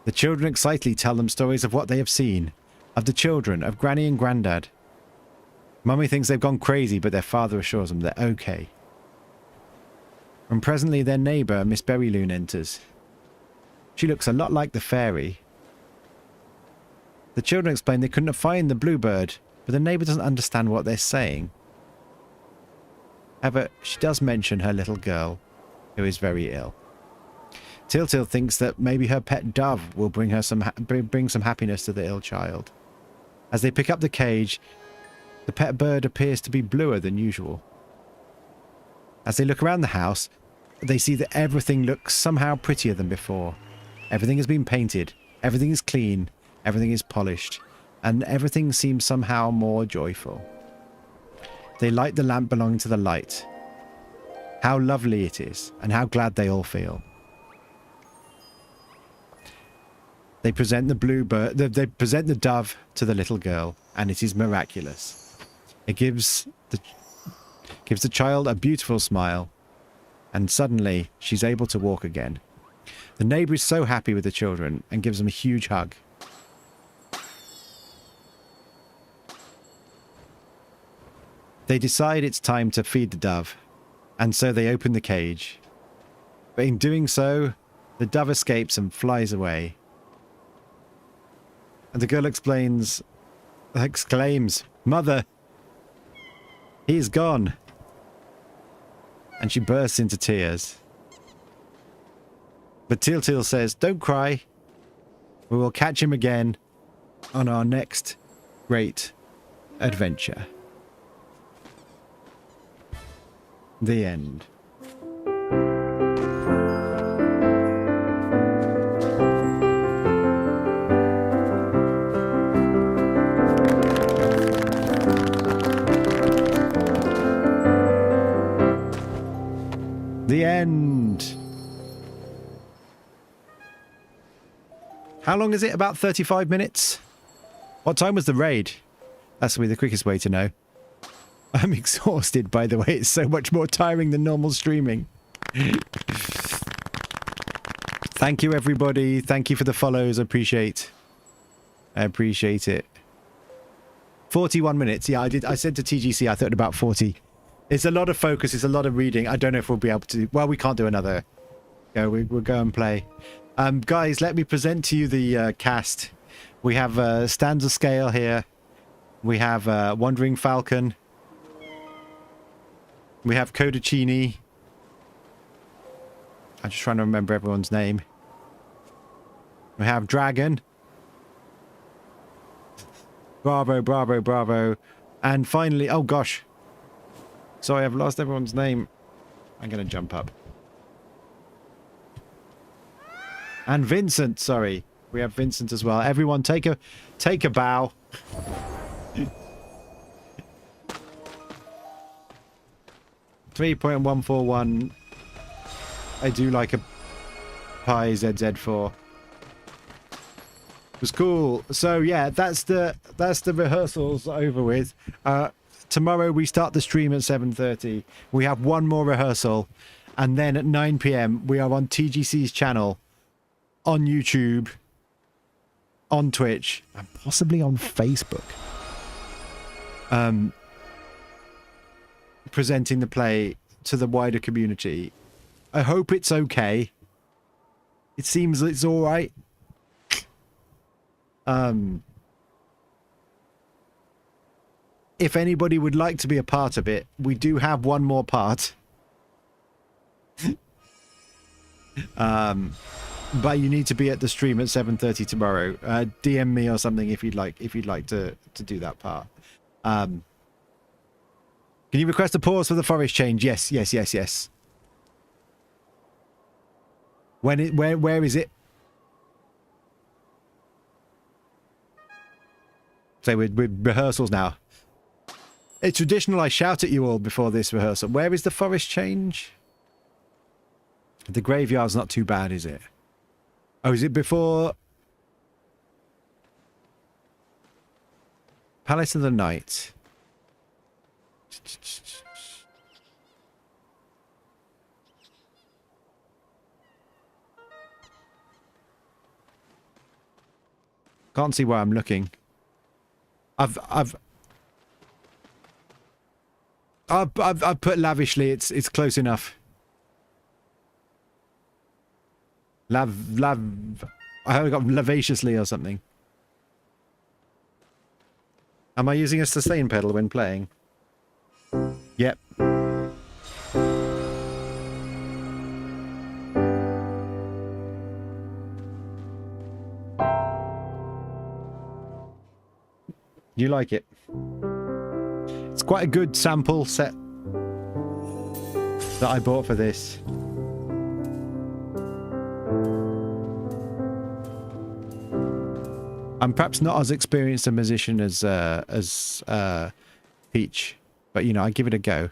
The children excitedly tell them stories of what they have seen, of the children, of Granny and Grandad. Mummy thinks they've gone crazy, but their father assures them they're okay. And presently their neighbour, Miss Berryloon, enters. She looks a lot like the fairy. The children explain they couldn't find the bluebird, but the neighbour doesn't understand what they're saying. However, she does mention her little girl, who is very ill. Tiltil thinks that maybe her pet dove will bring her bring some happiness to the ill child. As they pick up the cage, the pet bird appears to be bluer than usual. As they look around the house, they see that everything looks somehow prettier than before. Everything has been painted, everything is clean, everything is polished, and everything seems somehow more joyful. They light the lamp belonging to the light. How lovely it is, and how glad they all feel. They present the bluebird, they present the dove to the little girl, and it is miraculous. It gives the child a beautiful smile, and suddenly she's able to walk again. The neighbour is so happy with the children and gives them a huge hug. They decide it's time to feed the dove, and so they open the cage. But in doing so, the dove escapes and flies away. And the girl exclaims, "Mother, he's gone." And she bursts into tears. But Teal says, "Don't cry. We will catch him again on our next great adventure." The end. The end. How long is it? About 35 minutes? What time was the raid? That's going to be the quickest way to know. I'm exhausted, by the way. It's so much more tiring than normal streaming. Thank you, everybody. Thank you for the follows. I appreciate it. 41 minutes. Yeah, I said to TGC I thought about 40. It's a lot of focus. It's a lot of reading. I don't know if we'll be able to... Well, we can't do another... We'll go and play. Guys, let me present to you the cast. We have Stanza Scale here. We have Wandering Falcon. We have Codicini. I'm just trying to remember everyone's name. We have Dragon. Bravo, bravo, bravo. And finally... Oh, gosh. Sorry, I've lost everyone's name. I'm going to jump up. And Vincent, sorry. We have Vincent as well. Everyone take a bow. .141. I do like a Pi ZZ4. It was cool. So yeah, that's the rehearsals over with. Tomorrow we start the stream at 7:30. We have one more rehearsal, and then at 9 PM we are on TGC's channel, on YouTube, on Twitch, and possibly on Facebook. Presenting the play to the wider community. I hope it's okay. It seems it's all right. If anybody would like to be a part of it, we do have one more part. But you need to be at the stream at 7:30 tomorrow. DM me or something if you'd like to do that part. Can you request a pause for the forest change? Yes. Where is it? So we're rehearsals now. It's traditional I shout at you all before this rehearsal. Where is the forest change? The graveyard's not too bad, is it? Oh, is it before... Palace of the Night. Can't see where I'm looking. I've put lavishly. It's close enough. I haven't got lavaciously or something. Am I using a sustain pedal when playing? Yep. You like it? It's quite a good sample set that I bought for this. I'm perhaps not as experienced a musician as Peach, but you know, I give it a go.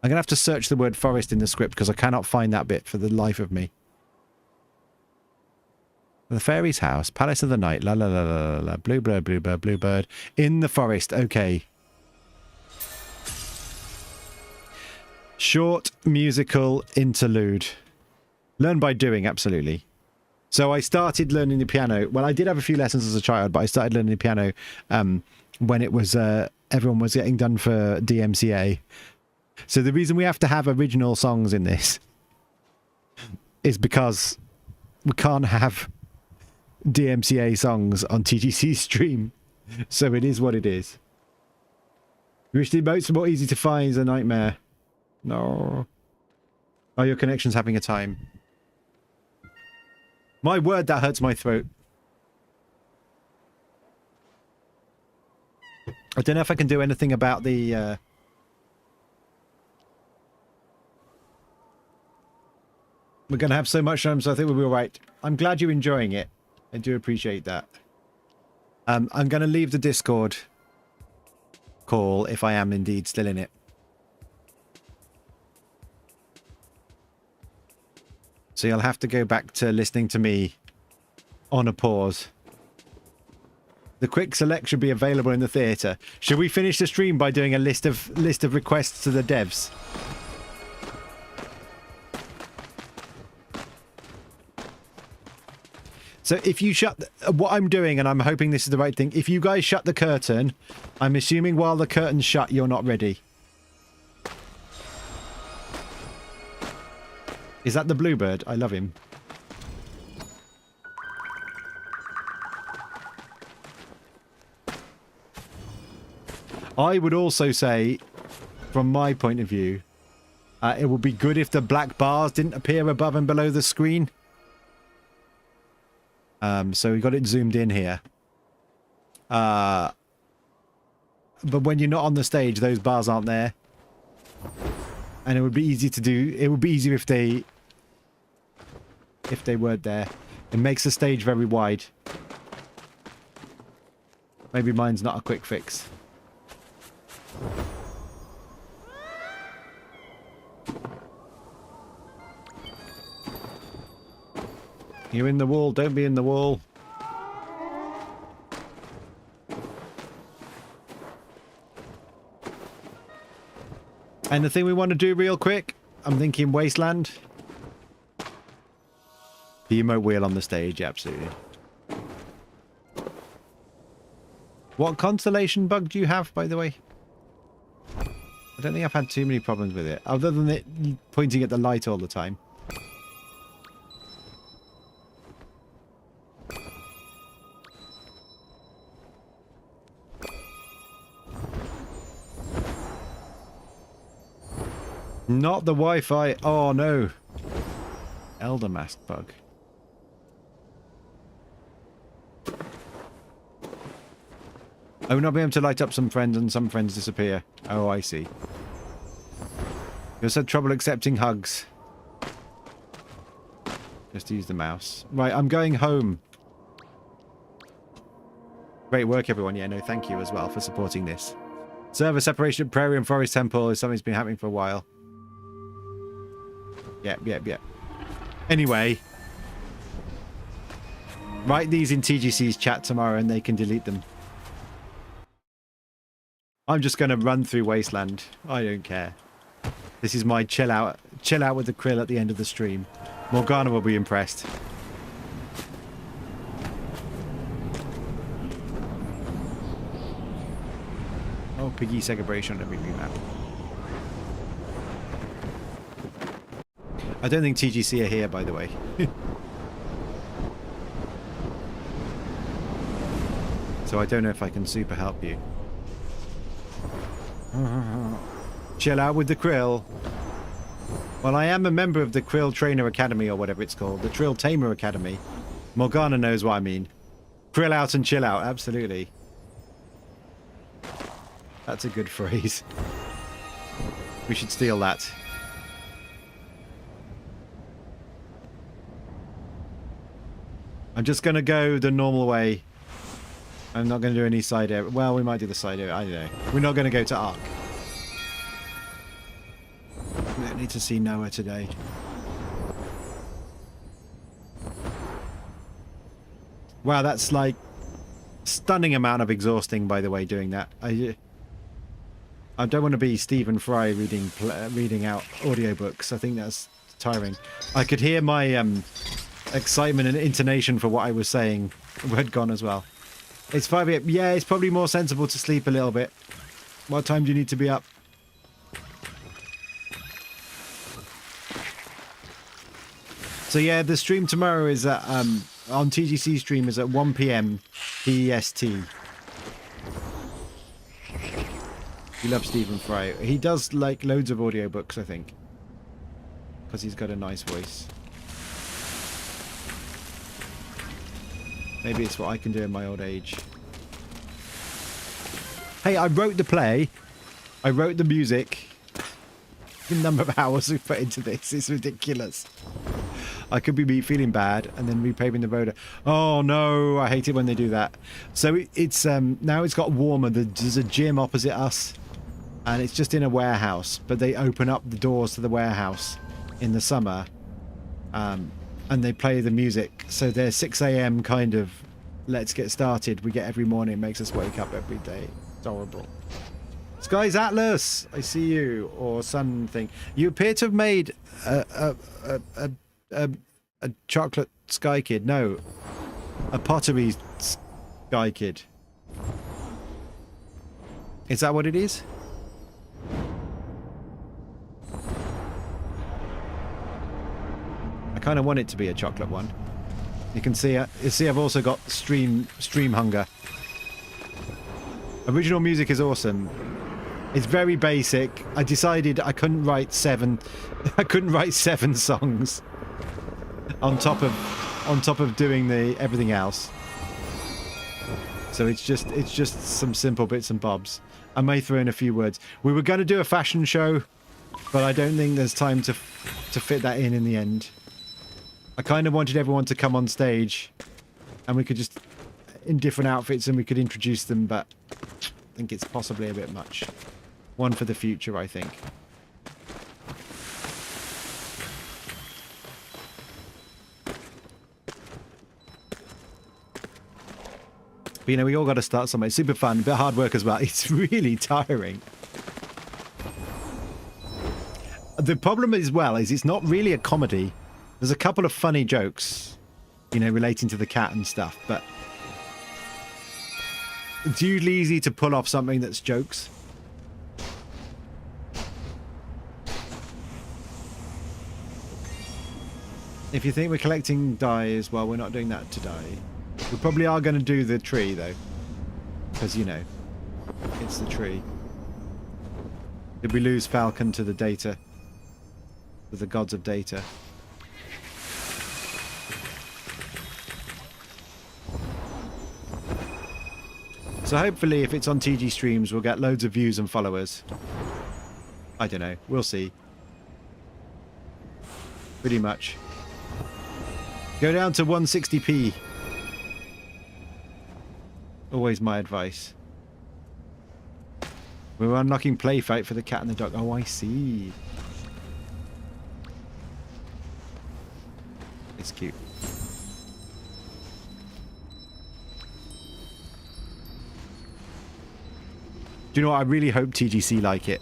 I'm gonna have to search the word forest in the script because I cannot find that bit for the life of me. The fairy's house, palace of the night, la la la la la, bluebird, bluebird, bluebird, in the forest. Okay. Short musical interlude. Learn by doing, absolutely. So I started learning the piano. Well, I did have a few lessons as a child, but I started learning the piano when it was everyone was getting done for DMCA. So the reason we have to have original songs in this is because we can't have DMCA songs on TGC stream. So it is what it is. You wish the emotes were more easy to find is a nightmare. No. Oh, your connection's having a time. My word, that hurts my throat. I don't know if I can do anything about the... We're going to have so much time, so I think we'll be all right. I'm glad you're enjoying it. I do appreciate that. I'm going to leave the Discord call if I am indeed still in it. So you'll have to go back to listening to me on a pause. The quick select should be available in the theatre. Should we finish the stream by doing a list of requests to the devs? So if you shut... what I'm doing, and I'm hoping this is the right thing, if you guys shut the curtain, I'm assuming while the curtain's shut, you're not ready. Is that the bluebird? I love him. I would also say, from my point of view, it would be good if the black bars didn't appear above and below the screen. So we got it zoomed in here. But when you're not on the stage, those bars aren't there. And it would be easy to do. It would be easier if they weren't there. It makes the stage very wide. Maybe mine's not a quick fix. You're in the wall, don't be in the wall. And the thing we want to do real quick, I'm thinking Wasteland. The emote wheel on the stage, absolutely. What constellation bug do you have, by the way? I don't think I've had too many problems with it, other than it pointing at the light all the time. Not the Wi-Fi. Oh, no. Elder mask bug. I will not be able to light up some friends and some friends disappear. Oh, I see. You also had trouble accepting hugs. Just use the mouse. Right, I'm going home. Great work, everyone. Yeah, no, thank you as well for supporting this. Server separation at Prairie and Forest Temple is something that's been happening for a while. Yep. Anyway. Write these in TGC's chat tomorrow and they can delete them. I'm just going to run through Wasteland. I don't care. This is my chill out with the krill at the end of the stream. Morgana will be impressed. Oh, Piggy celebration on every map. I don't think TGC are here, by the way. So I don't know if I can super help you. Chill out with the krill. Well, I am a member of the Krill Trainer Academy, or whatever it's called. The Krill Tamer Academy. Morgana knows what I mean. Krill out and chill out, absolutely. That's a good phrase. We should steal that. I'm just going to go the normal way. I'm not going to do any side area. Well, we might do the side area. I don't know. We're not going to go to Ark. We don't need to see Noah today. Wow, that's like stunning amount of exhausting, by the way, doing that. I don't want to be Stephen Fry reading out audiobooks. I think that's tiring. I could hear my excitement and intonation for what I was saying had gone as well. It's 5 a.m. Yeah, it's probably more sensible to sleep a little bit. What time do you need to be up? So yeah, the stream tomorrow is at, on TGC stream is at 1 p.m. PEST. You love Stephen Fry. He does like loads of audiobooks, I think. Because he's got a nice voice. Maybe it's what I can do in my old age. Hey, I wrote the play. I wrote the music. The number of hours we put into this is ridiculous. I could be feeling bad and then repaving the road. Oh no, I hate it when they do that. So it's now it's got warmer. There's a gym opposite us and it's just in a warehouse, but they open up the doors to the warehouse in the summer and they play the music. So they're 6 a.m. kind of let's get started. We get every morning. It makes us wake up every day. It's horrible. Skies Atlas, I see you, or something. You appear to have made a chocolate sky kid. No, a pottery sky kid. Is that what it is? I kind of want it to be a chocolate one. You can see, you see I've also got stream hunger. Original music is awesome. It's very basic. I decided I couldn't write seven songs on top of doing the everything else. So it's just some simple bits and bobs. I may throw in a few words. We were going to do a fashion show, but I don't think there's time to fit that in the end. I kind of wanted everyone to come on stage and we could just in different outfits and we could introduce them, but I think it's possibly a bit much. One for the future, I think. But, you know, we all got to start somewhere. It's super fun, a bit of hard work as well. It's really tiring. The problem as well is it's not really a comedy. There's a couple of funny jokes, you know, relating to the cat and stuff, but it's usually easy to pull off something that's jokes. If you think we're collecting dye as well, we're not doing that to dye. We probably are going to do the tree, though. Because, you know, it's the tree. Did we lose Falcon to the data? To the gods of data? So hopefully, if it's on TG streams, we'll get loads of views and followers. I don't know. We'll see. Pretty much. Go down to 160p. Always my advice. We're unlocking play fight for the cat and the dog. Oh, I see. It's cute. Do you know what? I really hope TGC like it.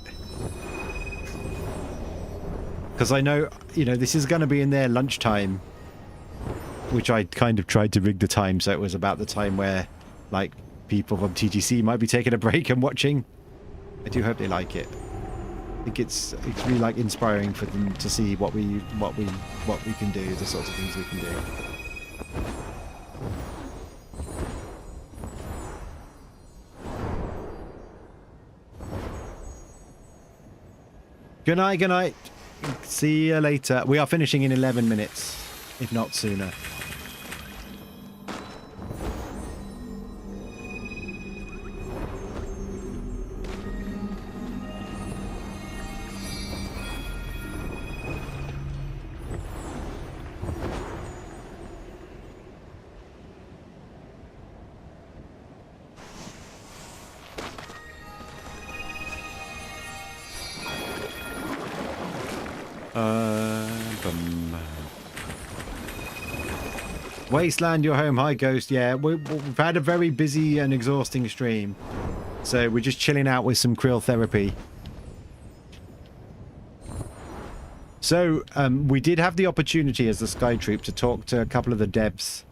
Because I know, you know, this is going to be in their lunchtime. Which I kind of tried to rig the time so it was about the time where, like, people from TGC might be taking a break and watching. I do hope they like it. I think it's really, like, inspiring for them to see what we can do, the sorts of things we can do. Good night, good night. See you later. We are finishing in 11 minutes, if not sooner. Wasteland, your home. Hi, Ghost. Yeah, we've had a very busy and exhausting stream. So we're just chilling out with some krill therapy. So we did have the opportunity as the Sky Troop to talk to a couple of the devs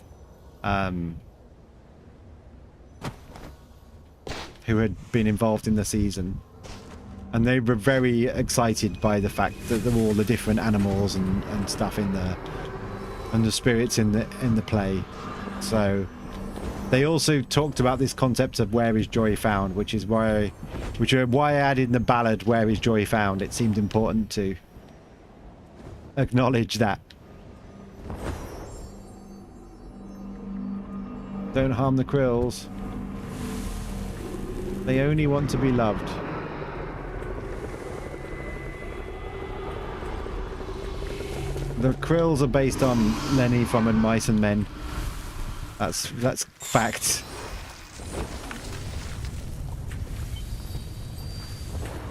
who had been involved in the season, and they were very excited by the fact that there were all the different animals and stuff in the and the spirits in the play. So they also talked about this concept of where is joy found, which is why I added in the ballad where is joy found. It seemed important to acknowledge that. Don't harm the krills. They only want to be loved. The krills are based on Lenny from And Mice and Men. That's fact.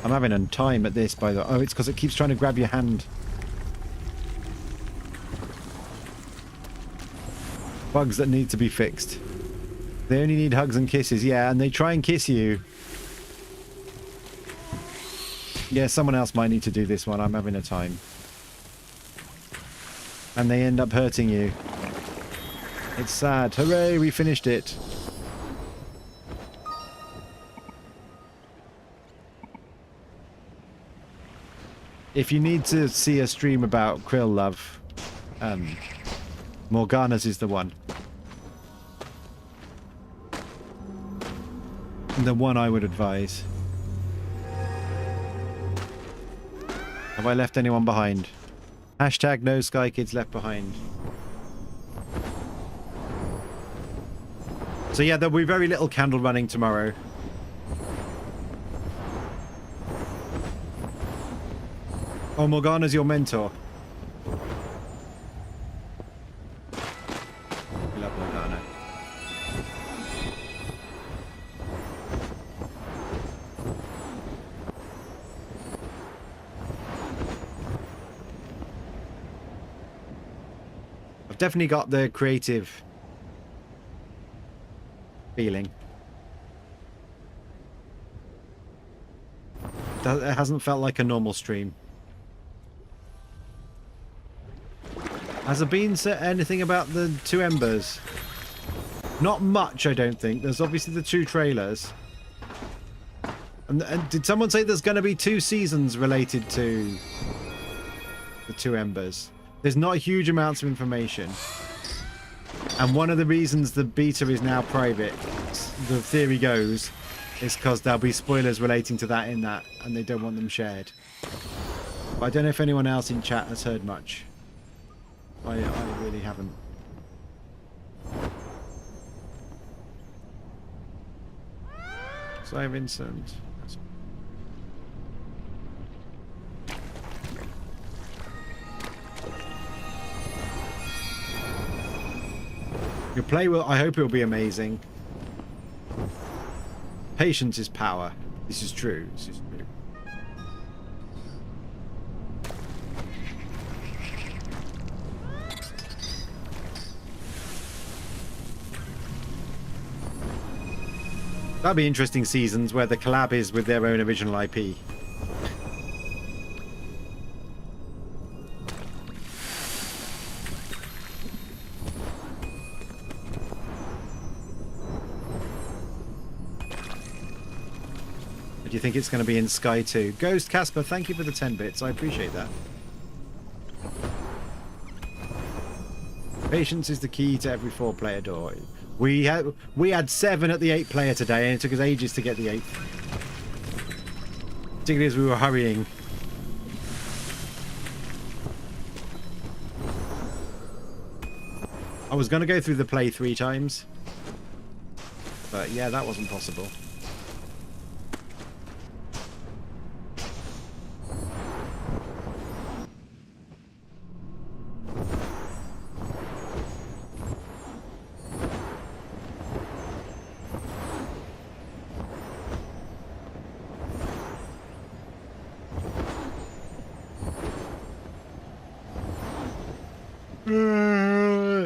I'm having a time at this, by the way. Oh, it's because it keeps trying to grab your hand. Bugs that need to be fixed. They only need hugs and kisses, yeah, and they try and kiss you. Yeah, someone else might need to do this one. I'm having a time. And they end up hurting you. It's sad. Hooray, we finished it. If you need to see a stream about krill love, Morgana's is the one. The one I would advise. Have I left anyone behind? Hashtag no Sky Kids left behind. So yeah, there'll be very little candle running tomorrow. Oh, Morgana's your mentor. We love Morgana. I've definitely got the creative feeling. It hasn't felt like a normal stream. Has there been anything about the two embers? Not much, I don't think. There's obviously the two trailers. And did someone say there's going to be 2 seasons related to the two embers? There's not huge amounts of information. And one of the reasons the beta is now private, the theory goes, is because there'll be spoilers relating to that in that, and they don't want them shared. But I don't know if anyone else in chat has heard much. I really haven't. So Vincent. Your play will, I hope it will be amazing. Patience is power. This is true. This is true. That'd be interesting seasons where the collab is with their own original IP. Do you think it's going to be in Sky 2? Ghost Casper, thank you for the 10 bits. I appreciate that. Patience is the key to every 4-player door. We had 7 at the 8-player today, and it took us ages to get the 8th. Particularly as we were hurrying. I was going to go through the play 3 times. But yeah, that wasn't possible.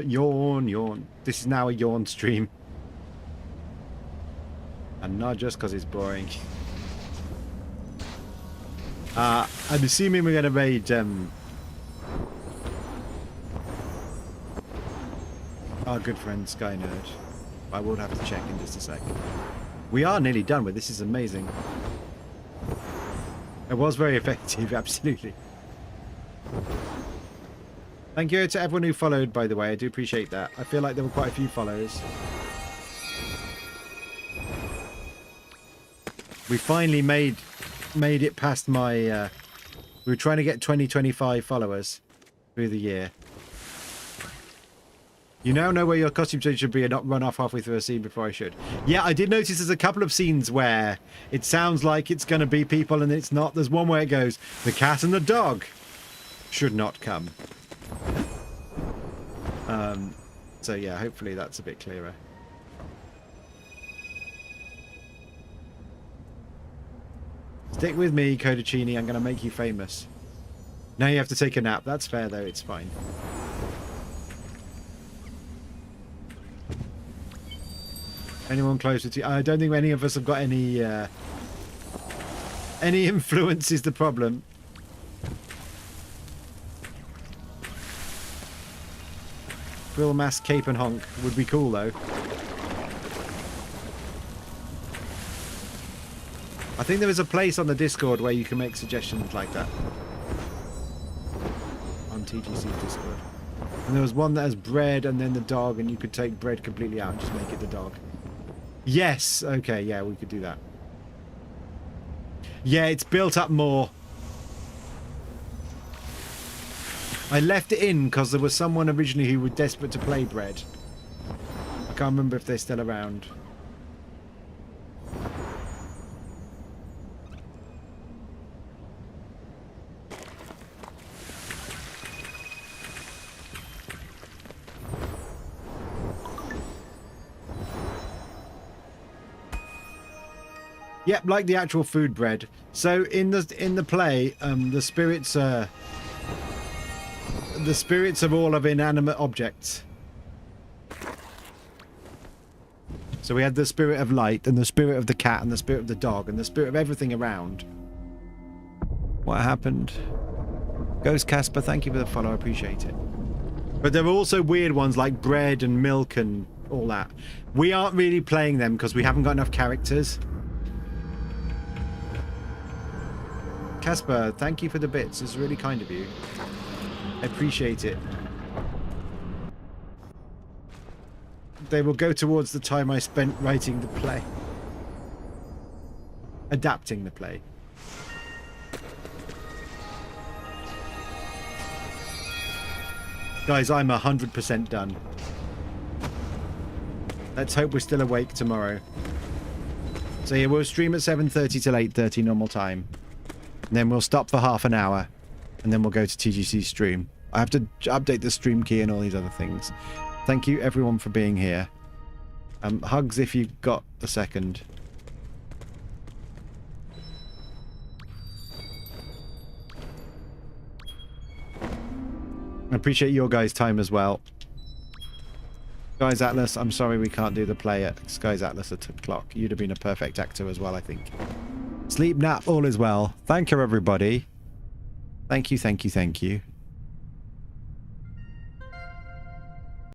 Yawn, yawn. This is now a yawn stream. And not just because it's boring. I'm assuming we're going to raid Our good friend Sky Nerd. I will have to check in just a sec. We are nearly done with this. Is amazing. It was very effective, absolutely. Thank you to everyone who followed, by the way. I do appreciate that. I feel like there were quite a few follows. We finally made it past my... we were trying to get 25 followers through the year. You now know where your costume change should be and not run off halfway through a scene before I should. Yeah, I did notice there's a couple of scenes where it sounds like it's going to be people and it's not. There's one where it goes, the cat and the dog should not come. So yeah, hopefully that's a bit clearer. Stick with me, Codacini. I'm going to make you famous. Now you have to take a nap. That's fair, though. It's fine. Anyone closer to you? I don't think any of us have got any influence is the problem. Full mask, cape and honk would be cool, though. I think there is a place on the Discord where you can make suggestions like that. On TGC's Discord. And there was one that has bread and then the dog, and you could take bread completely out and just make it the dog. Yes! Okay, yeah, we could do that. Yeah, it's built up more. I left it in because there was someone originally who was desperate to play bread. I can't remember if they're still around. Yep, like the actual food bread. So in the play, the spirits are all of inanimate objects. So we had the spirit of light and the spirit of the cat and the spirit of the dog and the spirit of everything around. What happened? Ghost Casper, thank you for the follow, I appreciate it. But there are also weird ones like bread and milk and all that. We aren't really playing them because we haven't got enough characters. Casper, thank you for the bits. It's really kind of you. I appreciate it. They will go towards the time I spent writing the play. Adapting the play. Guys, I'm 100% done. Let's hope we're still awake tomorrow. So yeah, we'll stream at 7:30 till 8:30 normal time. And then we'll stop for half an hour. And then we'll go to TGC stream. I have to update the stream key and all these other things. Thank you everyone for being here. Hugs if you've got a second. I appreciate your guys' time as well. Skies Atlas, I'm sorry we can't do the play at Skies Atlas at 2 o'clock. You'd have been a perfect actor as well, I think. Sleep, nap, all is well. Thank you, everybody. Thank you, thank you, thank you.